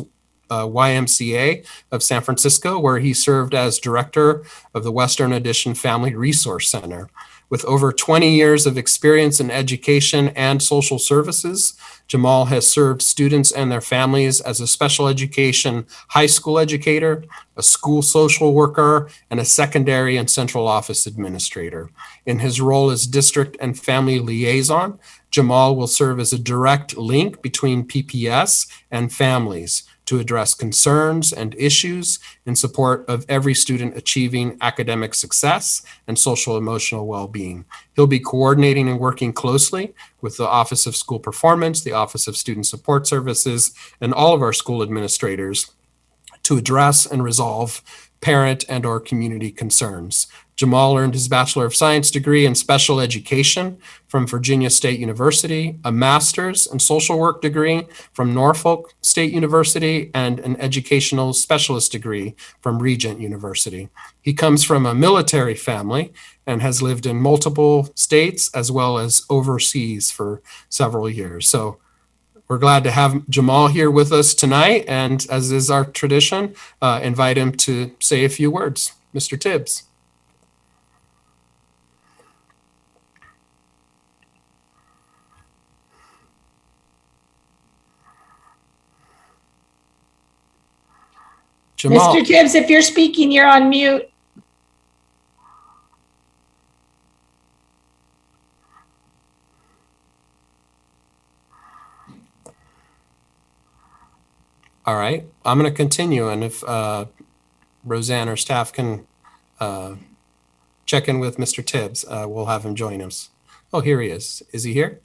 YMCA of San Francisco, where he served as director of the Western Addition Family Resource Center. With over 20 years of experience in education and social services, Jamal has served students and their families as a special education high school educator, a school social worker, and a secondary and central office administrator. In his role as district and family liaison, Jamal will serve as a direct link between PPS and families to address concerns and issues in support of every student achieving academic success and social emotional well-being. He'll be coordinating and working closely with the Office of School Performance, the Office of Student Support Services, and all of our school administrators to address and resolve parent and or community concerns. Jamal earned his Bachelor of Science degree in Special Education from Virginia State University, a Master's in Social Work degree from Norfolk State University, and an Educational Specialist degree from Regent University. He comes from a military family and has lived in multiple states as well as overseas for several years. So we're glad to have Jamal here with us tonight, and as is our tradition, invite him to say a few words. Mr. Tibbs. Jamal. Mr. Tibbs, if you're speaking, you're on mute. All right, I'm going to continue, and if Roseanne or staff can check in with Mr. Tibbs, we'll have him join us. Oh, here he is. Is he here?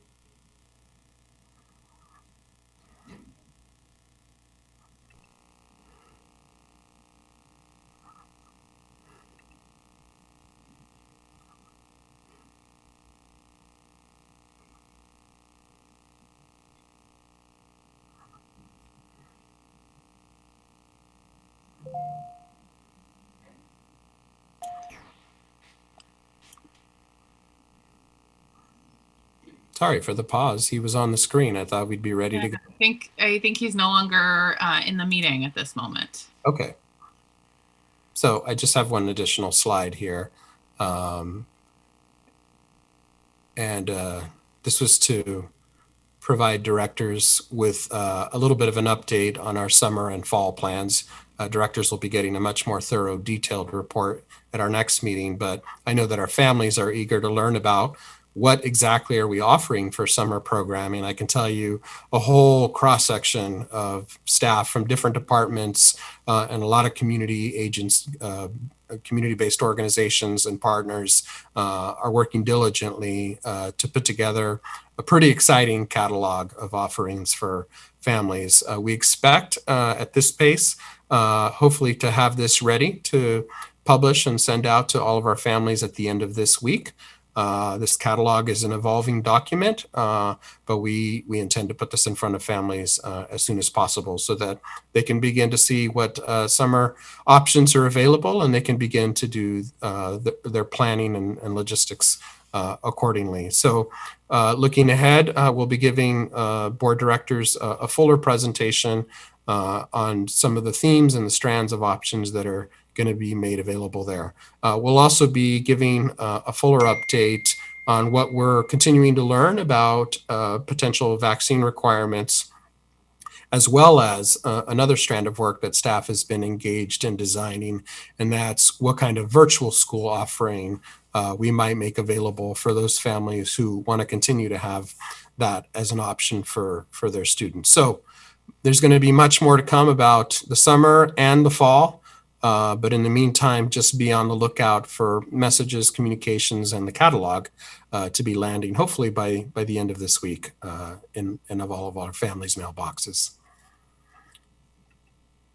Sorry for the pause. He was on the screen. I thought we'd be ready to go. I think he's no longer in the meeting at this moment. Okay. So I just have one additional slide here. This was to provide directors with a little bit of an update on our summer and fall plans. Directors will be getting a much more thorough, detailed report at our next meeting, but I know that our families are eager to learn about what exactly are we offering for summer programming. I can tell you a whole cross-section of staff from different departments and a lot of community agents, community-based organizations and partners are working diligently to put together a pretty exciting catalog of offerings for families. We expect at this pace, hopefully to have this ready to publish and send out to all of our families at the end of this week. This catalog is an evolving document, but we intend to put this in front of families as soon as possible so that they can begin to see what summer options are available and they can begin to do their planning and logistics accordingly. So looking ahead, we'll be giving board directors a fuller presentation on some of the themes and the strands of options that are going to be made available there. We'll also be giving a fuller update on what we're continuing to learn about potential vaccine requirements, as well as another strand of work that staff has been engaged in designing, and that's what kind of virtual school offering we might make available for those families who want to continue to have that as an option for their students. So there's going to be much more to come about the summer and the fall. But in the meantime, just be on the lookout for messages, communications, and the catalog to be landing hopefully by the end of this week in of all of our families' mailboxes.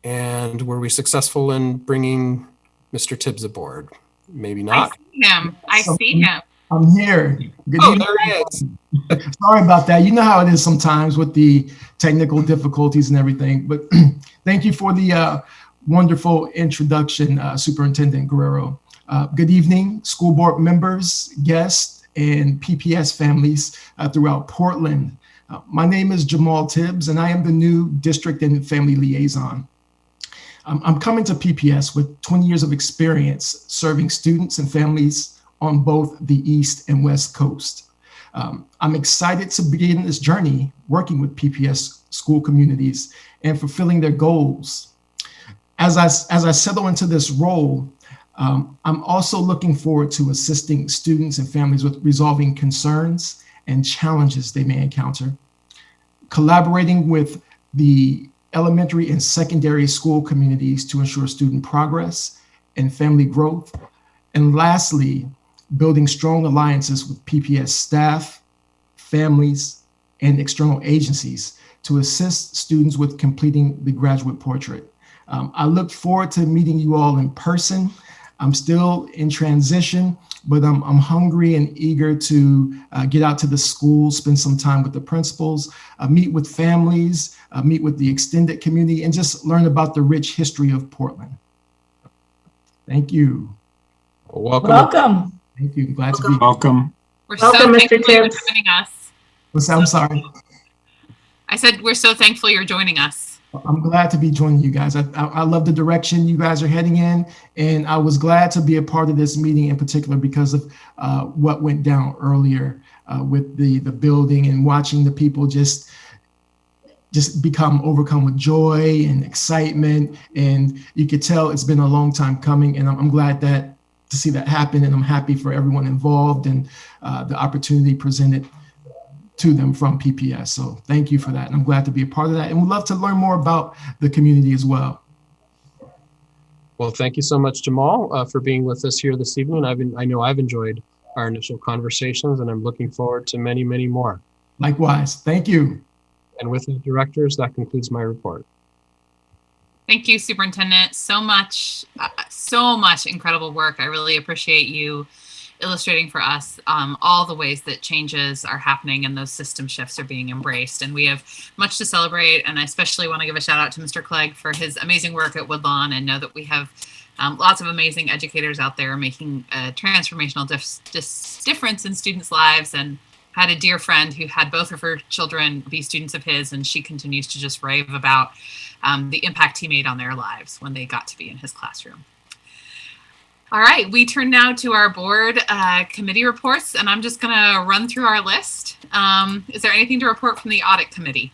And were we successful in bringing Mr. Tibbs aboard? Maybe not. I see him. I'm here. Good evening. There he is. Sorry about that. You know how it is sometimes with the technical difficulties and everything. But thank you for the wonderful introduction, Superintendent Guerrero. Good evening, school board members, guests, and PPS families throughout Portland. My name is Jamal Tibbs, and I am the new district and family liaison. I'm coming to PPS with 20 years of experience serving students and families on both the East and West Coast. I'm excited to begin this journey working with PPS school communities and fulfilling their goals. As I settle into this role, I'm also looking forward to assisting students and families with resolving concerns and challenges they may encounter, collaborating with the elementary and secondary school communities to ensure student progress and family growth, and lastly, building strong alliances with PPS staff, families, and external agencies to assist students with completing the graduate portrait. I look forward to meeting you all in person. I'm still in transition, but I'm hungry and eager to get out to the schools, spend some time with the principals, meet with families, meet with the extended community, and just learn about the rich history of Portland. Thank you. Welcome. Thank you. Glad to be here. Welcome. We're so thankful you're joining us. I'm sorry. I said we're so thankful you're joining us. I'm glad to be joining you guys. I love the direction you guys are heading in, and I was glad to be a part of this meeting in particular because of what went down earlier with the building and watching the people just become overcome with joy and excitement. And you could tell it's been a long time coming, and I'm glad to see that happen, and I'm happy for everyone involved and the opportunity presented to them from PPS. So thank you for that. And I'm glad to be a part of that. And we'd love to learn more about the community as well. Well, thank you so much, Jamal, for being with us here this evening. I know I've enjoyed our initial conversations, and I'm looking forward to many, many more. Likewise. Thank you. And with the directors, that concludes my report. Thank you, Superintendent. So much incredible work. I really appreciate you illustrating for us all the ways that changes are happening and those system shifts are being embraced. And we have much to celebrate. And I especially want to give a shout out to Mr. Clegg for his amazing work at Woodlawn, and know that we have lots of amazing educators out there making a transformational difference in students' lives. And had a dear friend who had both of her children be students of his, and she continues to just rave about the impact he made on their lives when they got to be in his classroom. All right, we turn now to our board committee reports, and I'm just going to run through our list. Is there anything to report from the audit committee?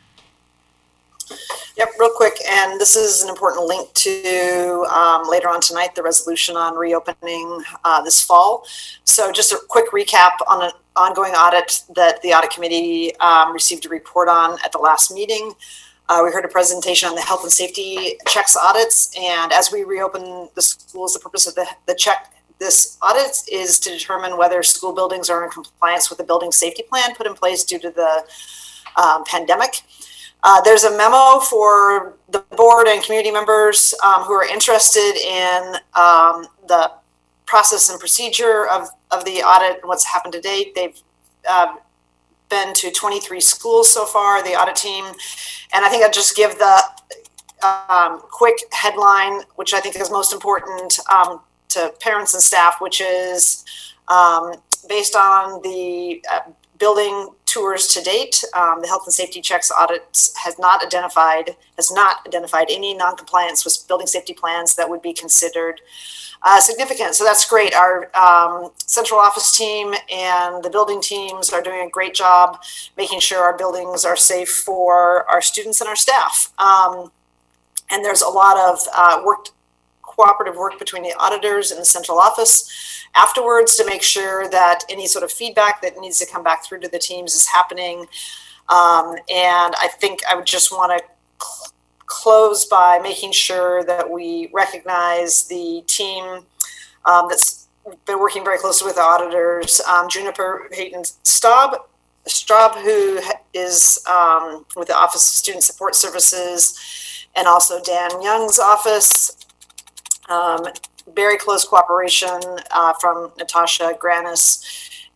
Yep, real quick, and this is an important link to later on tonight, the resolution on reopening this fall. So just a quick recap on an ongoing audit that the audit committee received a report on at the last meeting. We heard a presentation on the health and safety checks audits, and as we reopen the schools, the purpose of this audit is to determine whether school buildings are in compliance with the building safety plan put in place due to the pandemic. There's a memo for the board and community members who are interested in the process and procedure of the audit and what's happened to date. They've been to 23 schools so far, the audit team. And I think I'll just give the quick headline, which I think is most important to parents and staff, which is based on the building tours to date, the health and safety checks audits has not identified any non-compliance with building safety plans that would be considered significant. So that's great. Our central office team and the building teams are doing a great job making sure our buildings are safe for our students and our staff. And there's a lot of cooperative work between the auditors and the central office afterwards to make sure that any sort of feedback that needs to come back through to the teams is happening. And I think I would just want to close by making sure that we recognize the team that's been working very closely with the auditors, Juniper Payton Straub, who is with the Office of Student Support Services, and also Dan Young's office. Very close cooperation from Natasha Granis,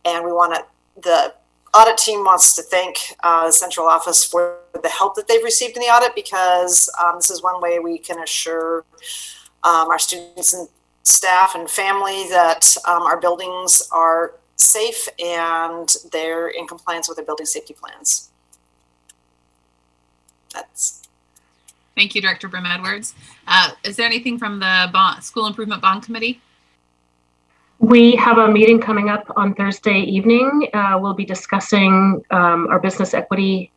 and the audit team wants to thank the central office for the help that they've received in the audit, because this is one way we can assure our students and staff and family that our buildings are safe and they're in compliance with their building safety plans. Thank you, Director Brim Edwards. Is there anything from the School Improvement Bond Committee? We have a meeting coming up on Thursday evening. We'll be discussing our business equity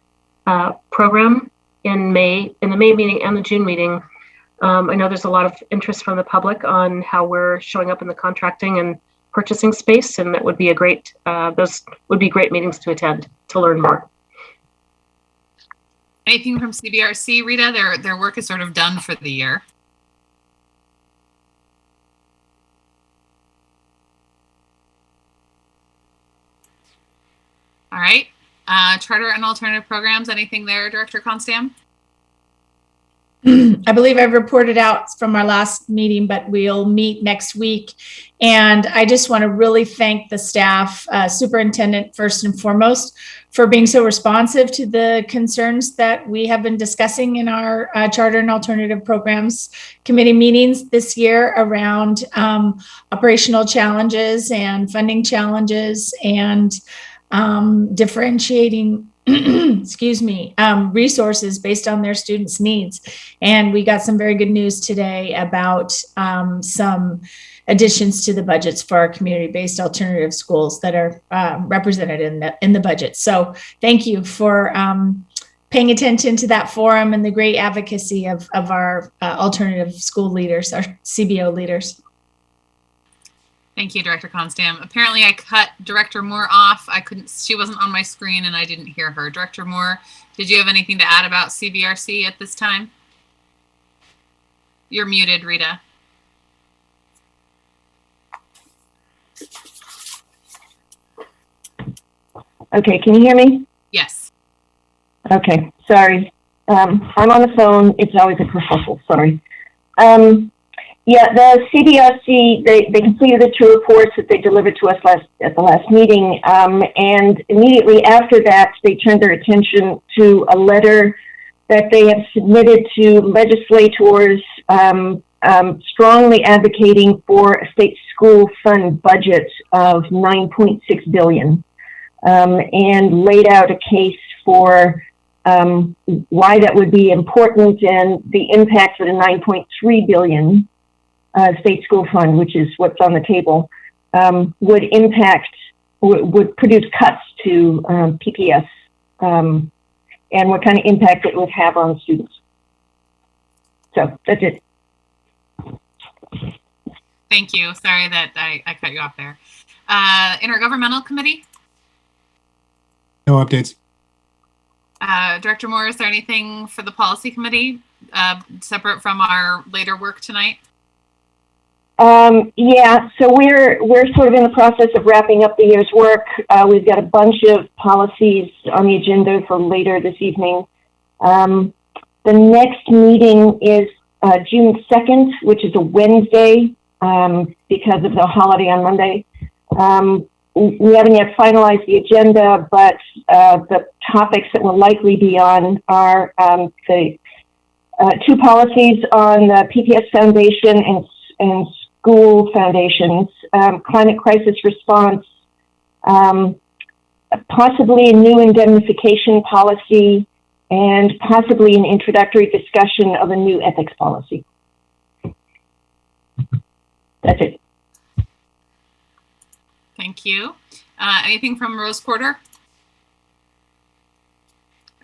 program in the May meeting and the June meeting. I know there's a lot of interest from the public on how we're showing up in the contracting and purchasing space, and that would be those would be great meetings to attend to learn more. Anything from CBRC, Rita? Their work is sort of done for the year. All right. Charter and alternative programs, anything there, Director Constam? I believe I've reported out from our last meeting, but we'll meet next week. And I just want to really thank the staff, superintendent first and foremost, for being so responsive to the concerns that we have been discussing in our charter and alternative programs committee meetings this year around operational challenges and funding challenges and differentiating resources based on their students' needs. And we got some very good news today about some additions to the budgets for our community-based alternative schools that are represented in the budget. So thank you for paying attention to that forum and the great advocacy of our alternative school leaders, our CBO leaders. Thank you, Director Constam. Apparently I cut Director Moore off. She wasn't on my screen and I didn't hear her. Director Moore, did you have anything to add about CBRC at this time? You're muted, Rita. Okay, can you hear me? Yes. Okay, sorry. I'm on the phone. It's always a kerfuffle, sorry. Yeah, the CBRC, they completed the 2 reports that they delivered to us at the last meeting, and immediately after that, they turned their attention to a letter that they have submitted to legislators strongly advocating for a state school fund budget of $9.6 billion. and laid out a case for why that would be important and the impact of the $9.3 billion state school fund, which is what's on the table, would produce cuts to PPS and what kind of impact it would have on students. So that's it. Thank you. Sorry that I cut you off there. Intergovernmental Committee? No updates. Director Moore, is there anything for the Policy Committee separate from our later work tonight? Yeah, so we're sort of in the process of wrapping up the year's work. We've got a bunch of policies on the agenda for later this evening. The next meeting is June 2nd, which is a Wednesday because of the holiday on Monday. We haven't yet finalized the agenda, but the topics that will likely be on are the two policies on the PPS Foundation and school foundations, climate crisis response, possibly a new indemnification policy, and possibly an introductory discussion of a new ethics policy. That's it. Thank you. Anything from Rose Porter?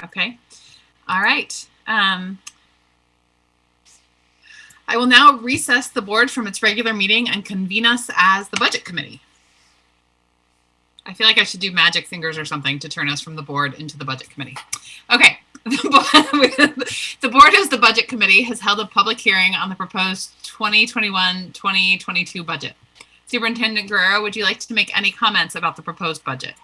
Okay. All right. I will now recess the board from its regular meeting and convene us as the Budget Committee. I feel like I should do magic fingers or something to turn us from the board into the Budget Committee. Okay. The board as the Budget Committee has held a public hearing on the proposed 2021-2022 budget. Superintendent Guerrero, would you like to make any comments about the proposed budget?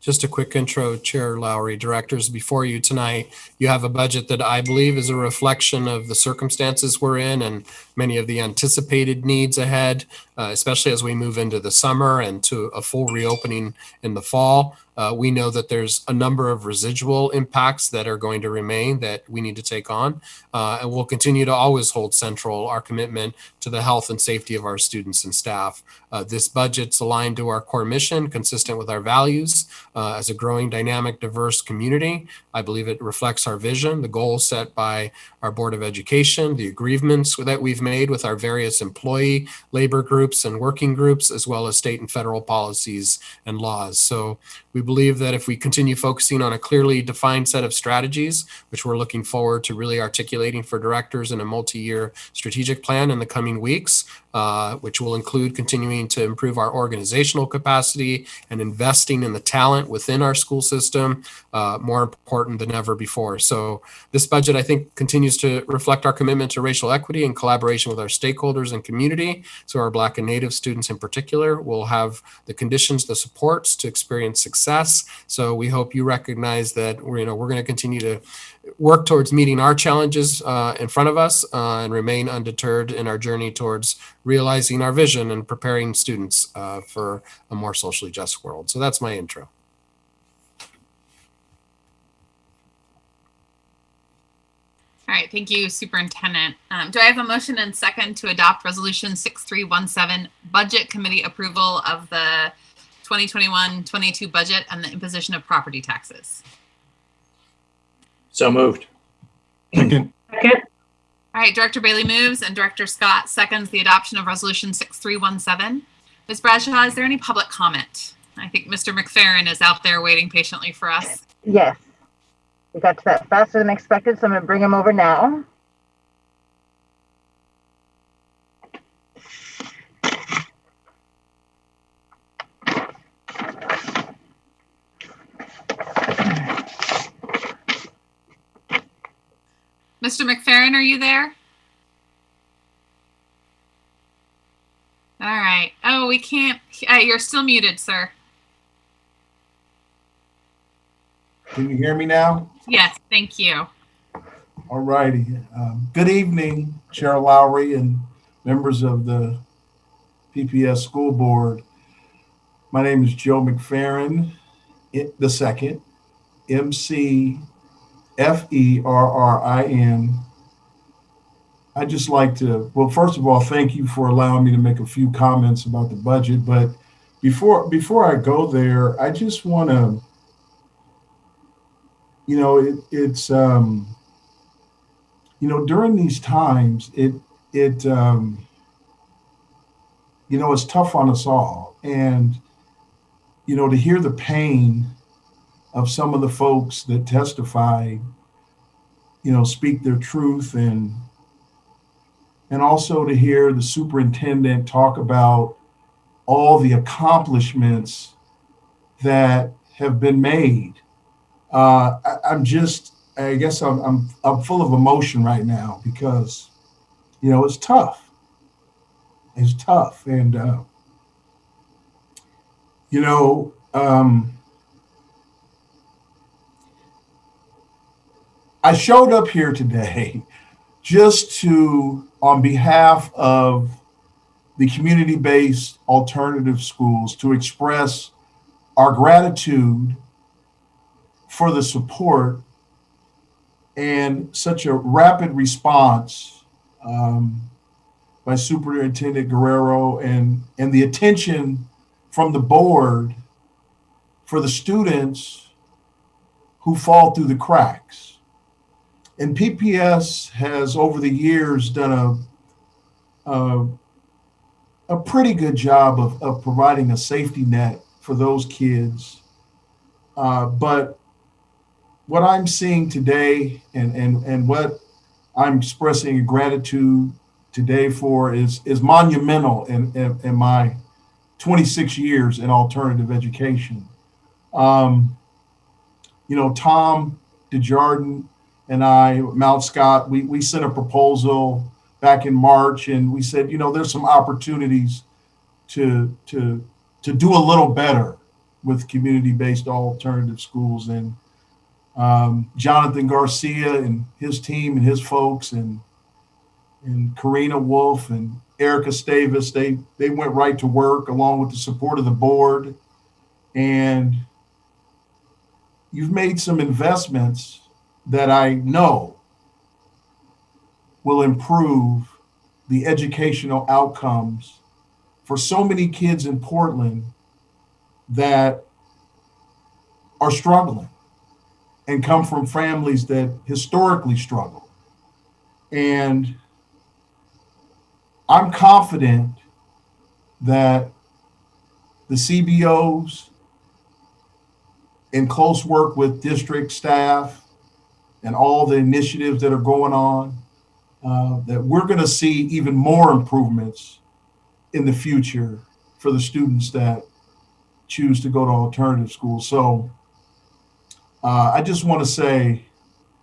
Just a quick intro, Chair Lowry, directors. Before you tonight, you have a budget that I believe is a reflection of the circumstances we're in and many of the anticipated needs ahead, especially as we move into the summer and to a full reopening in the fall. We know that there's a number of residual impacts that are going to remain that we need to take on, and we'll continue to always hold central our commitment to the health and safety of our students and staff. This budget's aligned to our core mission, consistent with our values as a growing, dynamic, diverse community. I believe it reflects our vision, the goals set by our Board of Education, the agreements that we've made with our various employee labor groups and working groups, as well as state and federal policies and laws. So we believe that if we continue focusing on a clearly defined set of strategies, which we're looking forward to really articulating for directors in a multi-year strategic plan in the coming weeks, which will include continuing to improve our organizational capacity and investing in the talent within our school system, more important than ever before. So this budget, I think, continues to reflect our commitment to racial equity and collaboration with our stakeholders and community. So our Black and Native students in particular will have the conditions, the supports to experience success. So we hope you recognize that we're going to continue to work towards meeting our challenges in front of us and remain undeterred in our journey towards realizing our vision and preparing students for a more socially just world. So that's my intro. All right, thank you, Superintendent. Do I have a motion and second to adopt Resolution 6317, Budget Committee approval of the 2021-22 budget and the imposition of property taxes? So moved. Second. Second. All right, Director Bailey moves and Director Scott seconds the adoption of Resolution 6317. Ms. Bradshaw, is there any public comment? I think Mr. McFerrin is out there waiting patiently for us. Yes. We got to that faster than expected, so I'm going to bring him over now. Mr. McFerrin, are you there? All right. Oh, we can't. You're still muted, sir. Can you hear me now? Yes, thank you. All righty. Good evening, Chair Lowry and members of the PPS School Board. My name is Joe McFerrin, the second, McFerrin. I'd just like to, well, first of all, thank you for allowing me to make a few comments about the budget, but before I go there, I just want to, it's during these times, it's tough on us all, and to hear the pain of some of the folks that testify, speak their truth, and also to hear the superintendent talk about all the accomplishments that have been made. I guess I'm full of emotion right now because, it's tough. It's tough. And, I showed up here today just to, on behalf of the community-based alternative schools, to express our gratitude for the support and such a rapid response by Superintendent Guerrero and the attention from the board for the students who fall through the cracks. And PPS has, over the years, done a pretty good job of providing a safety net for those kids. But what I'm seeing today and what I'm expressing gratitude today for is monumental in my 26 years in alternative education. Tom DeJarden and I, Mount Scott, we sent a proposal back in March, and we said, there's some opportunities to do a little better with community-based alternative schools. And Jonathan Garcia and his team and his folks and Karina Wolf and Erica Stavis, they went right to work along with the support of the board. And you've made some investments that I know will improve the educational outcomes for so many kids in Portland that are struggling and come from families that historically struggle. And I'm confident that the CBOs, in close work with district staff and all the initiatives that are going on, that we're going to see even more improvements in the future for the students that choose to go to alternative schools. So I just want to say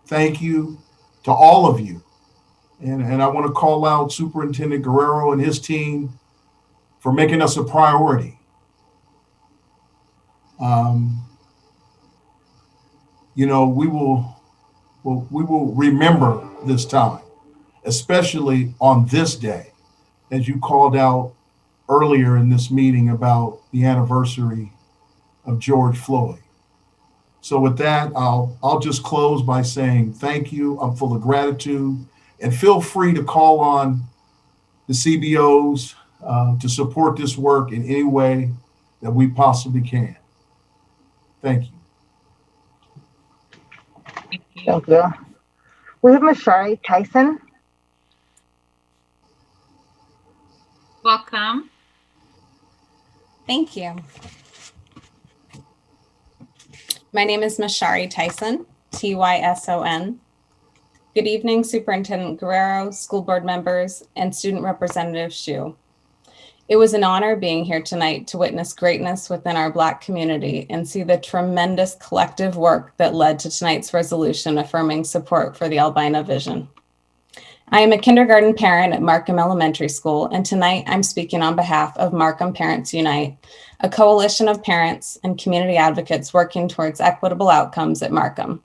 thank you to all of you. And I want to call out Superintendent Guerrero and his team for making us a priority. We will remember this time, especially on this day, as you called out earlier in this meeting about the anniversary of George Floyd. So with that, I'll just close by saying thank you. I'm full of gratitude, and feel free to call on the CBOs to support this work in any way that we possibly can. Thank you. Thank you. We have Mashari Tyson. Welcome. Thank you. My name is Mashari Tyson, Tyson. Good evening, Superintendent Guerrero, school board members, and Student Representative Shu. It was an honor being here tonight to witness greatness within our Black community and see the tremendous collective work that led to tonight's resolution affirming support for the albino vision. I am a kindergarten parent at Markham Elementary School, and tonight I'm speaking on behalf of Markham Parents Unite, a coalition of parents and community advocates working towards equitable outcomes at Markham.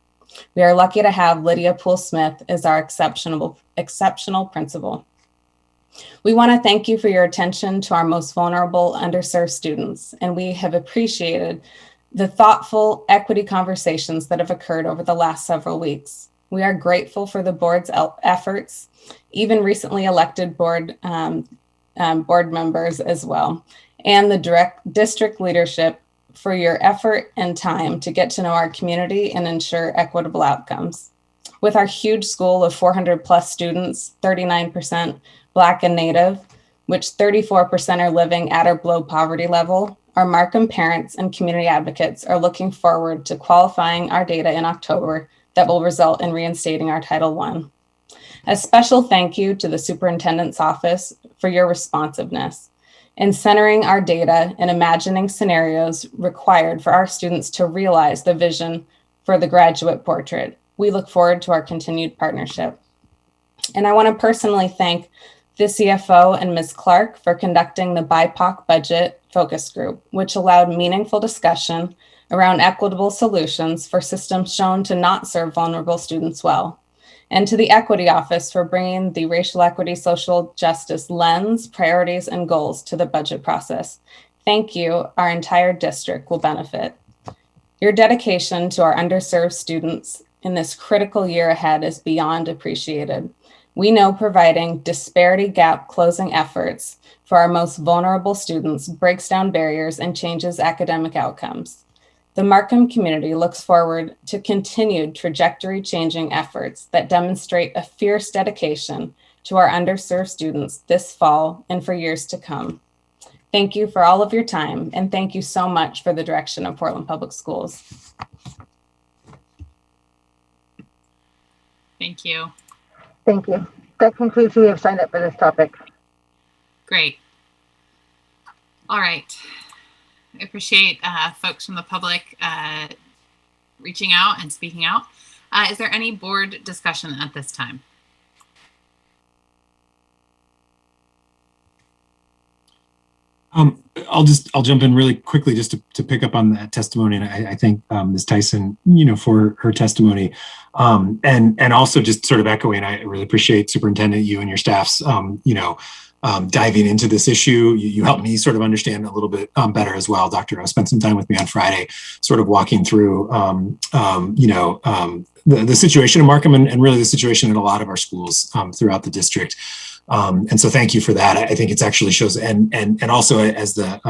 We are lucky to have Lydia Poole-Smith as our exceptional principal. We want to thank you for your attention to our most vulnerable, underserved students, and we have appreciated the thoughtful equity conversations that have occurred over the last several weeks. We are grateful for the board's efforts, even recently elected board members as well. and the district leadership for your effort and time to get to know our community and ensure equitable outcomes. With our huge school of 400 plus students, 39% Black and Native, which 34% are living at or below poverty level, our Markham parents and community advocates are looking forward to qualifying our data in October that will result in reinstating our Title I. A special thank you to the Superintendent's Office for your responsiveness in centering our data and imagining scenarios required for our students to realize the vision for the graduate portrait. We look forward to our continued partnership. And I want to personally thank the CFO and Ms. Clark for conducting the BIPOC budget focus group, which allowed meaningful discussion around equitable solutions for systems shown to not serve vulnerable students well. And to the Equity Office for bringing the racial equity, social justice lens, priorities, and goals to the budget process. Thank you. Our entire district will benefit. Your dedication to our underserved students in this critical year ahead is beyond appreciated. We know providing disparity gap closing efforts for our most vulnerable students breaks down barriers and changes academic outcomes. The Markham community looks forward to continued trajectory changing efforts that demonstrate a fierce dedication to our underserved students this fall and for years to come. Thank you for all of your time, and thank you so much for the direction of Portland Public Schools. Thank you. Thank you. That concludes who we have signed up for this topic. Great. All right. I appreciate folks from the public reaching out and speaking out. Is there any board discussion at this time? I'll jump in really quickly just to pick up on that testimony, and I thank Ms. Tyson, for her testimony, and also just sort of echoing. I really appreciate Superintendent, you and your staff's, diving into this issue. You helped me sort of understand a little bit better as well. Dr. O spent some time with me on Friday, sort of walking through, the situation in Markham and really the situation in a lot of our schools throughout the district. And so thank you for that. I think it actually shows, and also as the,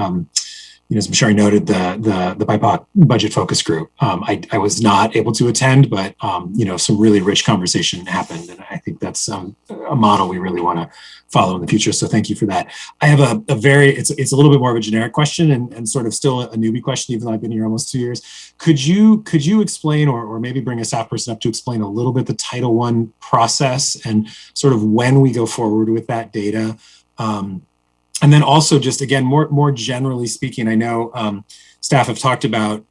as Mashari noted, the BIPOC budget focus group, I was not able to attend, but, some really rich conversation happened. And I think that's a model we really want to follow in the future. So thank you for that. I have it's a little bit more of a generic question and sort of still a newbie question, even though I've been here almost 2 years. Could you explain, or maybe bring a staff person up to explain a little bit the Title I process and sort of when we go forward with that data? And then also just, again, more generally speaking, I know staff have talked about,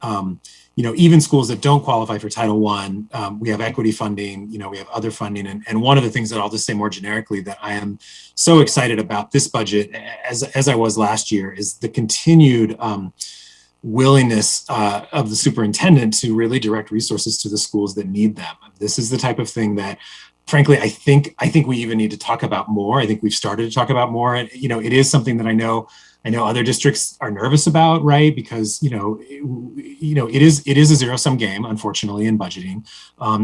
even schools that don't qualify for Title I, we have equity funding, we have other funding. And one of the things that I'll just say more generically that I am so excited about this budget, as I was last year, is the continued willingness of the superintendent to really direct resources to the schools that need them. This is the type of thing that, frankly, I think we even need to talk about more. I think we've started to talk about more. And, it is something that I know other districts are nervous about, right? Because, it is a zero-sum game, unfortunately, in budgeting.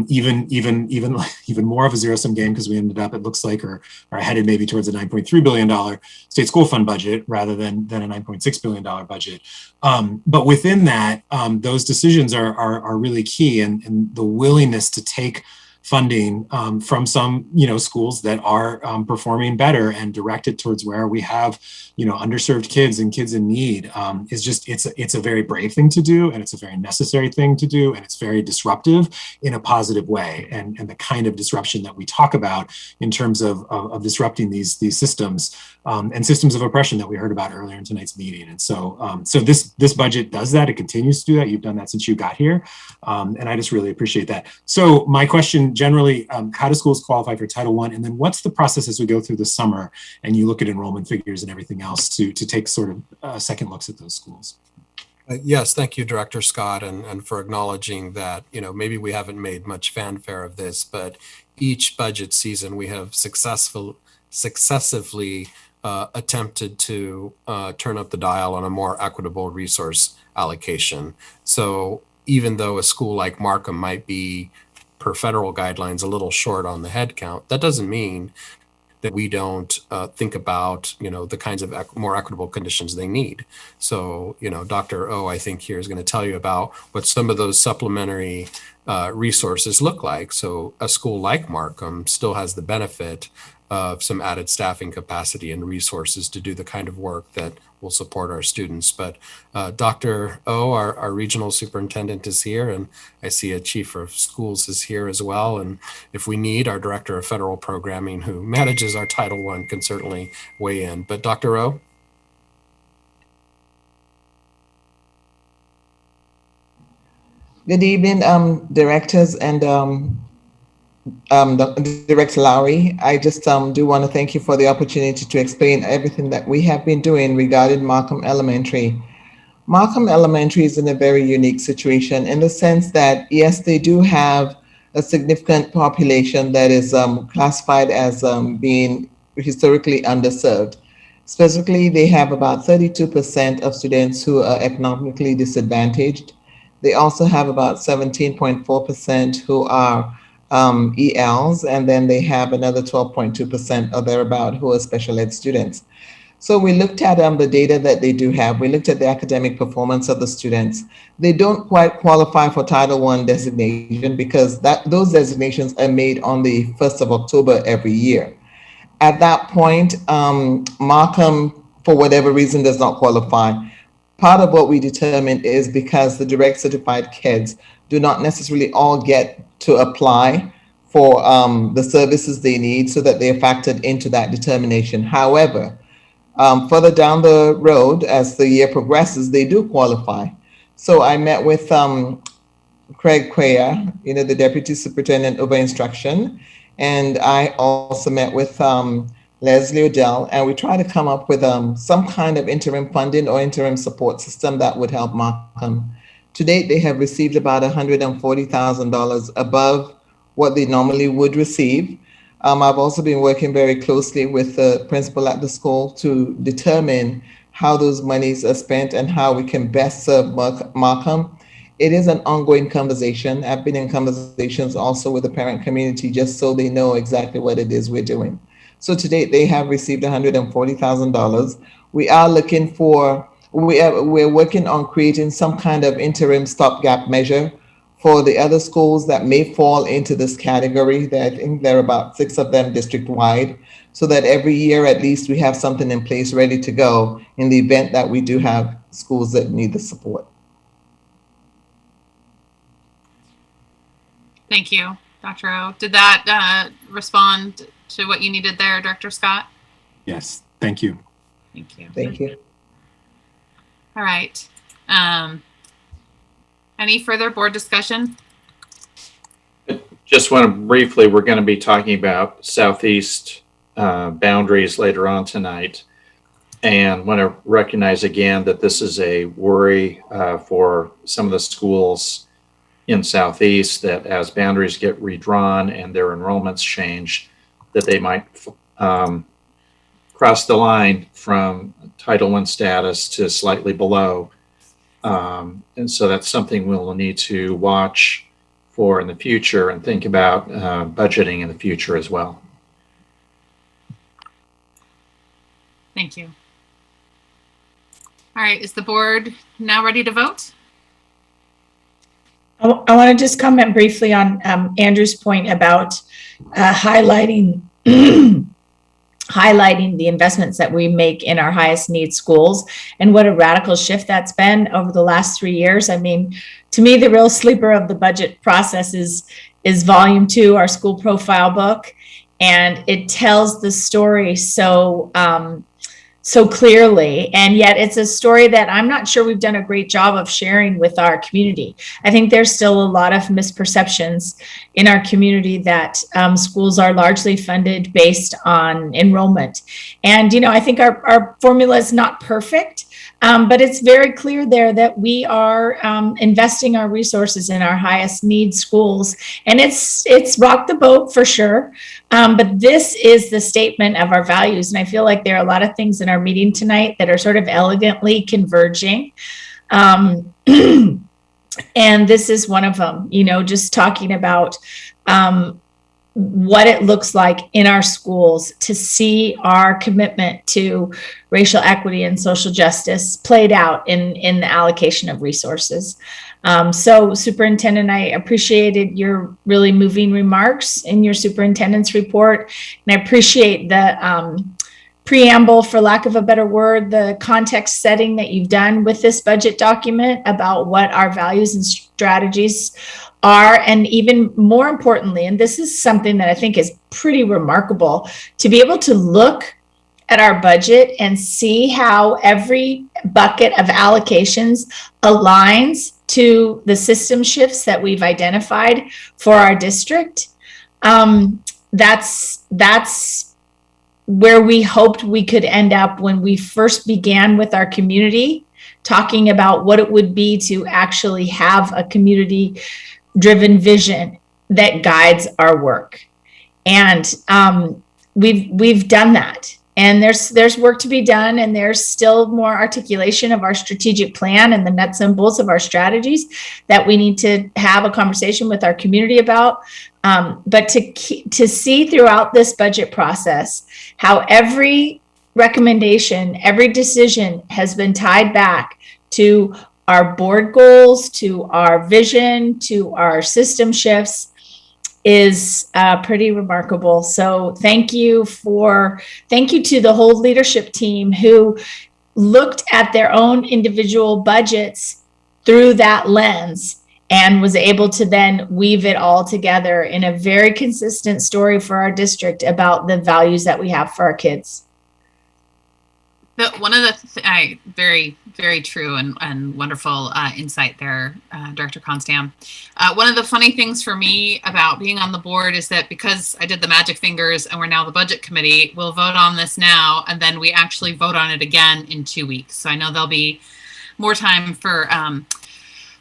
Even more of a zero-sum game because we ended up, it looks like, or are headed maybe towards a $9.3 billion state school fund budget rather than a $9.6 billion budget. But within that, those decisions are really key, and the willingness to take funding from some, schools that are performing better and directed towards where we have, underserved kids and kids in need is just, it's a very brave thing to do, and it's a very necessary thing to do, and it's very disruptive in a positive way. And the kind of disruption that we talk about in terms of disrupting these systems and systems of oppression that we heard about earlier in tonight's meeting. And so this budget does that. It continues to do that. You've done that since you got here. And I just really appreciate that. So my question generally, how do schools qualify for Title I? And then what's the process as we go through the summer and you look at enrollment figures and everything else to take sort of second looks at those schools? Yes, thank you, Director Scott, and for acknowledging that, maybe we haven't made much fanfare of this, but each budget season we have successively attempted to turn up the dial on a more equitable resource allocation. So even though a school like Markham might be, per federal guidelines, a little short on the head count, that doesn't mean that we don't think about, the kinds of more equitable conditions they need. So, Dr. O, I think here is going to tell you about what some of those supplementary resources look like. So a school like Markham still has the benefit of some added staffing capacity and resources to do the kind of work that will support our students. But Dr. O, our regional superintendent, is here, and I see a chief of schools is here as well. And if we need, our director of federal programming, who manages our Title I, can certainly weigh in. But Dr. O? Good evening, directors and Director Lowry. I just do want to thank you for the opportunity to explain everything that we have been doing regarding Markham Elementary. Markham Elementary is in a very unique situation in the sense that, yes, they do have a significant population that is classified as being historically underserved. Specifically, they have about 32% of students who are economically disadvantaged. They also have about 17.4% who are ELs, and then they have another 12.2% or thereabout who are special ed students. So we looked at the data that they do have. We looked at the academic performance of the students. They don't quite qualify for Title I designation because those designations are made on the 1st of October every year. At that point, Markham, for whatever reason, does not qualify. Part of what we determined is because the direct certified kids do not necessarily all get to apply for the services they need, so that they are factored into that determination. However, further down the road, as the year progresses, they do qualify. So I met with Craig Cuellar, the Deputy Superintendent over Instruction, and I also met with Leslie Odell, and we try to come up with some kind of interim funding or interim support system that would help Markham. To date, they have received about $140,000 above what they normally would receive. I've also been working very closely with the principal at the school to determine how those monies are spent and how we can best serve Markham. It is an ongoing conversation. I've been in conversations also with the parent community just so they know exactly what it is we're doing. So to date, they have received $140,000. We are looking for, we're working on creating some kind of interim stopgap measure for the other schools that may fall into this category. I think there are about 6 of them district-wide, so that every year at least we have something in place ready to go in the event that we do have schools that need the support. Thank you, Dr. O. Did that respond to what you needed there, Director Scott? Yes, thank you. Thank you. Thank you. All right. Any further board discussion? Just want to briefly, we're going to be talking about Southeast boundaries later on tonight, and want to recognize again that this is a worry for some of the schools in Southeast, that as boundaries get redrawn and their enrollments change, that they might cross the line from Title I status to slightly below. And so that's something we'll need to watch for in the future and think about budgeting in the future as well. Thank you. All right, is the board now ready to vote? I want to just comment briefly on Andrew's point about highlighting highlighting the investments that we make in our highest need schools, and what a radical shift that's been over the last 3 years. I mean, to me, the real sleeper of the budget process is volume 2, our school profile book. And it tells the story so clearly, and yet it's a story that I'm not sure we've done a great job of sharing with our community. I think there's still a lot of misperceptions in our community that schools are largely funded based on enrollment. And, I think our formula is not perfect, but it's very clear there that we are investing our resources in our highest need schools. And it's rocked the boat for sure. But this is the statement of our values. And I feel like there are a lot of things in our meeting tonight that are sort of elegantly converging. And this is one of them, just talking about what it looks like in our schools to see our commitment to racial equity and social justice played out in the allocation of resources. So Superintendent, I appreciated your really moving remarks in your superintendent's report, and I appreciate the preamble, for lack of a better word, the context setting that you've done with this budget document about what our values and strategies are. And even more importantly, and this is something that I think is pretty remarkable, to be able to look at our budget and see how every bucket of allocations aligns to the system shifts that we've identified for our district. That's where we hoped we could end up when we first began with our community, talking about what it would be to actually have a community-driven vision that guides our work. And we've done that. And there's work to be done, and there's still more articulation of our strategic plan and the nuts and bolts of our strategies that we need to have a conversation with our community about. But to see throughout this budget process how every recommendation, every decision has been tied back to our board goals, to our vision, to our system shifts, is pretty remarkable. So thank you to the whole leadership team who looked at their own individual budgets through that lens and was able to then weave it all together in a very consistent story for our district about the values that we have for our kids. One of the very, very true and wonderful insight there, Director Constam. One of the funny things for me about being on the board is that because I did the magic fingers and we're now the budget committee, we'll vote on this now, and then we actually vote on it again in 2 weeks. So I know there'll be more time for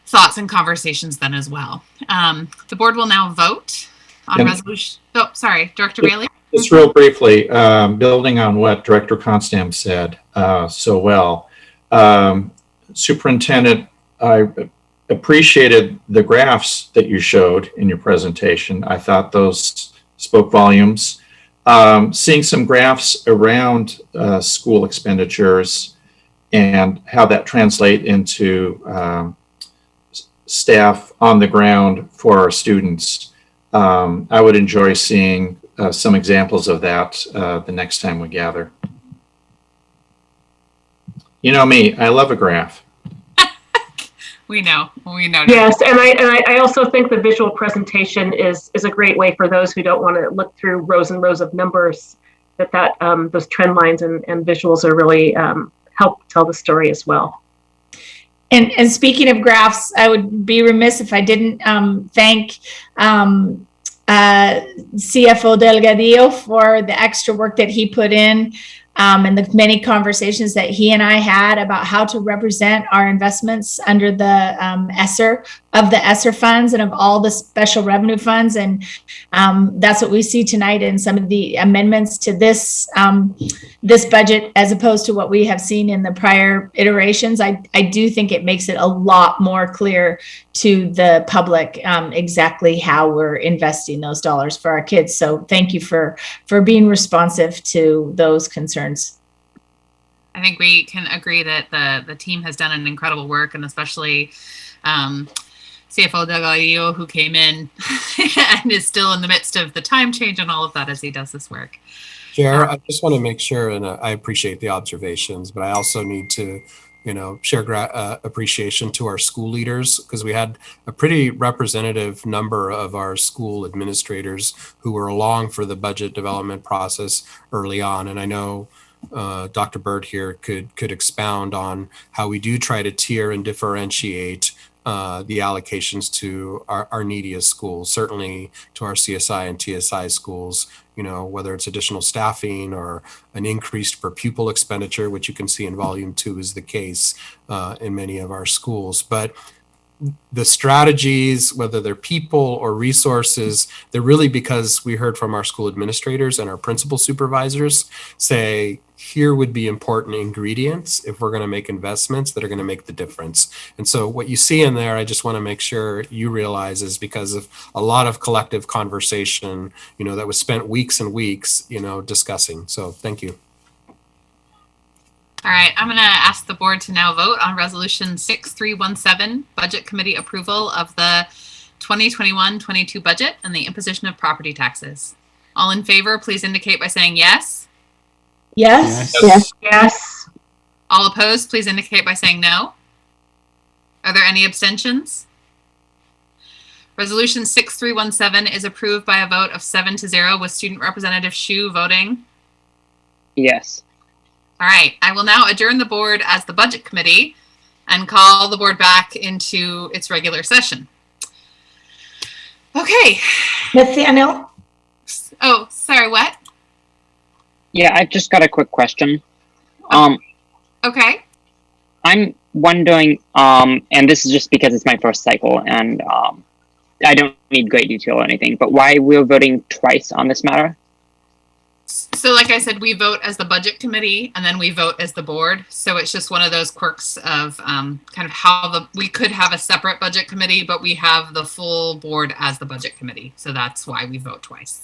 thoughts and conversations then as well. The board will now vote on resolution. Oh, sorry, Director Bailey. Just real briefly, building on what Director Constam said so well, Superintendent, I appreciated the graphs that you showed in your presentation. I thought those spoke volumes. Seeing some graphs around school expenditures and how that translate into staff on the ground for our students, I would enjoy seeing some examples of that the next time we gather. You know me, I love a graph. We know. Yes, and I also think the visual presentation is a great way for those who don't want to look through rows and rows of numbers, that those trend lines and visuals are really help tell the story as well. And speaking of graphs, I would be remiss if I didn't thank CFO Delgadillo for the extra work that he put in, and the many conversations that he and I had about how to represent our investments under the ESSER funds and of all the special revenue funds. And that's what we see tonight in some of the amendments to this budget, as opposed to what we have seen in the prior iterations. I do think it makes it a lot more clear to the public exactly how we're investing those dollars for our kids. So thank you for being responsive to those concerns. I think we can agree that the team has done an incredible work, and especially CFO Delgadillo, who came in and is still in the midst of the time change and all of that as he does this work. Chair, I just want to make sure, and I appreciate the observations, but I also need to share appreciation to our school leaders, because we had a pretty representative number of our school administrators who were along for the budget development process early on. And I know Dr. Bird here could expound on how we do try to tier and differentiate the allocations to our neediest schools, certainly to our CSI and TSI schools, whether it's additional staffing or an increased per pupil expenditure, which you can see in volume 2 is the case in many of our schools. But the strategies, whether they're people or resources, they're really because we heard from our school administrators and our principal supervisors say, here would be important ingredients if we're going to make investments that are going to make the difference. And so what you see in there, I just want to make sure you realize, is because of a lot of collective conversation, that was spent weeks and weeks, discussing. So thank you. All right, I'm going to ask the board to now vote on Resolution 6317, Budget Committee approval of the 2021-22 budget and the imposition of property taxes. All in favor, please indicate by saying yes. Yes. Yes. Yes. All opposed, please indicate by saying no. Are there any abstentions? Resolution 6317 is approved by a vote of 7-0 with Student Representative Hsu voting Yes. All right, I will now adjourn the board as the Budget Committee and call the board back into its regular session. Okay. Nathaniel? Oh, sorry, what? Yeah, I just got a quick question. Okay. I'm wondering, and this is just because it's my first cycle, and I don't need great detail or anything, but why we're voting twice on this matter? So like I said, we vote as the Budget Committee and then we vote as the board. So it's just one of those quirks of kind of how we could have a separate Budget Committee, but we have the full board as the Budget Committee. So that's why we vote twice.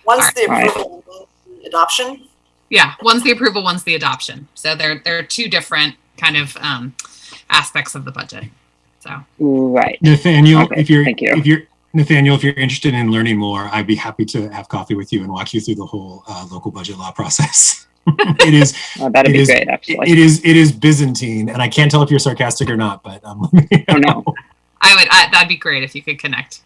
Once the approval, means adoption? Yeah, one's the approval, one's the adoption. So they're two different kind of aspects of the budget. So right. Nathaniel, Okay, if you're Nathaniel, if you're interested in learning more, I'd be happy to have coffee with you and walk you through the whole local budget law process. It is that'd be great, actually. It is Byzantine, and I can't tell if you're sarcastic or not, but oh no. That'd be great if you could connect.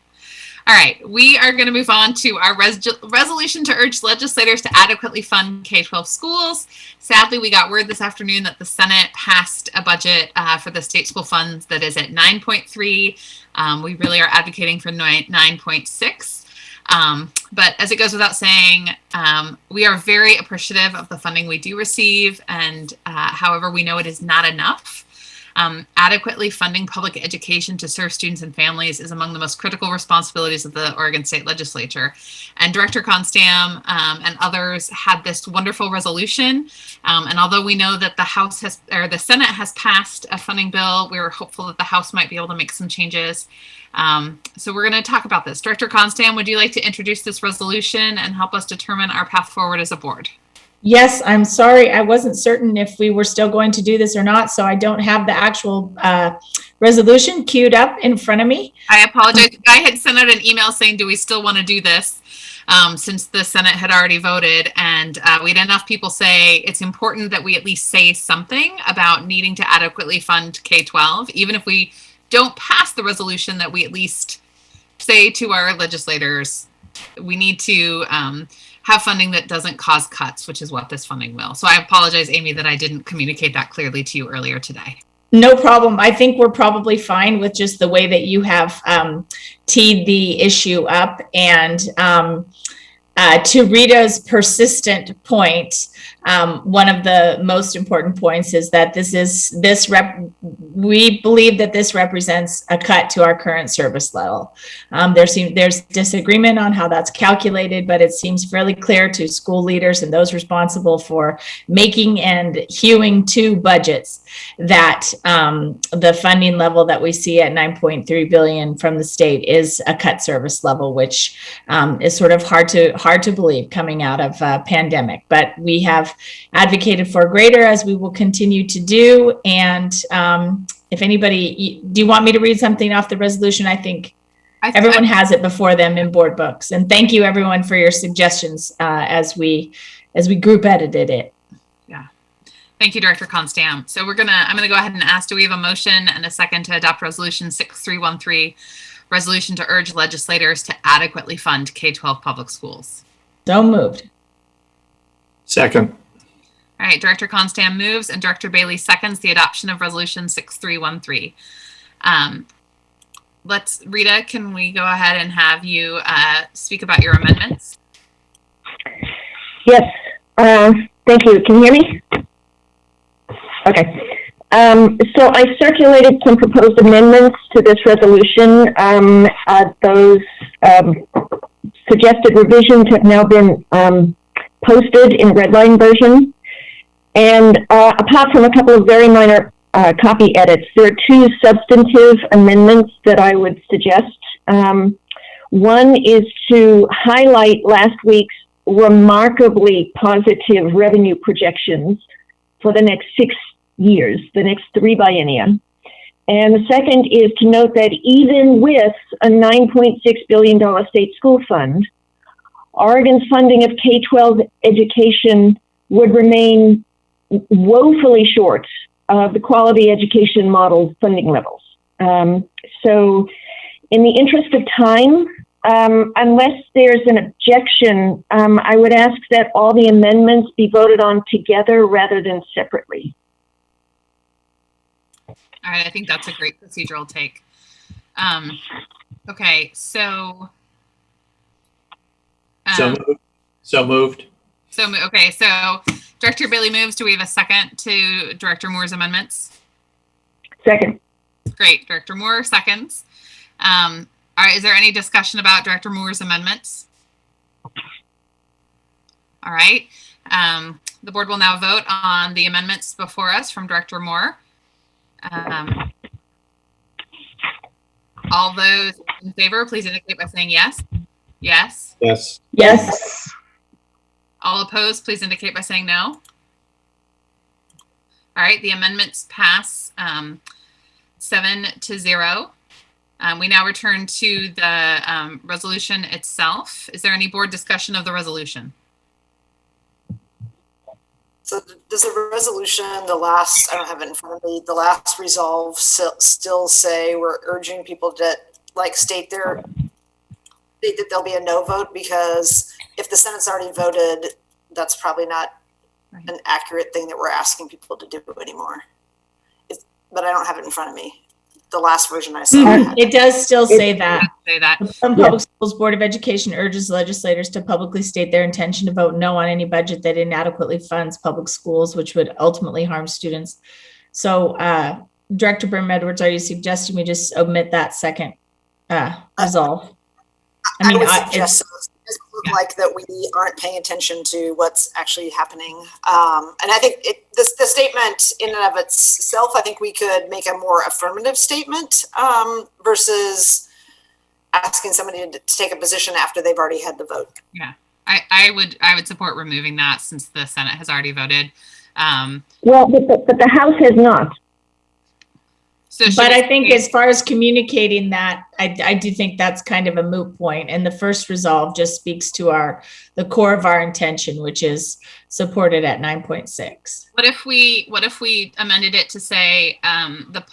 All right, we are going to move on to our resolution to urge legislators to adequately fund K-12 schools. Sadly, we got word this afternoon that the Senate passed a budget for the state school funds that is at 9.3. We really are advocating for 9.6. But as it goes without saying, we are very appreciative of the funding we do receive, and however, we know it is not enough. Adequately funding public education to serve students and families is among the most critical responsibilities of the Oregon State Legislature. And Director Constam and others had this wonderful resolution. And although we know that the Senate has passed a funding bill, we're hopeful that the House might be able to make some changes. So we're going to talk about this. Director Constam, would you like to introduce this resolution and help us determine our path forward as a board? Yes, I'm sorry. I wasn't certain if we were still going to do this or not, so I don't have the actual resolution queued up in front of me. I apologize. I had sent out an email saying, do we still want to do this? Since the Senate had already voted, and we had enough people say it's important that we at least say something about needing to adequately fund K-12, even if we don't pass the resolution, that we at least say to our legislators, we need to have funding that doesn't cause cuts, which is what this funding will. So I apologize, Amy, that I didn't communicate that clearly to you earlier today. No problem. I think we're probably fine with just the way that you have teed the issue up. And to Rita's persistent point, one of the most important points is that we believe that this represents a cut to our current service level. There's disagreement on how that's calculated, but it seems fairly clear to school leaders and those responsible for making and hewing to budgets that the funding level that we see at $9.3 billion from the state is a cut service level, which is sort of hard to believe coming out of a pandemic. But we have advocated for greater, as we will continue to do. And if anybody, do you want me to read something off the resolution? I think everyone has it before them in board books. And thank you everyone for your suggestions as we group edited it. Yeah. Thank you, Director Constam. So I'm gonna go ahead and ask, do we have a motion and a second to adopt resolution 6313, resolution to urge legislators to adequately fund K-12 public schools? So moved. Second. All right, Director Constam moves and Director Bailey seconds the adoption of resolution 6313. Rita, can we go ahead and have you speak about your amendments? Yes, thank you. Can you hear me? Okay. So I circulated some proposed amendments to this resolution. Those suggested revisions have now been posted in red line version. And apart from a couple of very minor copy edits, there are two substantive amendments that I would suggest. One is to highlight last week's remarkably positive revenue projections for the next 6 years, the next 3 biennia. And the second is to note that even with a $9.6 billion state school fund, Oregon's funding of K-12 education would remain woefully short of the quality education model funding levels. So in the interest of time, unless there's an objection, I would ask that all the amendments be voted on together rather than separately. All right, I think that's a great procedural take. Okay, so. So moved. Okay, so Director Bailey moves. Do we have a second to Director Moore's amendments? Second. Great, Director Moore seconds. All right, is there any discussion about Director Moore's amendments? All right, the board will now vote on the amendments before us from Director Moore. All those in favor, please indicate by saying yes. Yes. Yes. Yes. All opposed, please indicate by saying no. All right, the amendments pass 7-0. We now return to the resolution itself. Is there any board discussion of the resolution? So does the resolution, the last, I don't have it in front of me, the last resolve still say we're urging people to state that there'll be a no vote? Because if the Senate's already voted, that's probably not an accurate thing that we're asking people to do anymore. But I don't have it in front of me. The last version I saw. It does still say that. The Public Schools Board of Education urges legislators to publicly state their intention to vote no on any budget that inadequately funds public schools, which would ultimately harm students. So, Director Brim-Edwards, are you suggesting we just omit that second resolve? I would suggest so. It doesn't look like that we aren't paying attention to what's actually happening. And I think the statement in and of itself, I think we could make a more affirmative statement versus asking somebody to take a position after they've already had the vote. Yeah, I would support removing that since the Senate has already voted. Well, but the House has not. But I think as far as communicating that, I do think that's kind of a moot point. And the first resolve just speaks to the core of our intention, which is supported at 9.6. What if we amended it to say the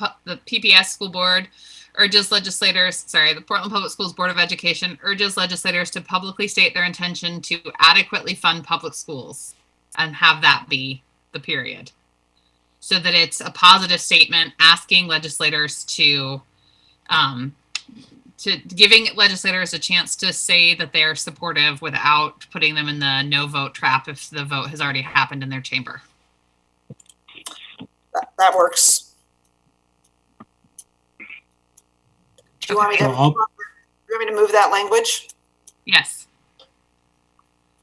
PPS school board urges legislators, the Portland Public Schools Board of Education urges legislators to publicly state their intention to adequately fund public schools, and have that be the period. So that it's a positive statement asking legislators to giving legislators a chance to say that they're supportive without putting them in the no vote trap if the vote has already happened in their chamber. That works. Do you want me to move that language? Yes.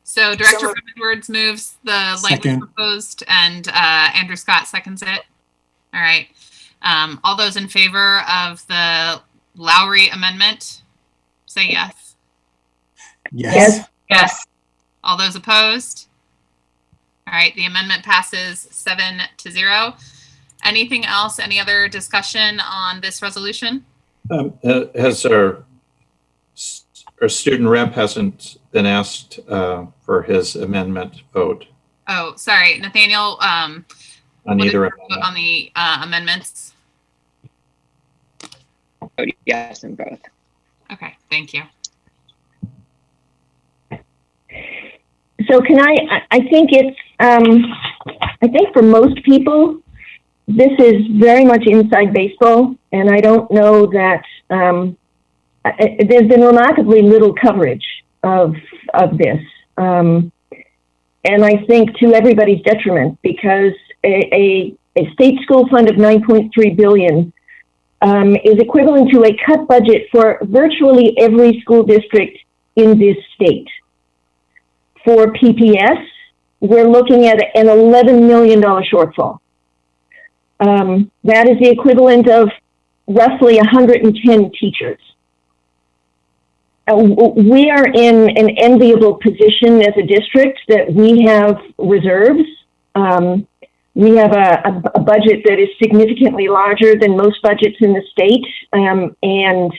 So Director Edwards moves the language proposed, and Andrew Scott seconds it. All right. All those in favor of the Lowry amendment, say yes. Yes. Yes. All those opposed? All right. The amendment passes 7-0. Anything else? Any other discussion on this resolution? Has our student rep hasn't been asked for his amendment vote? Oh, sorry, Nathaniel. On either on the amendments. Yes, in both. Okay, thank you. So can I think it's, I think for most people, this is very much inside baseball, and I don't know that there's been remarkably little coverage of this. And I think to everybody's detriment, because a state school fund of $9.3 billion is equivalent to a cut budget for virtually every school district in this state. For PPS, we're looking at an $11 million shortfall. That is the equivalent of roughly 110 teachers. We are in an enviable position as a district that we have reserves. We have a budget that is significantly larger than most budgets in the state, and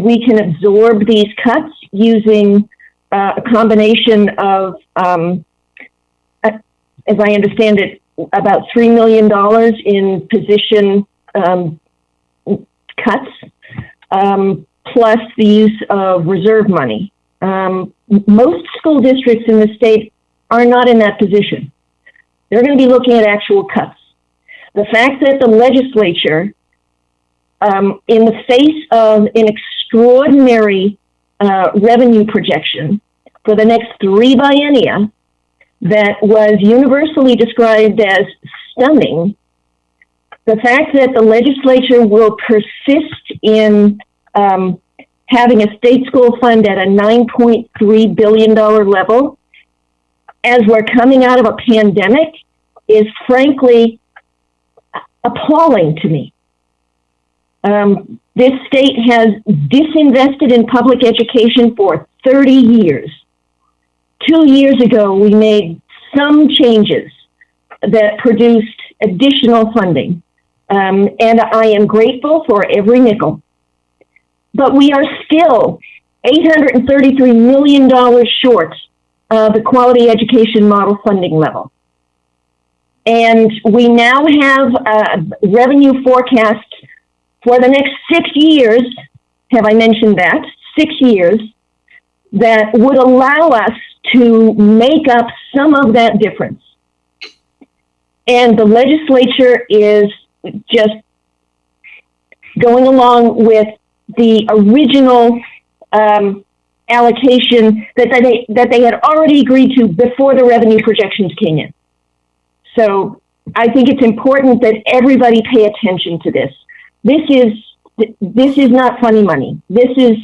we can absorb these cuts using a combination of, as I understand it, about $3 million in position cuts, plus the use of reserve money. Most school districts in the state are not in that position. They're going to be looking at actual cuts. The fact that the legislature, in the face of an extraordinary revenue projection for the next 3 biennia that was universally described as stunning, the fact that the legislature will persist in having a state school fund at a $9.3 billion level as we're coming out of a pandemic is frankly appalling to me. This state has disinvested in public education for 30 years. 2 years ago, we made some changes that produced additional funding, and I am grateful for every nickel. But we are still $833 million short of the quality education model funding level. And we now have a revenue forecast for the next 6 years, have I mentioned that? 6 years, that would allow us to make up some of that difference. And the legislature is just going along with the original allocation that they had already agreed to before the revenue projections came in. So I think it's important that everybody pay attention to this. This is not funny money. This is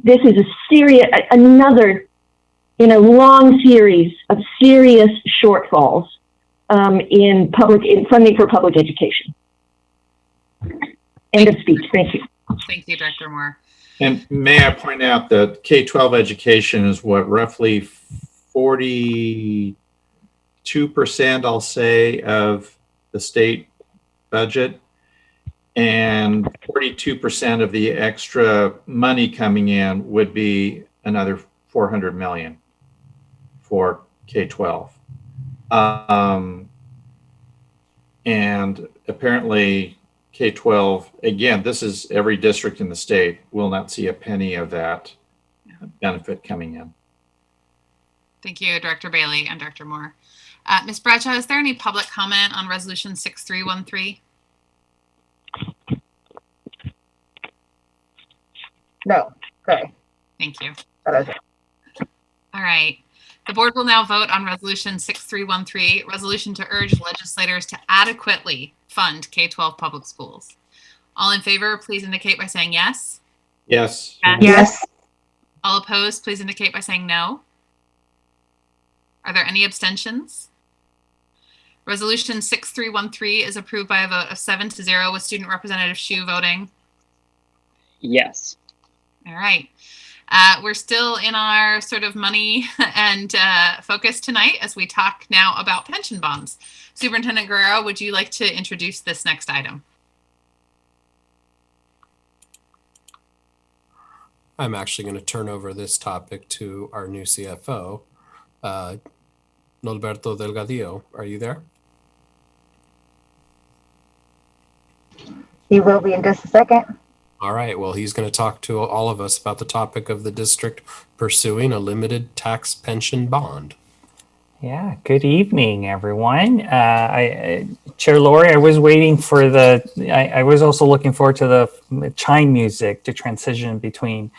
a serious, another in a long series of serious shortfalls in funding for public education. End of speech. Thank you. Thank you, Director Moore. And may I point out that K-12 education is what, roughly 42%, I'll say, of the state budget, and 42% of the extra money coming in would be another $400 million for K-12. And apparently K-12, again, this is every district in the state, will not see a penny of that benefit coming in. Thank you, Director Bailey and Director Moore. Ms. Bradshaw, is there any public comment on Resolution 6313? No. Okay. Thank you. All right. The board will now vote on Resolution 6313, resolution to urge legislators to adequately fund K-12 public schools. All in favor, please indicate by saying yes. Yes. Yes. All opposed, please indicate by saying no. Are there any abstentions? Resolution 6313 is approved by a vote of 7-0 with Student Representative Hsu voting yes. All right. We're still in our sort of money and focus tonight as we talk now about pension bonds. Superintendent Guerrero, would you like to introduce this next item? I'm actually going to turn over this topic to our new CFO, Norberto Delgadillo. Are you there? He will be in just a second. All right. Well, he's going to talk to all of us about the topic of the district pursuing a limited tax pension bond. Yeah, good evening, everyone. Chair Lori, I was waiting for I was also looking forward to the chime music to transition between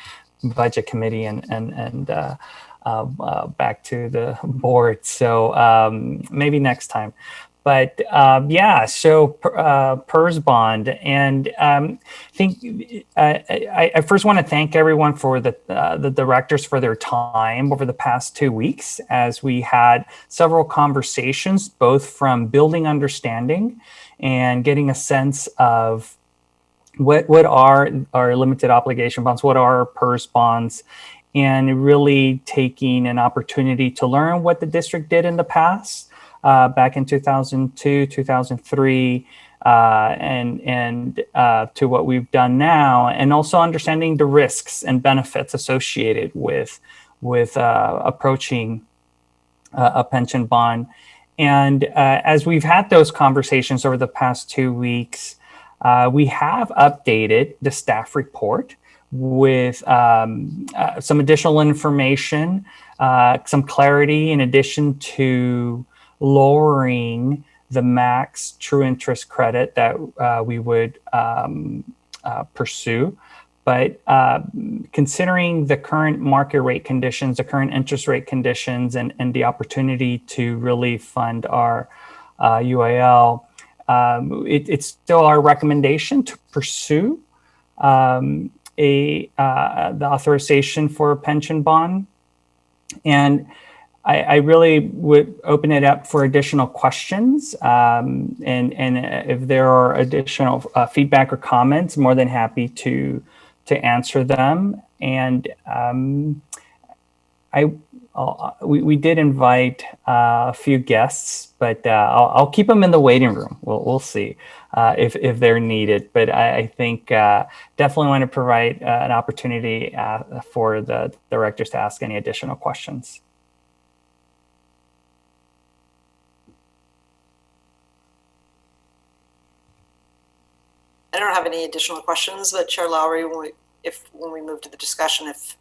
budget committee and back to the board. So maybe next time. But yeah, so PERS bond, and I think I first want to thank everyone for the directors for their time over the past 2 weeks, as we had several conversations, both from building understanding and getting a sense of what are our limited obligation bonds, what are PERS bonds, and really taking an opportunity to learn what the district did in the past, back in 2002, 2003, and to what we've done now, and also understanding the risks and benefits associated with approaching a pension bond. And as we've had those conversations over the past 2 weeks, we have updated the staff report with some additional information, some clarity, in addition to lowering the max true interest credit that we would pursue. But considering the current market rate conditions, the current interest rate conditions, and the opportunity to really fund our UIL, it's still our recommendation to pursue the authorization for a pension bond. And I really would open it up for additional questions. And if there are additional feedback or comments, more than happy to answer them. And we did invite a few guests, but I'll keep them in the waiting room. We'll see if they're needed. But I think definitely want to provide an opportunity for the directors to ask any additional questions. I don't have any additional questions, but Chair Lowry, when we move to the discussion, if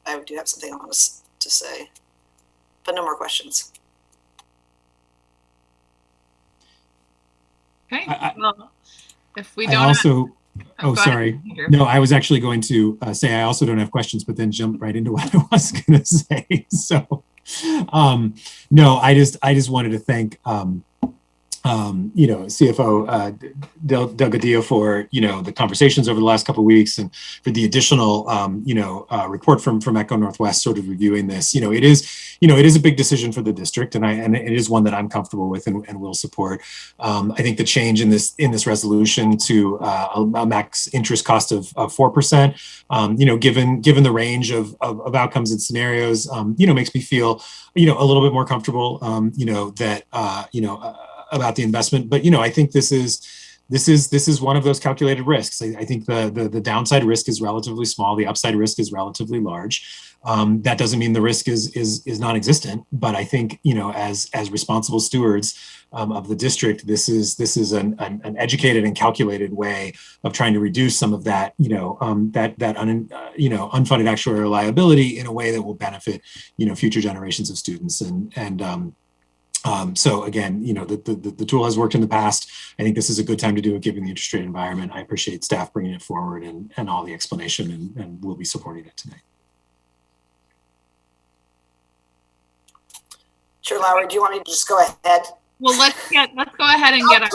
I do have something I want to say, but no more questions. Okay. Well, if we don't. I also, sorry. No, I was actually going to say I also don't have questions, but then jump right into what I was going to say. So, no, I just wanted to thank, CFO Delgadillo for, the conversations over the last couple of weeks, and for the additional, report from Echo Northwest sort of reviewing this. It is a big decision for the district, and it is one that I'm comfortable with and will support. I think the change in this resolution to a max interest cost of 4%, given the range of outcomes and scenarios, makes me feel, a little bit more comfortable, about the investment. But I think this is one of those calculated risks. I think the downside risk is relatively small. The upside risk is relatively large. That doesn't mean the risk is non-existent, but I think as responsible stewards of the district, this is an educated and calculated way of trying to reduce some of that unfunded actuarial liability in a way that will benefit future generations of students. So again, the tool has worked in the past. I think this is a good time to do it given the interest rate environment. I appreciate staff bringing it forward and all the explanation, and we'll be supporting it tonight. Chair Lowry, do you want me to just go ahead? Well, let's go ahead and get our.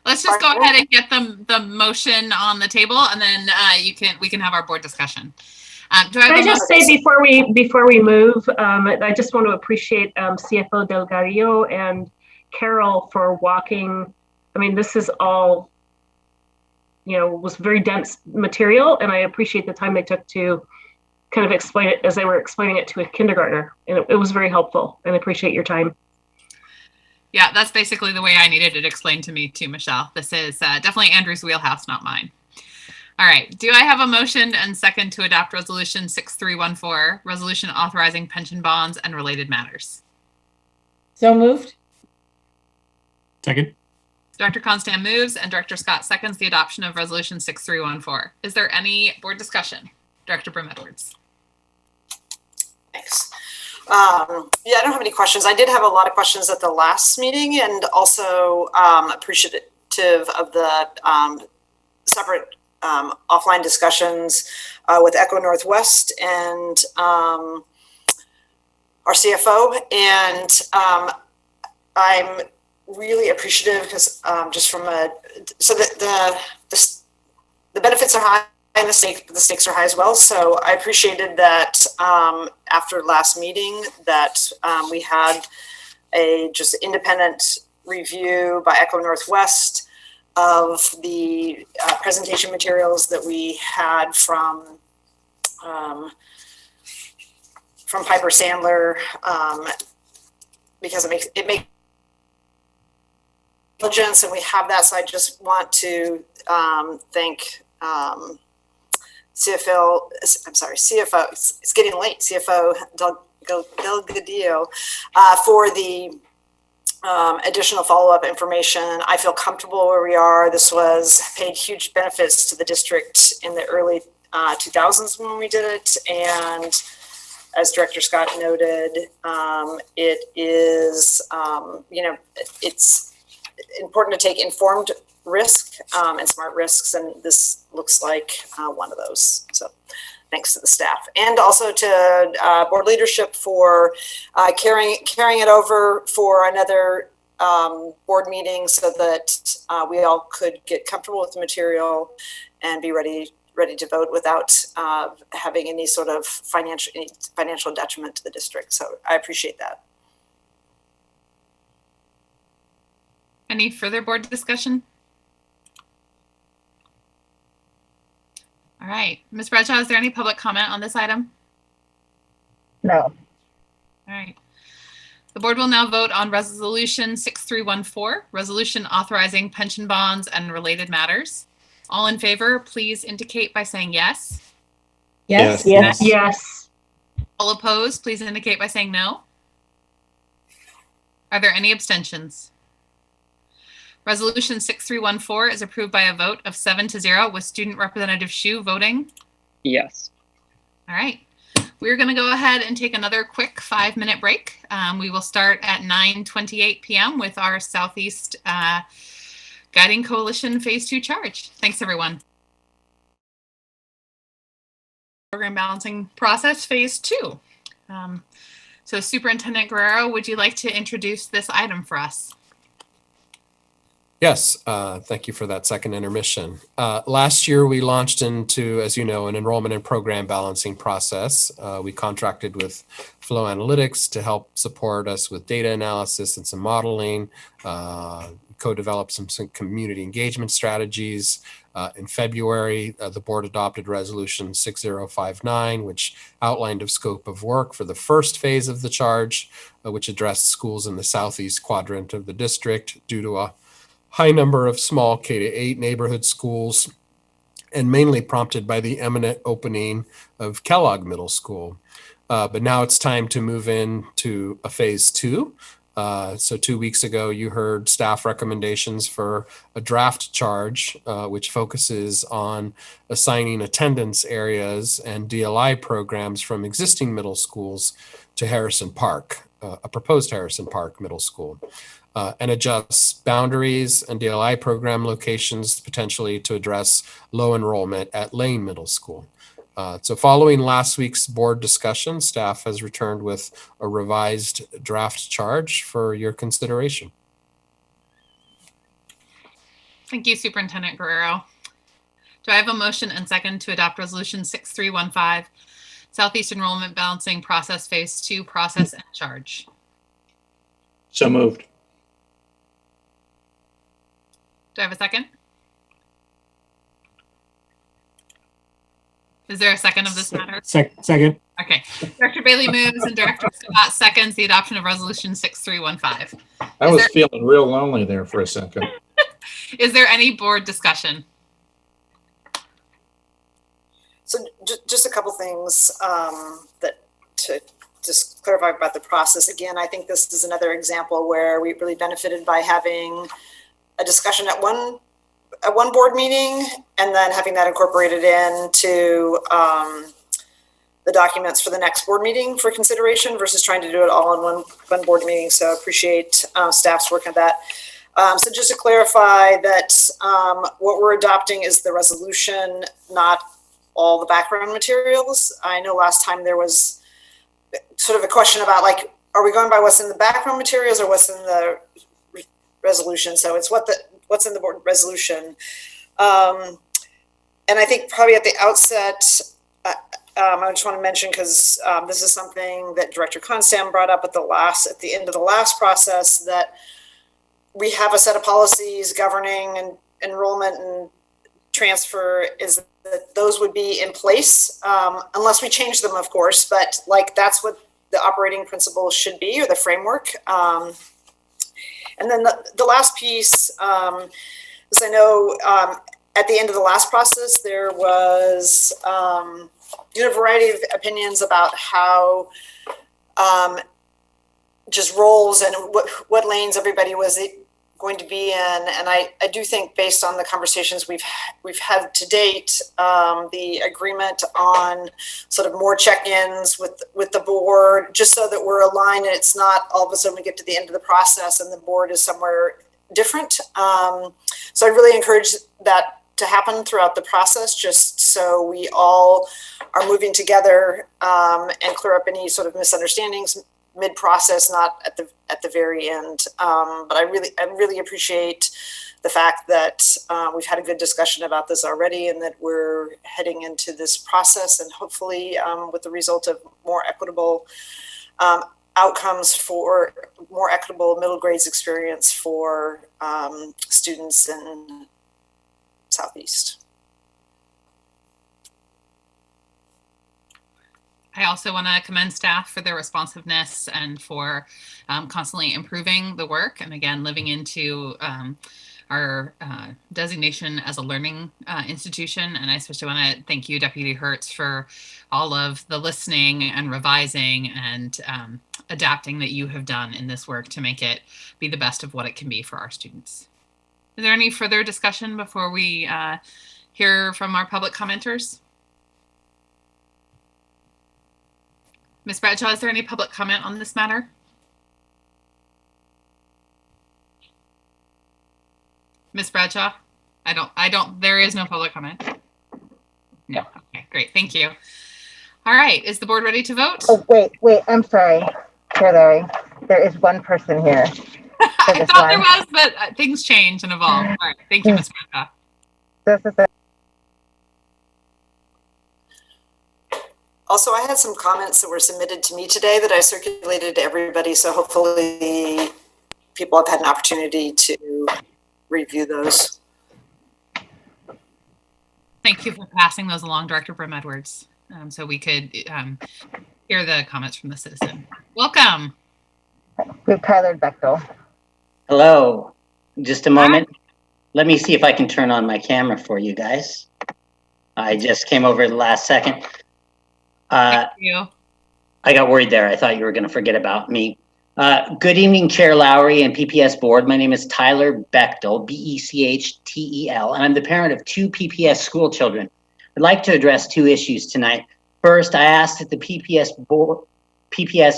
Let's just go ahead and get the motion on the table, and then we can have our board discussion. Can I just say before we move, I just want to appreciate CFO Delgadillo and Carol for walking. I mean, this is all, was very dense material, and I appreciate the time they took to kind of explain it as they were explaining it to a kindergartner. And it was very helpful, and I appreciate your time. Yeah, that's basically the way I needed it explained to me too, Michelle. This is definitely Andrew's wheelhouse, not mine. All right, do I have a motion and second to adopt resolution 6314, resolution authorizing pension bonds and related matters? So moved. Second. Director Constant moves and Director Scott seconds the adoption of resolution 6314. Is there any board discussion? Director Brim-Edwards. Thanks. Yeah, I don't have any questions. I did have a lot of questions at the last meeting, and also appreciative of the separate offline discussions with Echo Northwest and our CFO. And I'm really appreciative because just from the benefits are high and the stakes are high as well. So I appreciated that after last meeting that we had a just independent review by Echo Northwest of the presentation materials that we had from Piper Sandler, because it makes diligence, and we have that. So I just want to thank CFO. It's getting late. CFO Delgadillo for the additional follow-up information. I feel comfortable where we are. This paid huge benefits to the district in the early 2000s when we did it, and as Director Scott noted, it is it's important to take informed risk and smart risks, and this looks like one of those. So thanks to the staff and also to board leadership for carrying it over for another board meeting so that we all could get comfortable with the material and be ready to vote without having any sort of financial detriment to the district. So I appreciate that. Any further board discussion? All right, Ms. Bradshaw, is there any public comment on this item? No. All right. The board will now vote on Resolution 6314, resolution authorizing pension bonds and related matters. All in favor, please indicate by saying yes. Yes. Yes. Yes. All opposed, please indicate by saying no. Are there any abstentions? Resolution 6314 is approved by a vote of 7-0 with Student Representative Hsu voting. Yes. All right. We're going to go ahead and take another quick 5-minute break. We will start at 9:28 p.m. with our Southeast Guiding Coalition Phase 2 charge. Thanks, everyone. Program balancing process Phase 2. So Superintendent Guerrero, would you like to introduce this item for us? Yes, thank you for that second intermission. Last year, we launched into, as you know, an enrollment and program balancing process. We contracted with Flow Analytics to help support us with data analysis and some modeling, co-developed some community engagement strategies. In February, the board adopted Resolution 6059, which outlined a scope of work for the first phase of the charge, which addressed schools in the southeast quadrant of the district due to a high number of small K-8 neighborhood schools, and mainly prompted by the imminent opening of Kellogg Middle School. But now it's time to move into a Phase 2. So 2 weeks ago, you heard staff recommendations for a draft charge, which focuses on assigning attendance areas and DLI programs from existing middle schools to Harrison Park, a proposed Harrison Park Middle School. And adjusts boundaries and DLI program locations potentially to address low enrollment at Lane Middle School. So following last week's board discussion, staff has returned with a revised draft charge for your consideration. Thank you, Superintendent Guerrero. Do I have a motion and second to adopt Resolution 6315, Southeast Enrollment Balancing Process Phase 2 process and charge? So moved. Do I have a second? Is there a second of this matter? Second. Okay. Director Bailey moves and Director Scott seconds the adoption of Resolution 6315. I was feeling real lonely there for a second. Is there any board discussion? So just a couple things that to just clarify about the process. Again, I think this is another example where we really benefited by having a discussion at one board meeting and then having that incorporated into the documents for the next board meeting for consideration versus trying to do it all in one board meeting. So I appreciate staff's work on that. So just to clarify that what we're adopting is the resolution, not all the background materials. I know last time there was sort of a question about like are we going by what's in the background materials or what's in the resolution? So it's what's in the board resolution. And I think probably at the outset, I just want to mention, because this is something that Director Constam brought up at the end of the last process, that we have a set of policies governing and enrollment and transfer, is that those would be in place unless we change them, of course, but like that's what the operating principles should be, or the framework. And then the last piece is, I know at the end of the last process, there was a variety of opinions about how just roles and what lanes everybody was going to be in. And I do think, based on the conversations we've had to date, the agreement on sort of more check-ins with the board, just so that we're aligned and it's not all of a sudden we get to the end of the process and the board is somewhere different. So I really encourage that to happen throughout the process, just so we all are moving together and clear up any sort of misunderstandings mid-process, not at the very end. But I really appreciate the fact that we've had a good discussion about this already, and that we're heading into this process, and hopefully with the result of more equitable outcomes, for more equitable middle grades experience for students in Southeast. I also want to commend staff for their responsiveness and for constantly improving the work, and again, living into our designation as a learning institution. And I especially want to thank you, Deputy Hertz, for all of the listening and revising and adapting that you have done in this work to make it be the best of what it can be for our students. Is there any further discussion before we hear from our public commenters? Ms. Bradshaw, is there any public comment on this matter? Ms. Bradshaw? There is no public comment. No, okay, great, thank you. All right, is the board ready to vote? Oh, wait, I'm sorry, Chair Larry. There is one person here. I thought there was, but things change and evolve. All right, thank you, Ms. Bradshaw. This is it. Also, I had some comments that were submitted to me today that I circulated to everybody, so hopefully people have had an opportunity to review those. Thank you for passing those along, Director Brim Edwards, so we could hear the comments from the citizen. Welcome. We have Tyler Bechtel. Hello. Just a moment. Let me see if I can turn on my camera for you guys. I just came over the last second. Thank you. I got worried there. I thought you were going to forget about me. Good evening, Chair Lowry and PPS Board. My name is Tyler Bechtel, Bechtel, and I'm the parent of 2 PPS school children. I'd like to address 2 issues tonight. First, I ask that the PPS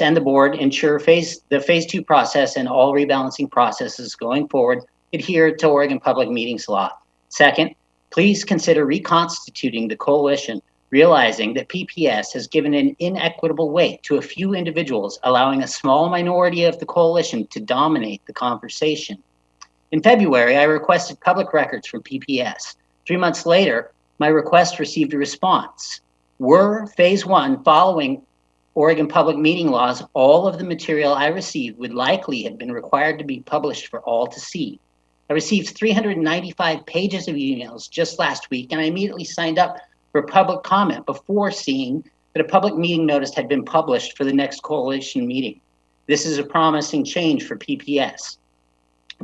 and the board ensure the phase 2 process and all rebalancing processes going forward adhere to Oregon Public Meetings Law. Second, please consider reconstituting the coalition, realizing that PPS has given an inequitable weight to a few individuals, allowing a small minority of the coalition to dominate the conversation. In February, I requested public records from PPS. 3 months later, my request received a response. Were phase 1 following Oregon Public Meeting Laws, all of the material I received would likely have been required to be published for all to see. I received 395 pages of emails just last week, and I immediately signed up for public comment before seeing that a public meeting notice had been published for the next coalition meeting. This is a promising change for PPS.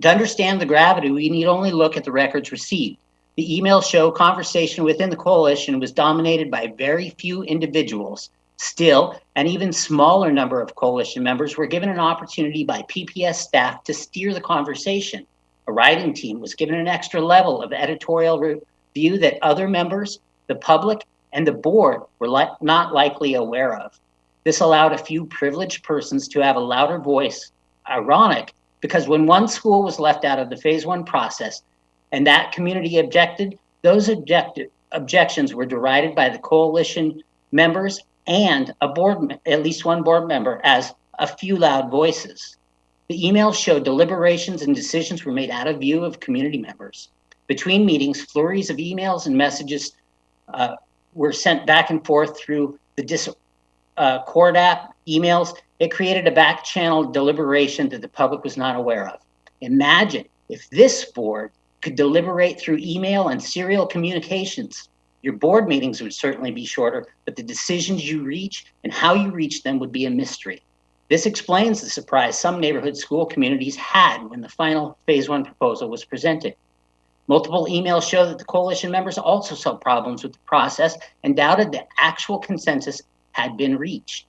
To understand the gravity, we need only look at the records received. The emails show conversation within the coalition was dominated by very few individuals. Still, an even smaller number of coalition members were given an opportunity by PPS staff to steer the conversation. A writing team was given an extra level of editorial review that other members, the public, and the board were not likely aware of. This allowed a few privileged persons to have a louder voice. Ironic, because when one school was left out of the phase 1 process and that community objected, those objections were derided by the coalition members and at least one board member as a few loud voices. The emails showed deliberations and decisions were made out of view of community members. Between meetings, flurries of emails and messages were sent back and forth through the Discord app, emails. It created a back channel deliberation that the public was not aware of. Imagine if this board could deliberate through email and serial communications. Your board meetings would certainly be shorter, but the decisions you reach and how you reach them would be a mystery. This explains the surprise some neighborhood school communities had when the final phase 1 proposal was presented. Multiple emails show that the coalition members also saw problems with the process and doubted the actual consensus had been reached.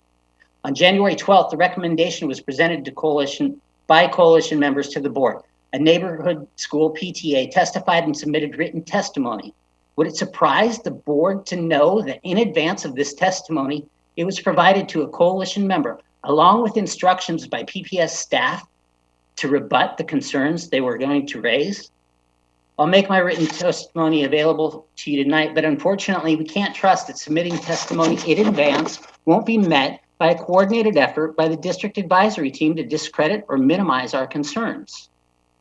On January 12th, the recommendation was presented to by coalition members to the board. A neighborhood school PTA testified and submitted written testimony. Would it surprise the board to know that in advance of this testimony, it was provided to a coalition member along with instructions by PPS staff to rebut the concerns they were going to raise? I'll make my written testimony available to you tonight, but unfortunately, we can't trust that submitting testimony in advance won't be met by a coordinated effort by the district advisory team to discredit or minimize our concerns.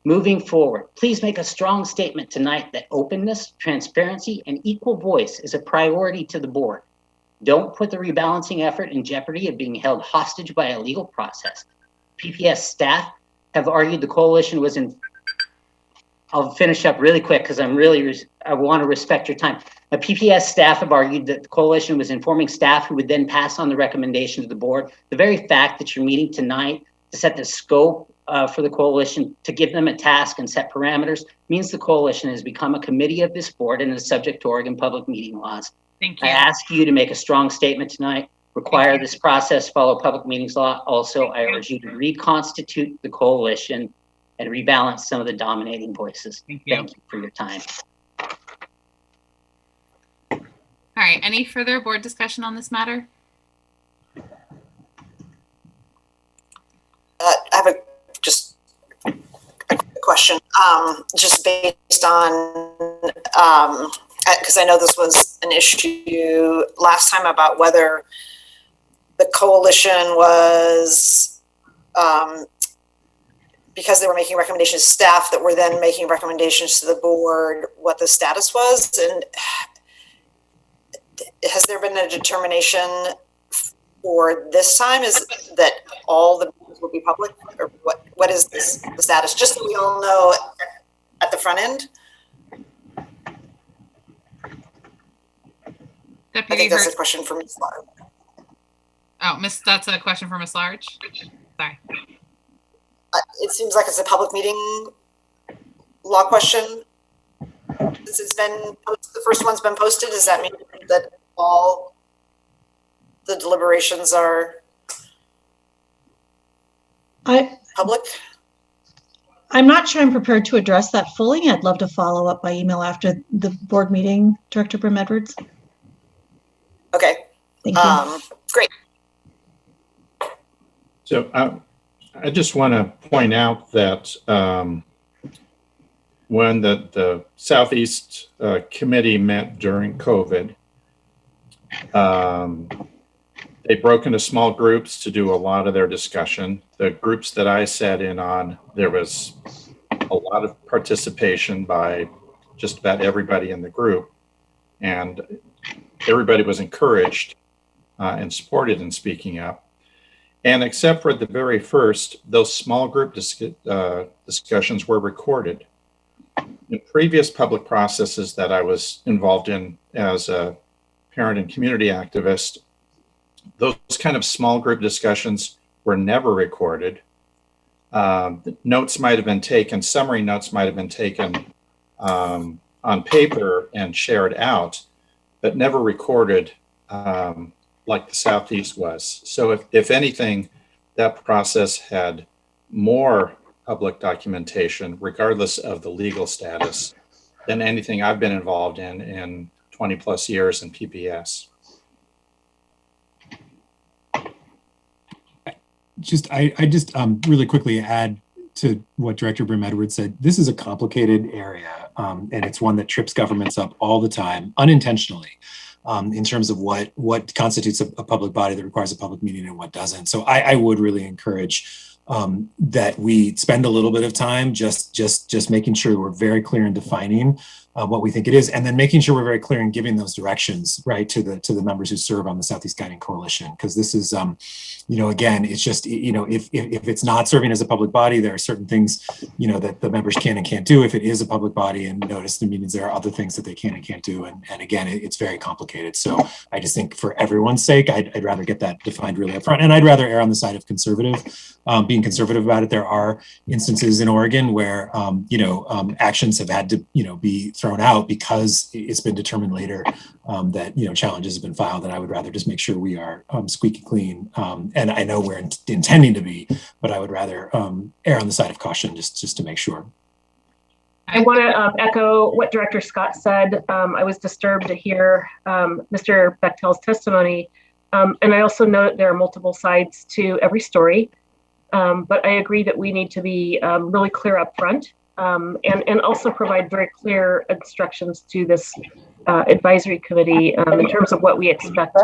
Moving forward, please make a strong statement tonight that openness, transparency, and equal voice is a priority to the board. Don't put the rebalancing effort in jeopardy of being held hostage by a legal process. PPS staff have argued the coalition was in. I'll finish up really quick because I want to respect your time. The PPS staff have argued that the coalition was informing staff who would then pass on the recommendation to the board. The very fact that you're meeting tonight to set the scope for the coalition, to give them a task and set parameters, means the coalition has become a committee of this board and is subject to Oregon public meeting laws. Thank you. I ask you to make a strong statement tonight, require this process, follow public meetings law. Also, I urge you to reconstitute the coalition and rebalance some of the dominating voices. Thank you for your time. All right, any further board discussion on this matter? I have just a question, just based on, because I know this was an issue last time about whether the coalition was, because they were making recommendations to staff that were then making recommendations to the board, what the status was. And has there been a determination for this time? Is that all the meetings will be public, or what is the status? Just so we all know at the front end. Deputy I think that's a question for Ms. Large. Oh, that's a question for Ms. Large. Sorry. It seems like it's a public meeting law question. Since it's been, the first one's been posted, does that mean that all the deliberations are public? I'm not sure I'm prepared to address that fully. I'd love to follow up by email after the board meeting, Director Brim-Edwards. Okay. Thank you. Great. So I just want to point out that when the Southeast Committee met during COVID, they broke into small groups to do a lot of their discussion. The groups that I sat in on, there was a lot of participation by just about everybody in the group, and everybody was encouraged and supported in speaking up. And except for the very first, those small group discussions were recorded. In previous public processes that I was involved in as a parent and community activist, those kind of small group discussions were never recorded. Notes might have been taken, summary notes might have been taken on paper and shared out, but never recorded like the Southeast was. So if anything, that process had more public documentation, regardless of the legal status, than anything I've been involved in 20 plus years in PPS. I just really quickly add to what Director Brim-Edwards said. This is a complicated area, and it's one that trips governments up all the time, unintentionally. in terms of what constitutes a public body that requires a public meeting and what doesn't. So I would really encourage that we spend a little bit of time just making sure we're very clear in defining what we think it is, and then making sure we're very clear in giving those directions, right, to the members who serve on the Southeast Guiding Coalition. Because this is, again, it's just, if it's not serving as a public body, there are certain things, that the members can and can't do. If it is a public body and notice the meetings, there are other things that they can and can't do. And again, it's very complicated. So I just think for everyone's sake, I'd rather get that defined really up front. And I'd rather err on the side of being conservative about it. There are instances in Oregon where, actions have had to, be thrown out because it's been determined later that challenges have been filed, and I would rather just make sure we are squeaky clean. And I know we're intending to be, but I would rather err on the side of caution just to make sure. I want to echo what Director Scott said. I was disturbed to hear Mr. Bechtel's testimony, and I also know that there are multiple sides to every story. But I agree that we need to be really clear up front. And also provide very clear instructions to this advisory committee in terms of what we expect.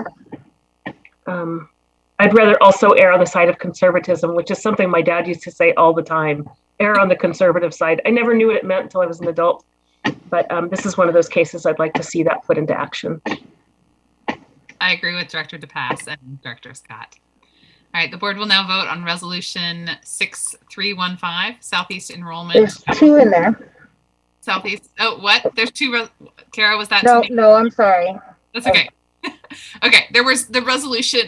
I'd rather also err on the side of conservatism, which is something my dad used to say all the time. Err on the conservative side. I never knew what it meant until I was an adult, but this is one of those cases I'd like to see that put into action. I agree with Director DePass and Director Scott. All right, the board will now vote on resolution 6315, Southeast enrollment. There's two in there. Southeast, oh, what? There's two, Kara, was that No, to me? no, I'm sorry. That's okay. Okay, there was the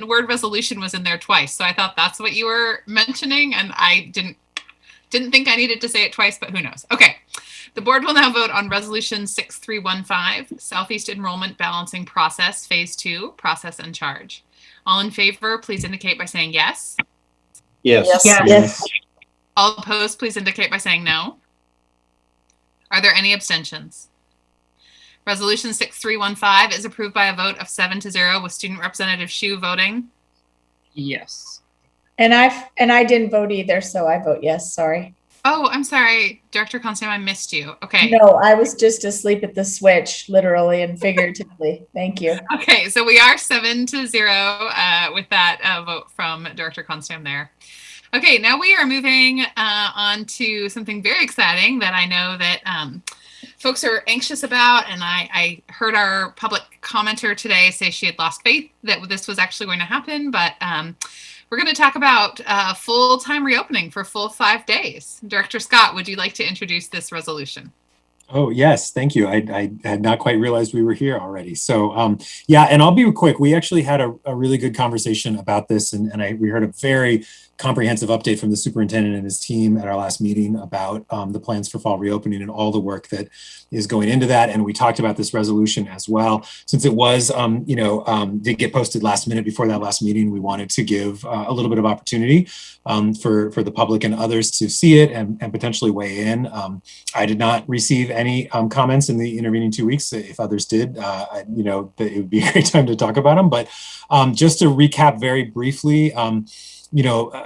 word resolution was in there twice. So I thought that's what you were mentioning, and I didn't think I needed to say it twice, but who knows? Okay, the board will now vote on resolution 6315, Southeast enrollment balancing process, phase 2, process and charge. All in favor, please indicate by saying yes. Yes. Yes. All opposed, please indicate by saying no. Are there any abstentions? Resolution 6315 is approved by a vote of 7-0 with Student Representative Hsu voting. Yes. And I didn't vote either, so I vote yes. Sorry. Oh, I'm sorry, Director Constam, I missed you. Okay. No, I was just asleep at the switch, literally and figuratively. Thank you. Okay, so we are 7-0 with that vote from Director Constam there. Okay, now we are moving on to something very exciting that I know that folks are anxious about, and I heard our public commenter today say she had lost faith that this was actually going to happen, but we're going to talk about full-time reopening for full 5 days. Director Scott, would you like to introduce this resolution? Oh, yes. Thank you. I had not quite realized we were here already. So, yeah, and I'll be quick. We actually had a really good conversation about this, and we heard a very comprehensive update from the superintendent and his team at our last meeting about the plans for fall reopening and all the work that is going into that. And we talked about this resolution as well. Since it was, did get posted last minute before that last meeting, we wanted to give a little bit of opportunity for the public and others to see it and potentially weigh in. I did not receive any comments in the intervening 2 weeks. If others did, it would be a great time to talk about them. But just to recap very briefly,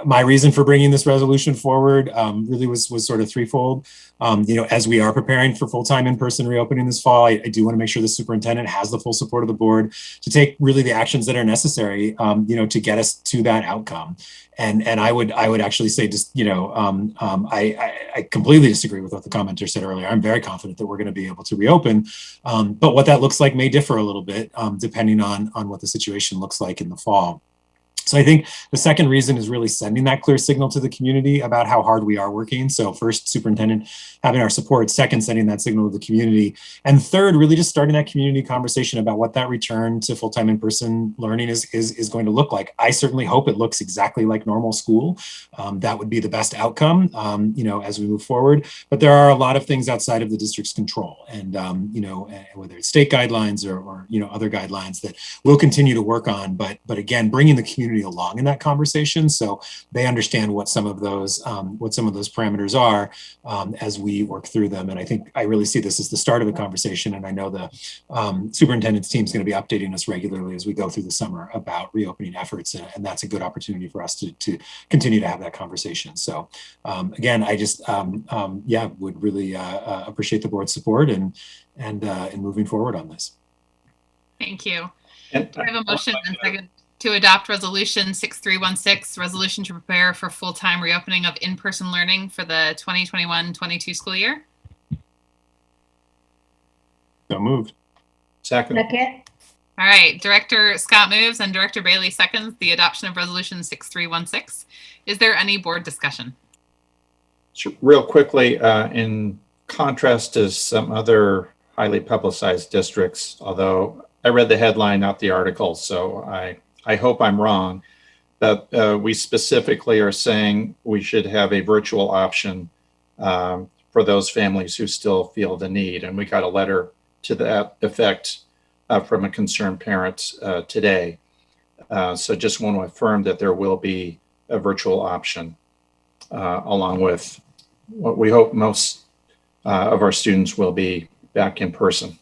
my reason for bringing this resolution forward really was sort of threefold. As we are preparing for full-time in-person reopening this fall, I do want to make sure the superintendent has the full support of the board to take really the actions that are necessary, to get us to that outcome. And I would actually say just, I completely disagree with what the commenter said earlier. I'm very confident that we're going to be able to reopen, but what that looks like may differ a little bit depending on what the situation looks like in the fall. So I think the second reason is really sending that clear signal to the community about how hard we are working. So first, superintendent having our support. Second, sending that signal to the community. And third, really just starting that community conversation about what that return to full-time in-person learning is going to look like. I certainly hope it looks exactly like normal school. That would be the best outcome, as we move forward. But there are a lot of things outside of the district's control. And, whether it's state guidelines or other guidelines that we'll continue to work on. But again, bringing the community along in that conversation so they understand what some of those parameters are as we work through them. And I think I really see this as the start of a conversation, and I know the superintendent's team is going to be updating us regularly as we go through the summer about reopening efforts, and that's a good opportunity for us to continue to have that conversation. So again, I just would really appreciate the board's support and moving forward on this. Thank you. And Do I have a motion and second to adopt Resolution 6316, resolution to prepare for full-time reopening of in-person learning for the 2021-22 school year? So moved. Second. Second. All right, Director Scott moves and Director Bailey seconds the adoption of Resolution 6316. Is there any board discussion? Real quickly, in contrast to some other highly publicized districts, although I read the headline, not the article, so I hope I'm wrong, but we specifically are saying we should have a virtual option for those families who still feel the need. And we got a letter to that effect from a concerned parent today. So just want to affirm that there will be a virtual option along with what we hope most of our students will be back in person.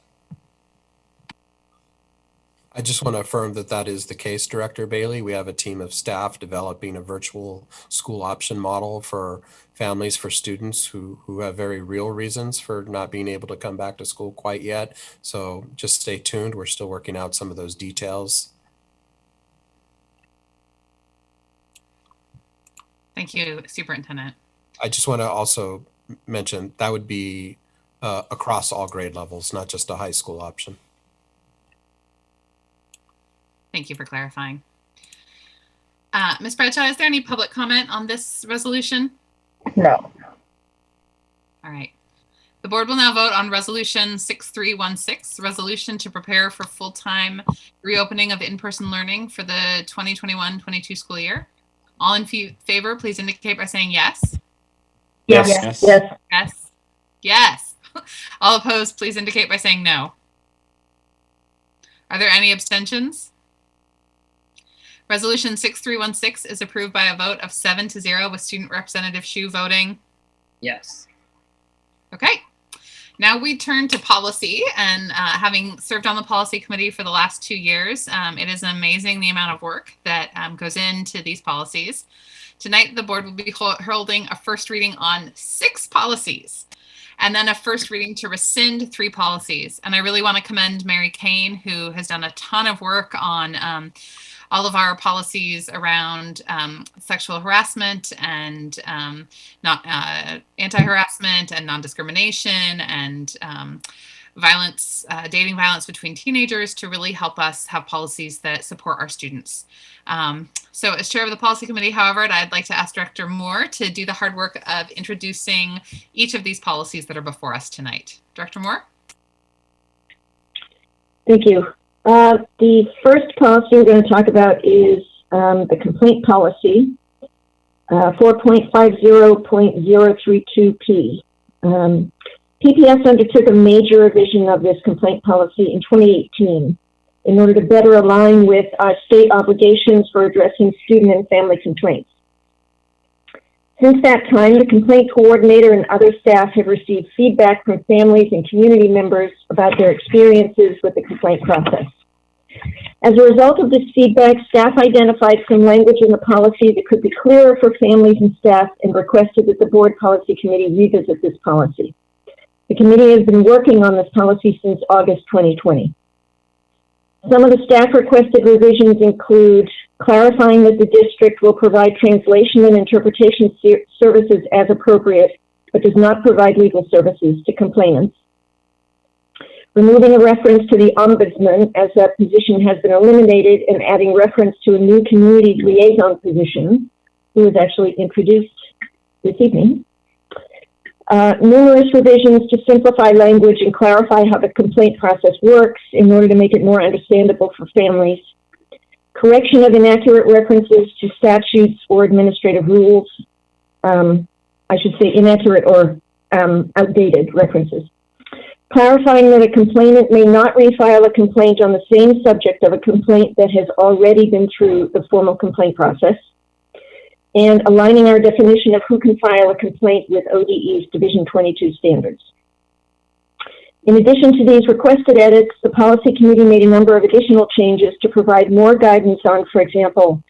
I just want to affirm that that is the case, Director Bailey. We have a team of staff developing a virtual school option model for families, for students who have very real reasons for not being able to come back to school quite yet. So just stay tuned. We're still working out some of those details. Thank you, Superintendent. I just want to also mention that would be across all grade levels, not just a high school option. Thank you for clarifying. Ms. Bradshaw, is there any public comment on this resolution? No. All right. The board will now vote on Resolution 6316, resolution to prepare for full-time reopening of in-person learning for the 2021-22 school year. All in favor, please indicate by saying yes. Yes. Yes. Yes. Yes. Yes. All opposed, please indicate by saying no. Are there any abstentions? Resolution 6316 is approved by a vote of 7-0 with Student Representative Hsu voting Yes. okay. Now we turn to policy, and having served on the policy committee for the last 2 years, it is amazing the amount of work that goes into these policies. Tonight, the board will be holding a first reading on 6 policies, and then a first reading to rescind 3 policies. And I really want to commend Mary Kane, who has done a ton of work on all of our policies around sexual harassment and anti-harassment and non-discrimination and violence, dating violence between teenagers, to really help us have policies that support our students. So as chair of the policy committee, however, I'd like to ask Director Moore to do the hard work of introducing each of these policies that are before us tonight. Director Moore? Thank you. The first policy we're going to talk about is the complaint policy, 4.50.032P. PPS undertook a major revision of this complaint policy in 2018 in order to better align with our state obligations for addressing student and family complaints. Since that time, the complaint coordinator and other staff have received feedback from families and community members about their experiences with the complaint process. As a result of this feedback, staff identified some language in the policy that could be clearer for families and staff and requested that the board policy committee revisit this policy. The committee has been working on this policy since August 2020. Some of the staff requested revisions include clarifying that the district will provide translation and interpretation services as appropriate, but does not provide legal services to complainants. Removing a reference to the ombudsman, as that position has been eliminated, and adding reference to a new community liaison position, who was actually introduced this evening. Numerous revisions to simplify language and clarify how the complaint process works in order to make it more understandable for families. Correction of inaccurate references to statutes or administrative rules. I should say inaccurate or outdated references. Clarifying that a complainant may not refile a complaint on the same subject of a complaint that has already been through the formal complaint process. And aligning our definition of who can file a complaint with ODE's Division 22 standards. In addition to these requested edits, the policy committee made a number of additional changes to provide more guidance on, for example,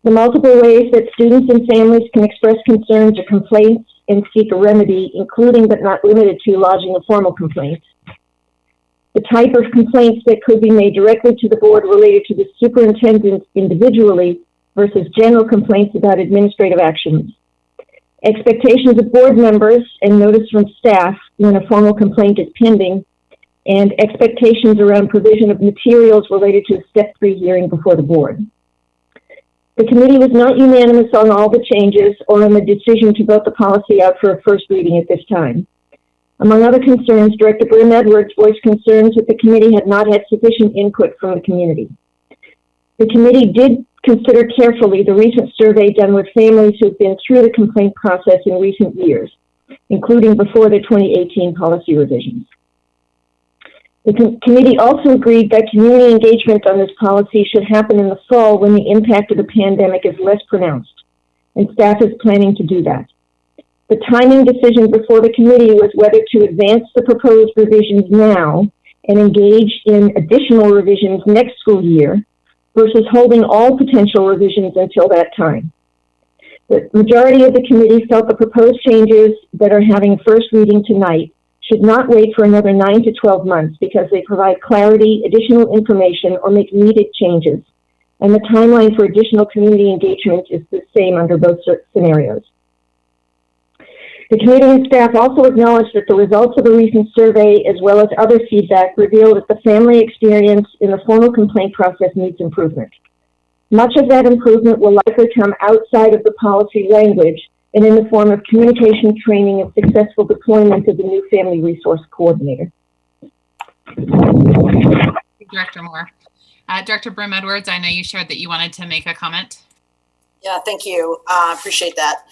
the multiple ways that students and families can express concerns or complaints and seek a remedy, including but not limited to lodging a formal complaint. the type of complaints that could be made directly to the board related to the superintendent individually versus general complaints about administrative actions, expectations of board members and notice from staff when a formal complaint is pending, and expectations around provision of materials related to a step 3 hearing before the board. The committee was not unanimous on all the changes or on the decision to vote the policy out for a first reading at this time. Among other concerns, Director Brim Edwards voiced concerns that the committee had not had sufficient input from the community. The committee did consider carefully the recent survey done with families who've been through the complaint process in recent years, including before the 2018 policy revisions. The committee also agreed that community engagement on this policy should happen in the fall when the impact of the pandemic is less pronounced, and staff is planning to do that. The timing decision before the committee was whether to advance the proposed revisions now and engage in additional revisions next school year versus holding all potential revisions until that time. The majority of the committee felt the proposed changes that are having first reading tonight should not wait for another 9 to 12 months because they provide clarity, additional information, or make needed changes. And the timeline for additional community engagement is the same under both scenarios. The committee and staff also acknowledged that the results of the recent survey, as well as other feedback, reveal that the family experience in the formal complaint process needs improvement. Much of that improvement will likely come outside of the policy language and in the form of communication training and successful deployment of the new family resource coordinator. Director Moore. Director Brim Edwards, I know you shared that you wanted to make a comment. Yeah, thank you. Appreciate that.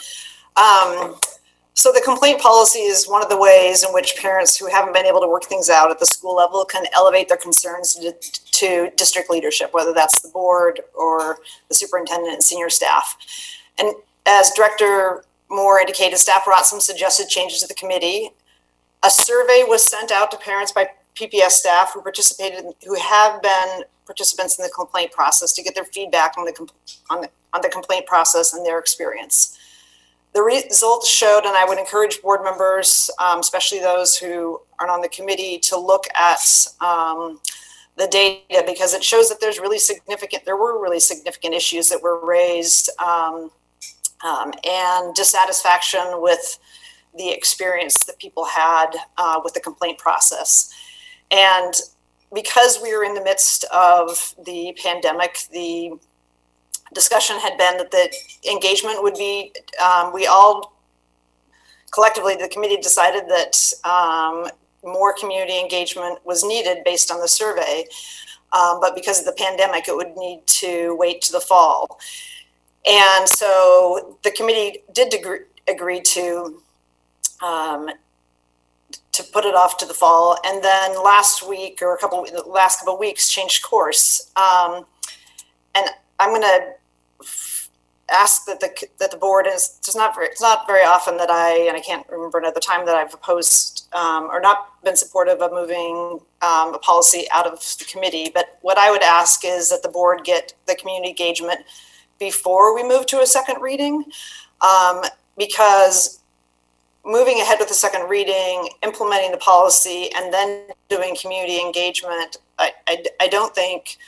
So the complaint policy is one of the ways in which parents who haven't been able to work things out at the school level can elevate their concerns to district leadership, whether that's the board or the superintendent and senior staff. And as Director Moore indicated, staff brought some suggested changes to the committee. A survey was sent out to parents by PPS staff who have been participants in the complaint process to get their feedback on the complaint process and their experience. The results showed, and I would encourage board members, especially those who aren't on the committee, to look at the data because it shows that there were really significant issues that were raised and dissatisfaction with the experience that people had with the complaint process. And because we were in the midst of the pandemic, the discussion had been that the engagement would be, we all collectively, the committee decided that more community engagement was needed based on the survey. But because of the pandemic, it would need to wait to the fall. And so the committee did agree to put it off to the fall. And then last week or last couple of weeks changed course. And I'm going to ask that the board it's not very often that I can't remember another time that I've opposed or not been supportive of moving a policy out of the committee. But what I would ask is that the board get the community engagement before we move to a second reading, because moving ahead with the second reading, implementing the policy, and then doing community engagement, I don't think,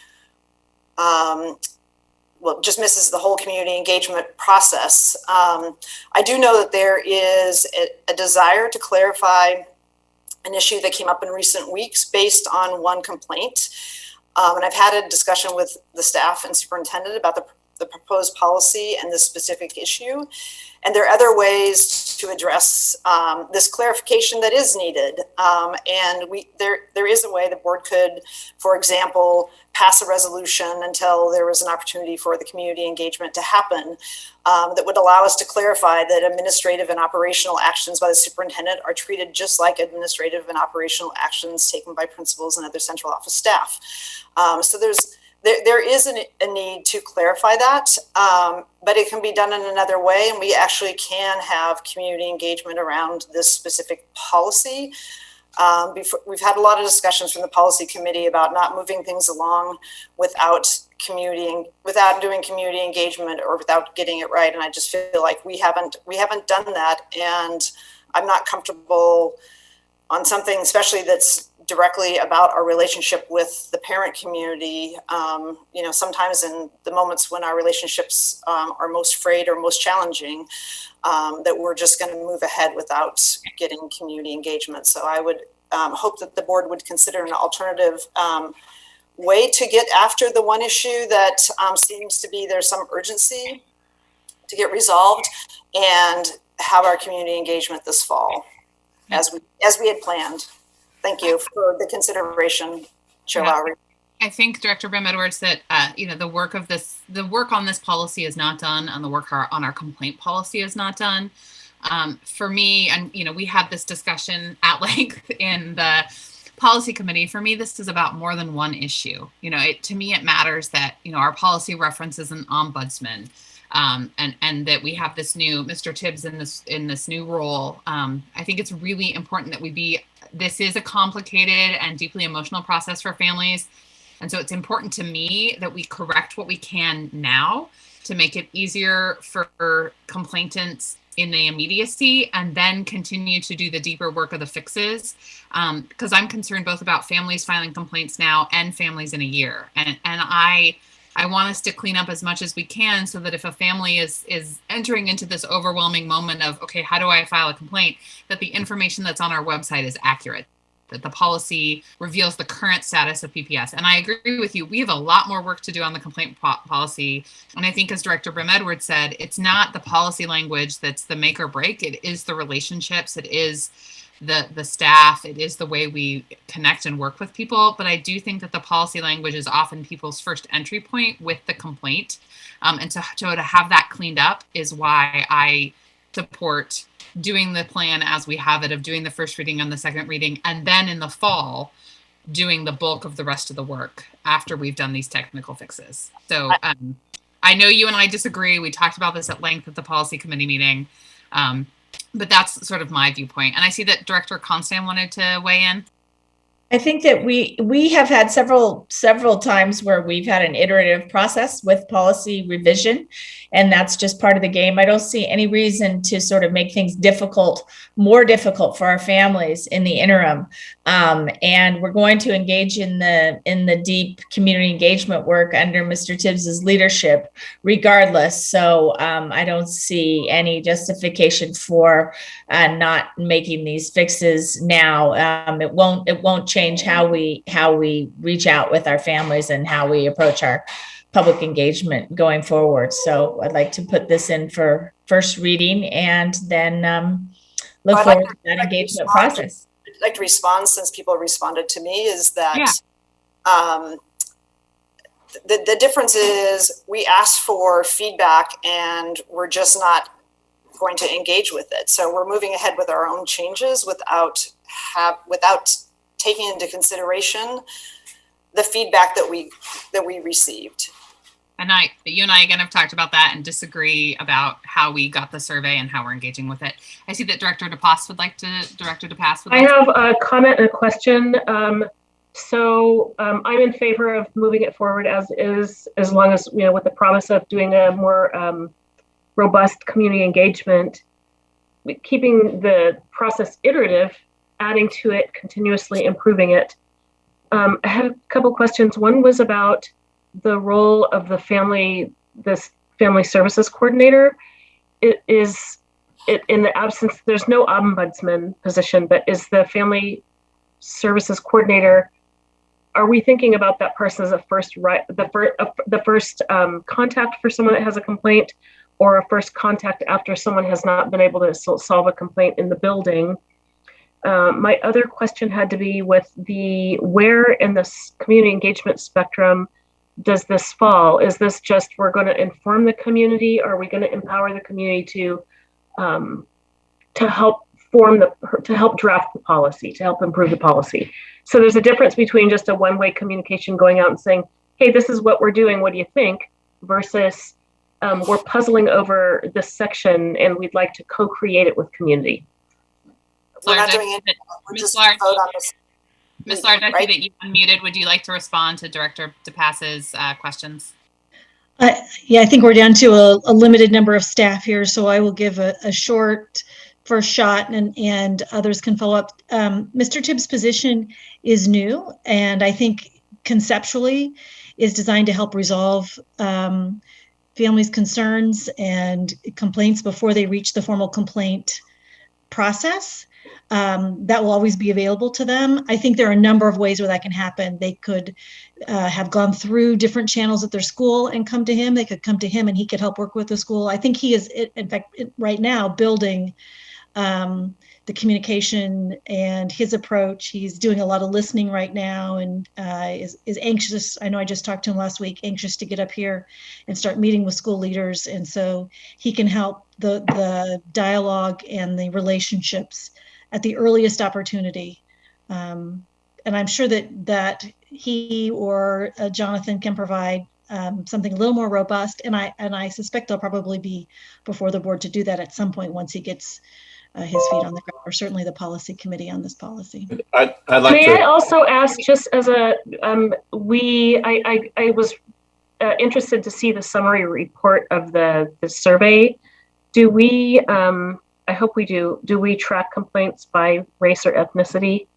just misses the whole community engagement process. I do know that there is a desire to clarify an issue that came up in recent weeks based on one complaint. And I've had a discussion with the staff and superintendent about the proposed policy and this specific issue. And there are other ways to address this clarification that is needed. And there is a way the board could, for example, pass a resolution until there was an opportunity for the community engagement to happen that would allow us to clarify that administrative and operational actions by the superintendent are treated just like administrative and operational actions taken by principals and other central office staff. So there is a need to clarify that, but it can be done in another way, and we actually can have community engagement around this specific policy. We've had a lot of discussions from the policy committee about not moving things along without doing community engagement or without getting it right, and I just feel like we haven't done that, and I'm not comfortable on something, especially that's directly about our relationship with the parent community. Sometimes in the moments when our relationships are most frayed or most challenging, that we're just going to move ahead without getting community engagement. So I would hope that the board would consider an alternative way to get after the one issue that seems to be there's some urgency to get resolved, and have our community engagement this fall as we had planned. Thank you for the consideration, Chair Lowry. I think, Director Brim-Edwards, that the work on this policy is not done, and the work on our complaint policy is not done. For me, and we had this discussion at length in the policy committee. For me, this is about more than one issue. To me, it matters that our policy references an ombudsman, and that we have this new Mr. Tibbs in this new role. I think it's really important that this is a complicated and deeply emotional process for families. And so it's important to me that we correct what we can now to make it easier for complainants in the immediacy, and then continue to do the deeper work of the fixes. Because I'm concerned both about families filing complaints now and families in a year. And I want us to clean up as much as we can, so that if a family is entering into this overwhelming moment of, okay, how do I file a complaint, that the information that's on our website is accurate, that the policy reveals the current status of PPS. And I agree with you. We have a lot more work to do on the complaint policy. And I think, as Director Brim-Edwards said, it's not the policy language that's the make or break. It is the relationships. It is the staff. It is the way we connect and work with people. But I do think that the policy language is often people's first entry point with the complaint. And to have that cleaned up is why I support doing the plan as we have it, of doing the first reading and the second reading, and then in the fall doing the bulk of the rest of the work after we've done these technical fixes. So I know you and I disagree. We talked about this at length at the policy committee meeting, but that's sort of my viewpoint. And I see that Director Constan wanted to weigh in. I think that we have had several times where we've had an iterative process with policy revision, and that's just part of the game. I don't see any reason to sort of make things more difficult for our families in the interim. And we're going to engage in the deep community engagement work under Mr. Tibbs's leadership, regardless. So I don't see any justification for not making these fixes now. It won't change how we reach out with our families and how we approach our public engagement going forward. So I'd like to put this in for first reading, and then look forward to that engagement process. I'd like to respond, since people responded to me, is that the difference is we asked for feedback and we're just not going to engage with it. So we're moving ahead with our own changes without taking into consideration the feedback that we received. And you and I again have talked about that and disagree about how we got the survey and how we're engaging with it. I see that Director DePass would like to. I have a comment and a question. So I'm in favor of moving it forward as is, as long as, with the promise of doing a more robust community engagement, keeping the process iterative, adding to it, continuously improving it. I had a couple questions. One was about the role of this family services coordinator. Is it in the absence, there's no ombudsman position, but is the family services coordinator, are we thinking about that person as the first contact for someone that has a complaint, or a first contact after someone has not been able to solve a complaint in the building? My other question had to be with where in this community engagement spectrum does this fall? Is this just, we're going to inform the community, or are we going to empower the community to help draft the policy, to help improve the policy? So there's a difference between just a one-way communication going out and saying, hey, this is what we're doing, what do you think? Versus we're puzzling over this section and we'd like to co-create it with community. We're not doing it. We're just vote on this. Ms. Large, I see that you unmuted. Would you like to respond to Director DePass's questions? Yeah, I think we're down to a limited number of staff here, so I will give a short first shot, and others can follow up. Mr. Tibbs' position is new, and I think conceptually is designed to help resolve families' concerns and complaints before they reach the formal complaint process. That will always be available to them. I think there are a number of ways where that can happen. They could have gone through different channels at their school and come to him. They could come to him and he could help work with the school. I think he is, in fact, right now building the communication and his approach. He's doing a lot of listening right now, and is anxious. I know I just talked to him last week, anxious to get up here and start meeting with school leaders. And so he can help the dialogue and the relationships at the earliest opportunity. And I'm sure that he or Jonathan can provide something a little more robust. And I suspect they'll probably be before the board to do that at some point once he gets his feet on the ground, or certainly the policy committee on this policy. I'd like May I also ask, just as a, I was interested to see the summary report of the survey. Do we, I hope we do we track complaints by race or ethnicity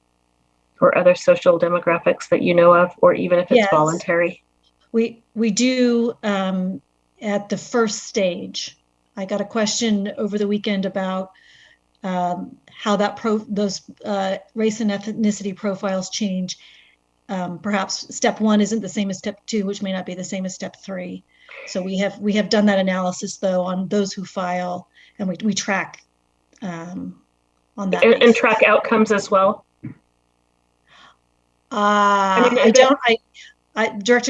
or other social demographics that you know of, or even if it's Yes. voluntary? We do at the first stage. I got a question over the weekend about how those race and ethnicity profiles change. Perhaps step 1 isn't the same as step 2, which may not be the same as step 3. So we have done that analysis though on those who file, and we track on that. And track outcomes as well. Director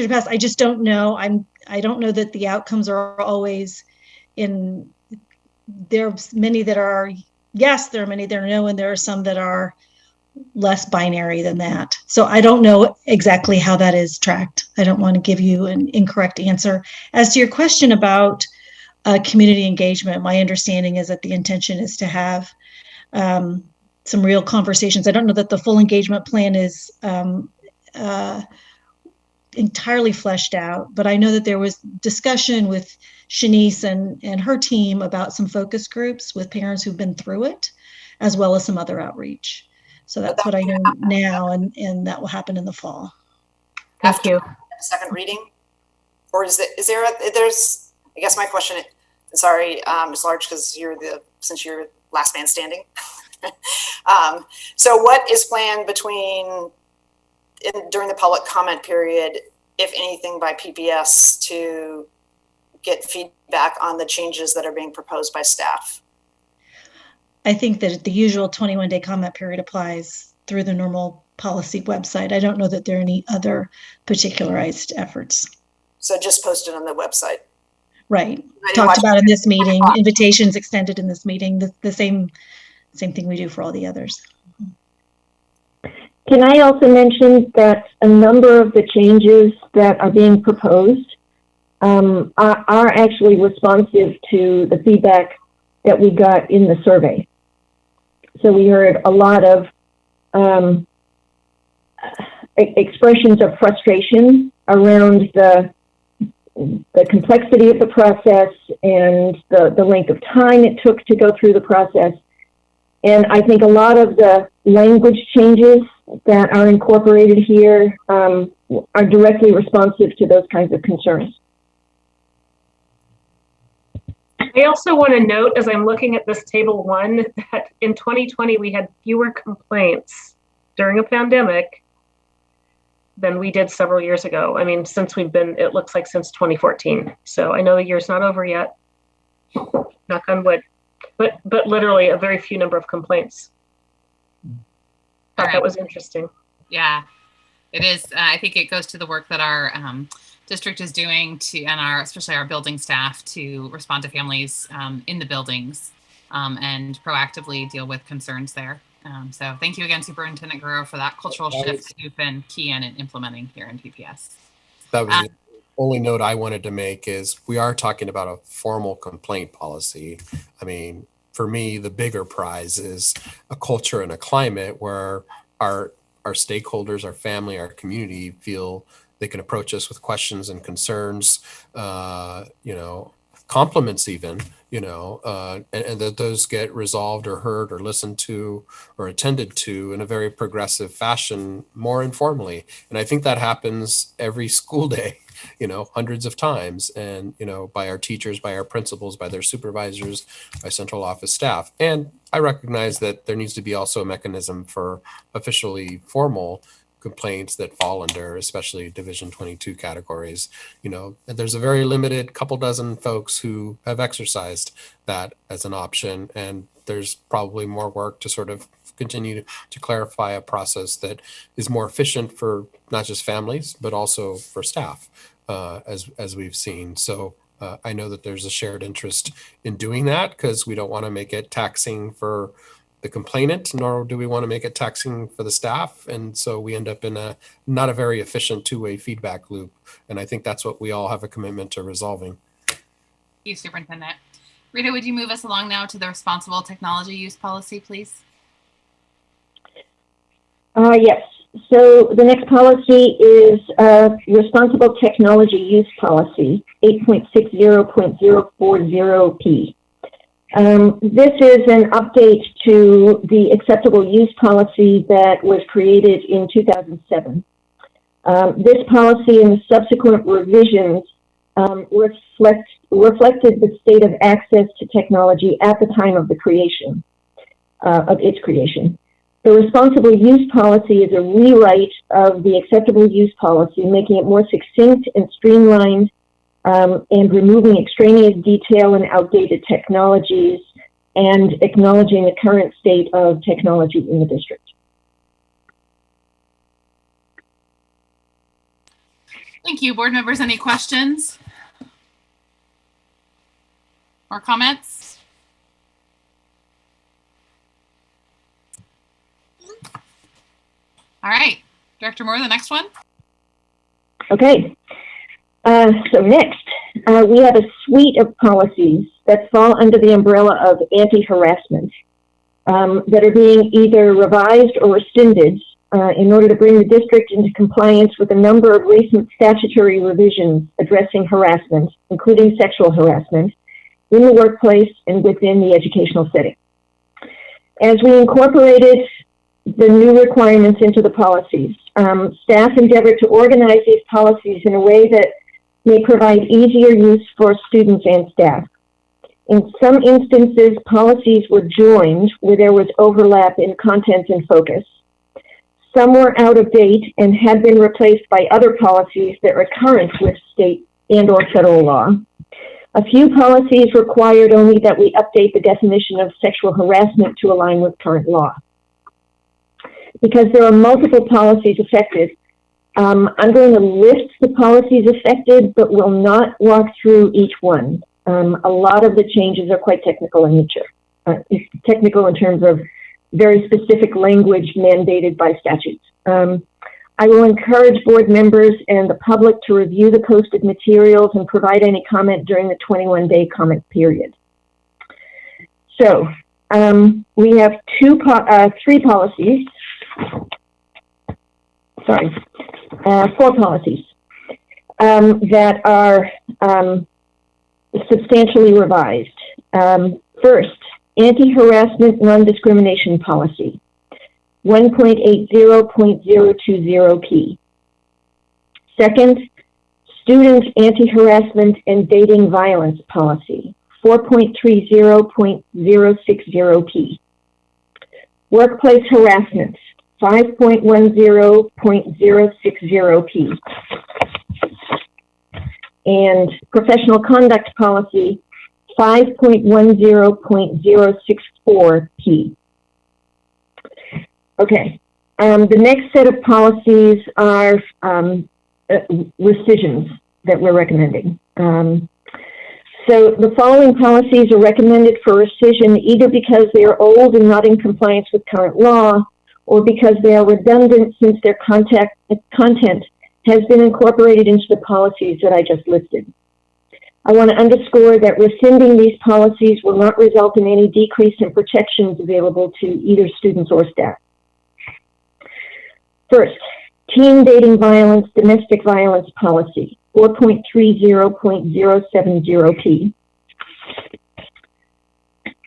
DePass, I just don't know. I don't know that the outcomes are always in. There's many that are yes, there are many that are no, and there are some that are less binary than that. So I don't know exactly how that is tracked. I don't want to give you an incorrect answer. As to your question about community engagement, my understanding is that the intention is to have some real conversations. I don't know that the full engagement plan is entirely fleshed out, but I know that there was discussion with Shanice and her team about some focus groups with parents who've been through it, as well as some other outreach. So that's what I know now, and that will happen in the fall. Thank you. Second reading, or there's, I guess my question, sorry, Ms. Large, because since you're last man standing. So what is planned during the public comment period, if anything, by PPS to get feedback on the changes that are being proposed by staff? I think that the usual 21-day comment period applies through the normal policy website. I don't know that there are any other particularized efforts. So just posted on the website. Right. Talked about in this meeting, invitations extended in this meeting, the same thing we do for all the others. Can I also mention that a number of the changes that are being proposed are actually responsive to the feedback that we got in the survey. So we heard a lot of expressions of frustration around the complexity of the process and the length of time it took to go through the process. And I think a lot of the language changes that are incorporated here are directly responsive to those kinds of concerns. I also want to note, as I'm looking at this table 1, that in 2020 we had fewer complaints during a pandemic than we did several years ago. I mean, it looks like since 2014. So I know the year's not over yet, knock on wood, but literally a very few number of complaints. That was interesting. Yeah, it is. I think it goes to the work that our district is doing and especially our building staff to respond to families in the buildings and proactively deal with concerns there. So thank you again, Superintendent Guerrero, for that cultural shift you've been key in implementing here in PPS. That was the only note I wanted to make is we are talking about a formal complaint policy. I mean, for me, the bigger prize is a culture and a climate where our stakeholders, our family, our community feel they can approach us with questions and concerns, compliments even, and that those get resolved or heard or listened to or attended to in a very progressive fashion, more informally. And I think that happens every school day, hundreds of times, and, by our teachers, by our principals, by their supervisors, by central office staff. And I recognize that there needs to be also a mechanism for officially formal complaints that fall under especially Division 22 categories. There's a very limited couple dozen folks who have exercised that as an option, and there's probably more work to sort of continue to clarify a process that is more efficient for not just families but also for staff, as we've seen. So I know that there's a shared interest in doing that, because we don't want to make it taxing for the complainant, nor do we want to make it taxing for the staff. And so we end up in not a very efficient two-way feedback loop. And I think that's what we all have a commitment to resolving. Thank you, Superintendent. Rita, would you move us along now to the responsible technology use policy, please? Yes. So the next policy is responsible technology use policy, 8.60.040P. This is an update to the acceptable use policy that was created in 2007. This policy and the subsequent revisions reflected the state of access to technology at the time of the creation, of its creation. The responsible use policy is a rewrite of the acceptable use policy, making it more succinct and streamlined, and removing extraneous detail and outdated technologies, and acknowledging the current state of technology in the district. Thank you. Board members, any questions or comments? All right, Director Moore, the next one. Okay. So next, we have a suite of policies that fall under the umbrella of anti-harassment that are being either revised or rescinded in order to bring the district into compliance with a number of recent statutory revisions addressing harassment, including sexual harassment, in the workplace and within the educational setting. As we incorporated the new requirements into the policies, staff endeavored to organize these policies in a way that may provide easier use for students and staff. In some instances, policies were joined where there was overlap in content and focus. Some were out of date and had been replaced by other policies that are current with state and or federal law. A few policies required only that we update the definition of sexual harassment to align with current law. Because there are multiple policies affected, I'm going to list the policies affected, but will not walk through each one. A lot of the changes are quite technical in nature, technical in terms of very specific language mandated by statutes. I will encourage board members and the public to review the posted materials and provide any comment during the 21-day comment period. So we have four policies that are substantially revised. First, anti-harassment non-discrimination policy, 1.80.020P. Second, student anti-harassment and dating violence policy, 4.30.060P. Workplace harassment, 5.10.060P. And professional conduct policy, 5.10.064P. Okay, the next set of policies are rescissions that we're recommending. So the following policies are recommended for rescission either because they are old and not in compliance with current law, or because they are redundant since their content has been incorporated into the policies that I just listed. I want to underscore that rescinding these policies will not result in any decrease in protections available to either students or staff. First, teen dating violence, domestic violence policy, 4.30.070P.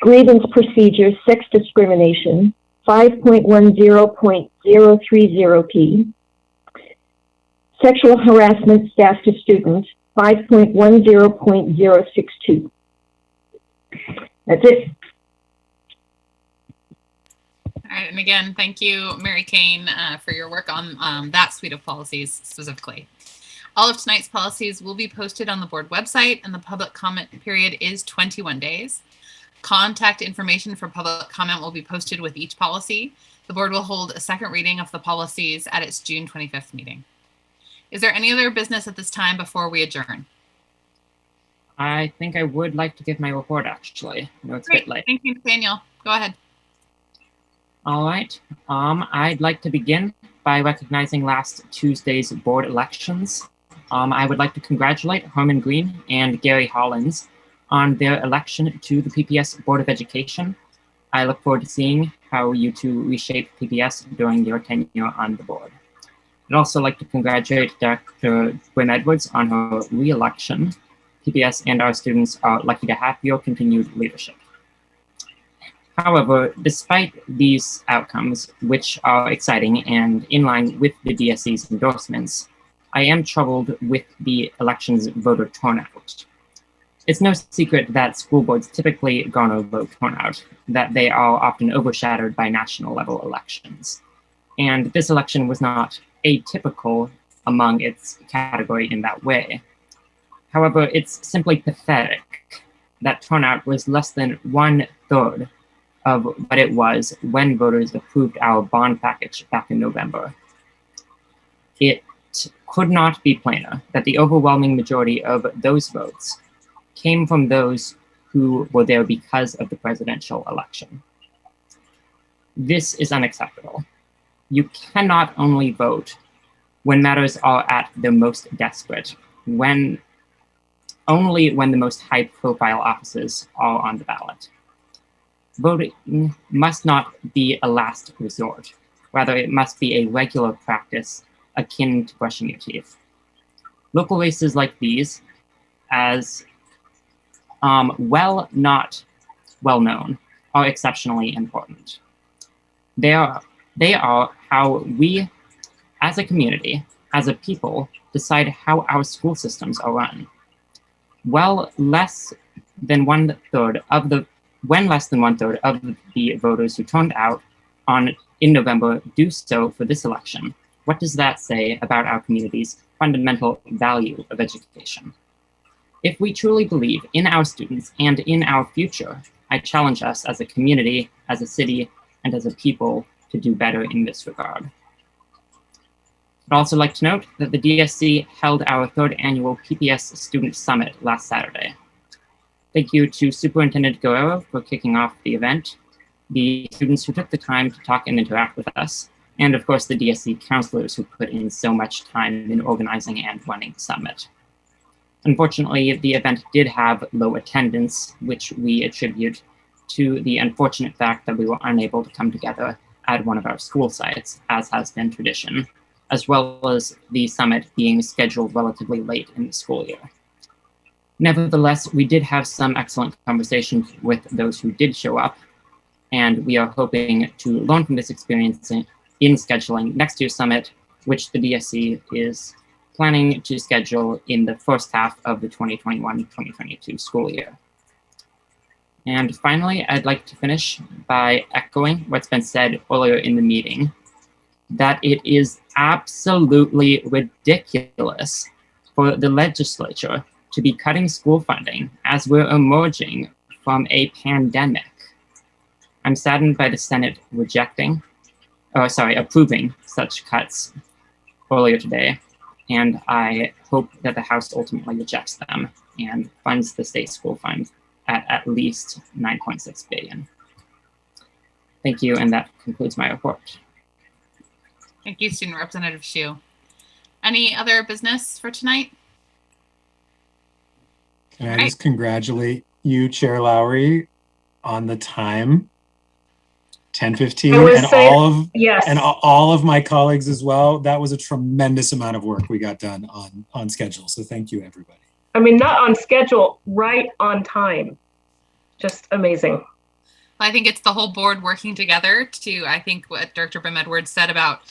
Grievance procedure, sex discrimination, 5.10.030P. Sexual harassment, staff to students, 5.10.062. That's it. All right, and again, thank you, Mary Kane, for your work on that suite of policies specifically. All of tonight's policies will be posted on the board website, and the public comment period is 21 days. Contact information for public comment will be posted with each policy. The board will hold a second reading of the policies at its June 25th meeting. Is there any other business at this time before we adjourn? I think I would like to give my report, actually. No, it's a bit late. Thank you, Nathaniel. Go ahead. All right. I'd like to begin by recognizing last Tuesday's board elections. I would like to congratulate Herman Green and Gary Hollins on their election to the PPS Board of Education. I look forward to seeing how you two reshape PPS during your tenure on the board. I'd also like to congratulate Dr. Bryn Edwards on her re-election. PPS and our students are lucky to have your continued leadership. However, despite these outcomes, which are exciting and in line with the DSC's endorsements, I am troubled with the election's voter turnout. It's no secret that school boards typically garner low turnout, that they are often overshadowed by national level elections. And this election was not atypical among its category in that way. However, it's simply pathetic that turnout was less than 1/3 of what it was when voters approved our bond package back in November. It could not be plainer that the overwhelming majority of those votes came from those who were there because of the presidential election. This is unacceptable. You cannot only vote when matters are at their most desperate, only when the most high-profile offices are on the ballot. Voting must not be a last resort. Rather, it must be a regular practice akin to brushing your teeth. Local races like these, as not well known, are exceptionally important. They are how we, as a community, as a people, decide how our school systems are run. When less than one third of the voters who turned out in November do so for this election, what does that say about our community's fundamental value of education? If we truly believe in our students and in our future, I challenge us as a community, as a city, and as a people to do better in this regard. I'd also like to note that the DSC held our 3rd annual PPS Student Summit last Saturday. Thank you to Superintendent Guerrero for kicking off the event, the students who took the time to talk and interact with us, and of course the DSC counselors who put in so much time in organizing and running the summit. Unfortunately, the event did have low attendance, which we attribute to the unfortunate fact that we were unable to come together at one of our school sites, as has been tradition, as well as the summit being scheduled relatively late in the school year. Nevertheless, we did have some excellent conversations with those who did show up, and we are hoping to learn from this experience in scheduling next year's summit, which the DSC is planning to schedule in the first half of the 2021-2022 school year. And finally, I'd like to finish by echoing what's been said earlier in the meeting, that it is absolutely ridiculous for the legislature to be cutting school funding as we're emerging from a pandemic. I'm saddened by the Senate approving such cuts earlier today, and I hope that the House ultimately rejects them and funds the state school fund at least $9.6 billion. Thank you, and that concludes my report. Thank you, Student Representative Hsu. Any other business for tonight? Can I just congratulate you, Chair Lowry, on the time, 10:15, and all of my colleagues as well. That was a tremendous amount of work we got done on schedule. So thank you, everybody. I mean, not on schedule, right on time. Just amazing. I think it's the whole board working together to, I think what Director Brim Edwards said about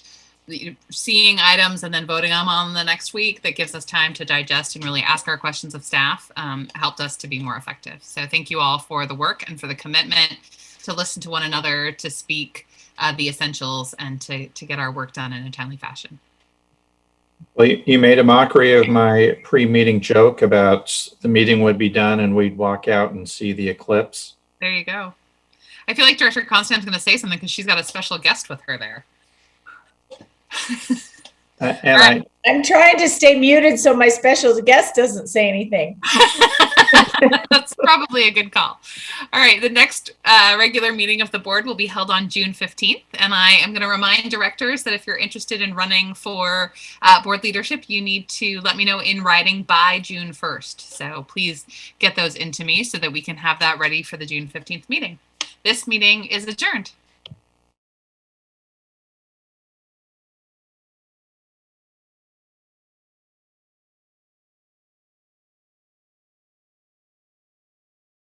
seeing items and then voting on the next week, that gives us time to digest and really ask our questions of staff, helped us to be more effective. So thank you all for the work and for the commitment to listen to one another, to speak the essentials, and to get our work done in a timely fashion. Well, you made a mockery of my pre-meeting joke about the meeting would be done and we'd walk out and see the eclipse. There you go. I feel like Director Constant's going to say something because she's got a special guest with her there. I'm trying to stay muted so my special guest doesn't say anything. That's probably a good call. All right, the next regular meeting of the board will be held on June 15th. And I am going to remind directors that if you're interested in running for board leadership, you need to let me know in writing by June 1st. So please get those into me so that we can have that ready for the June 15th meeting. This meeting is adjourned.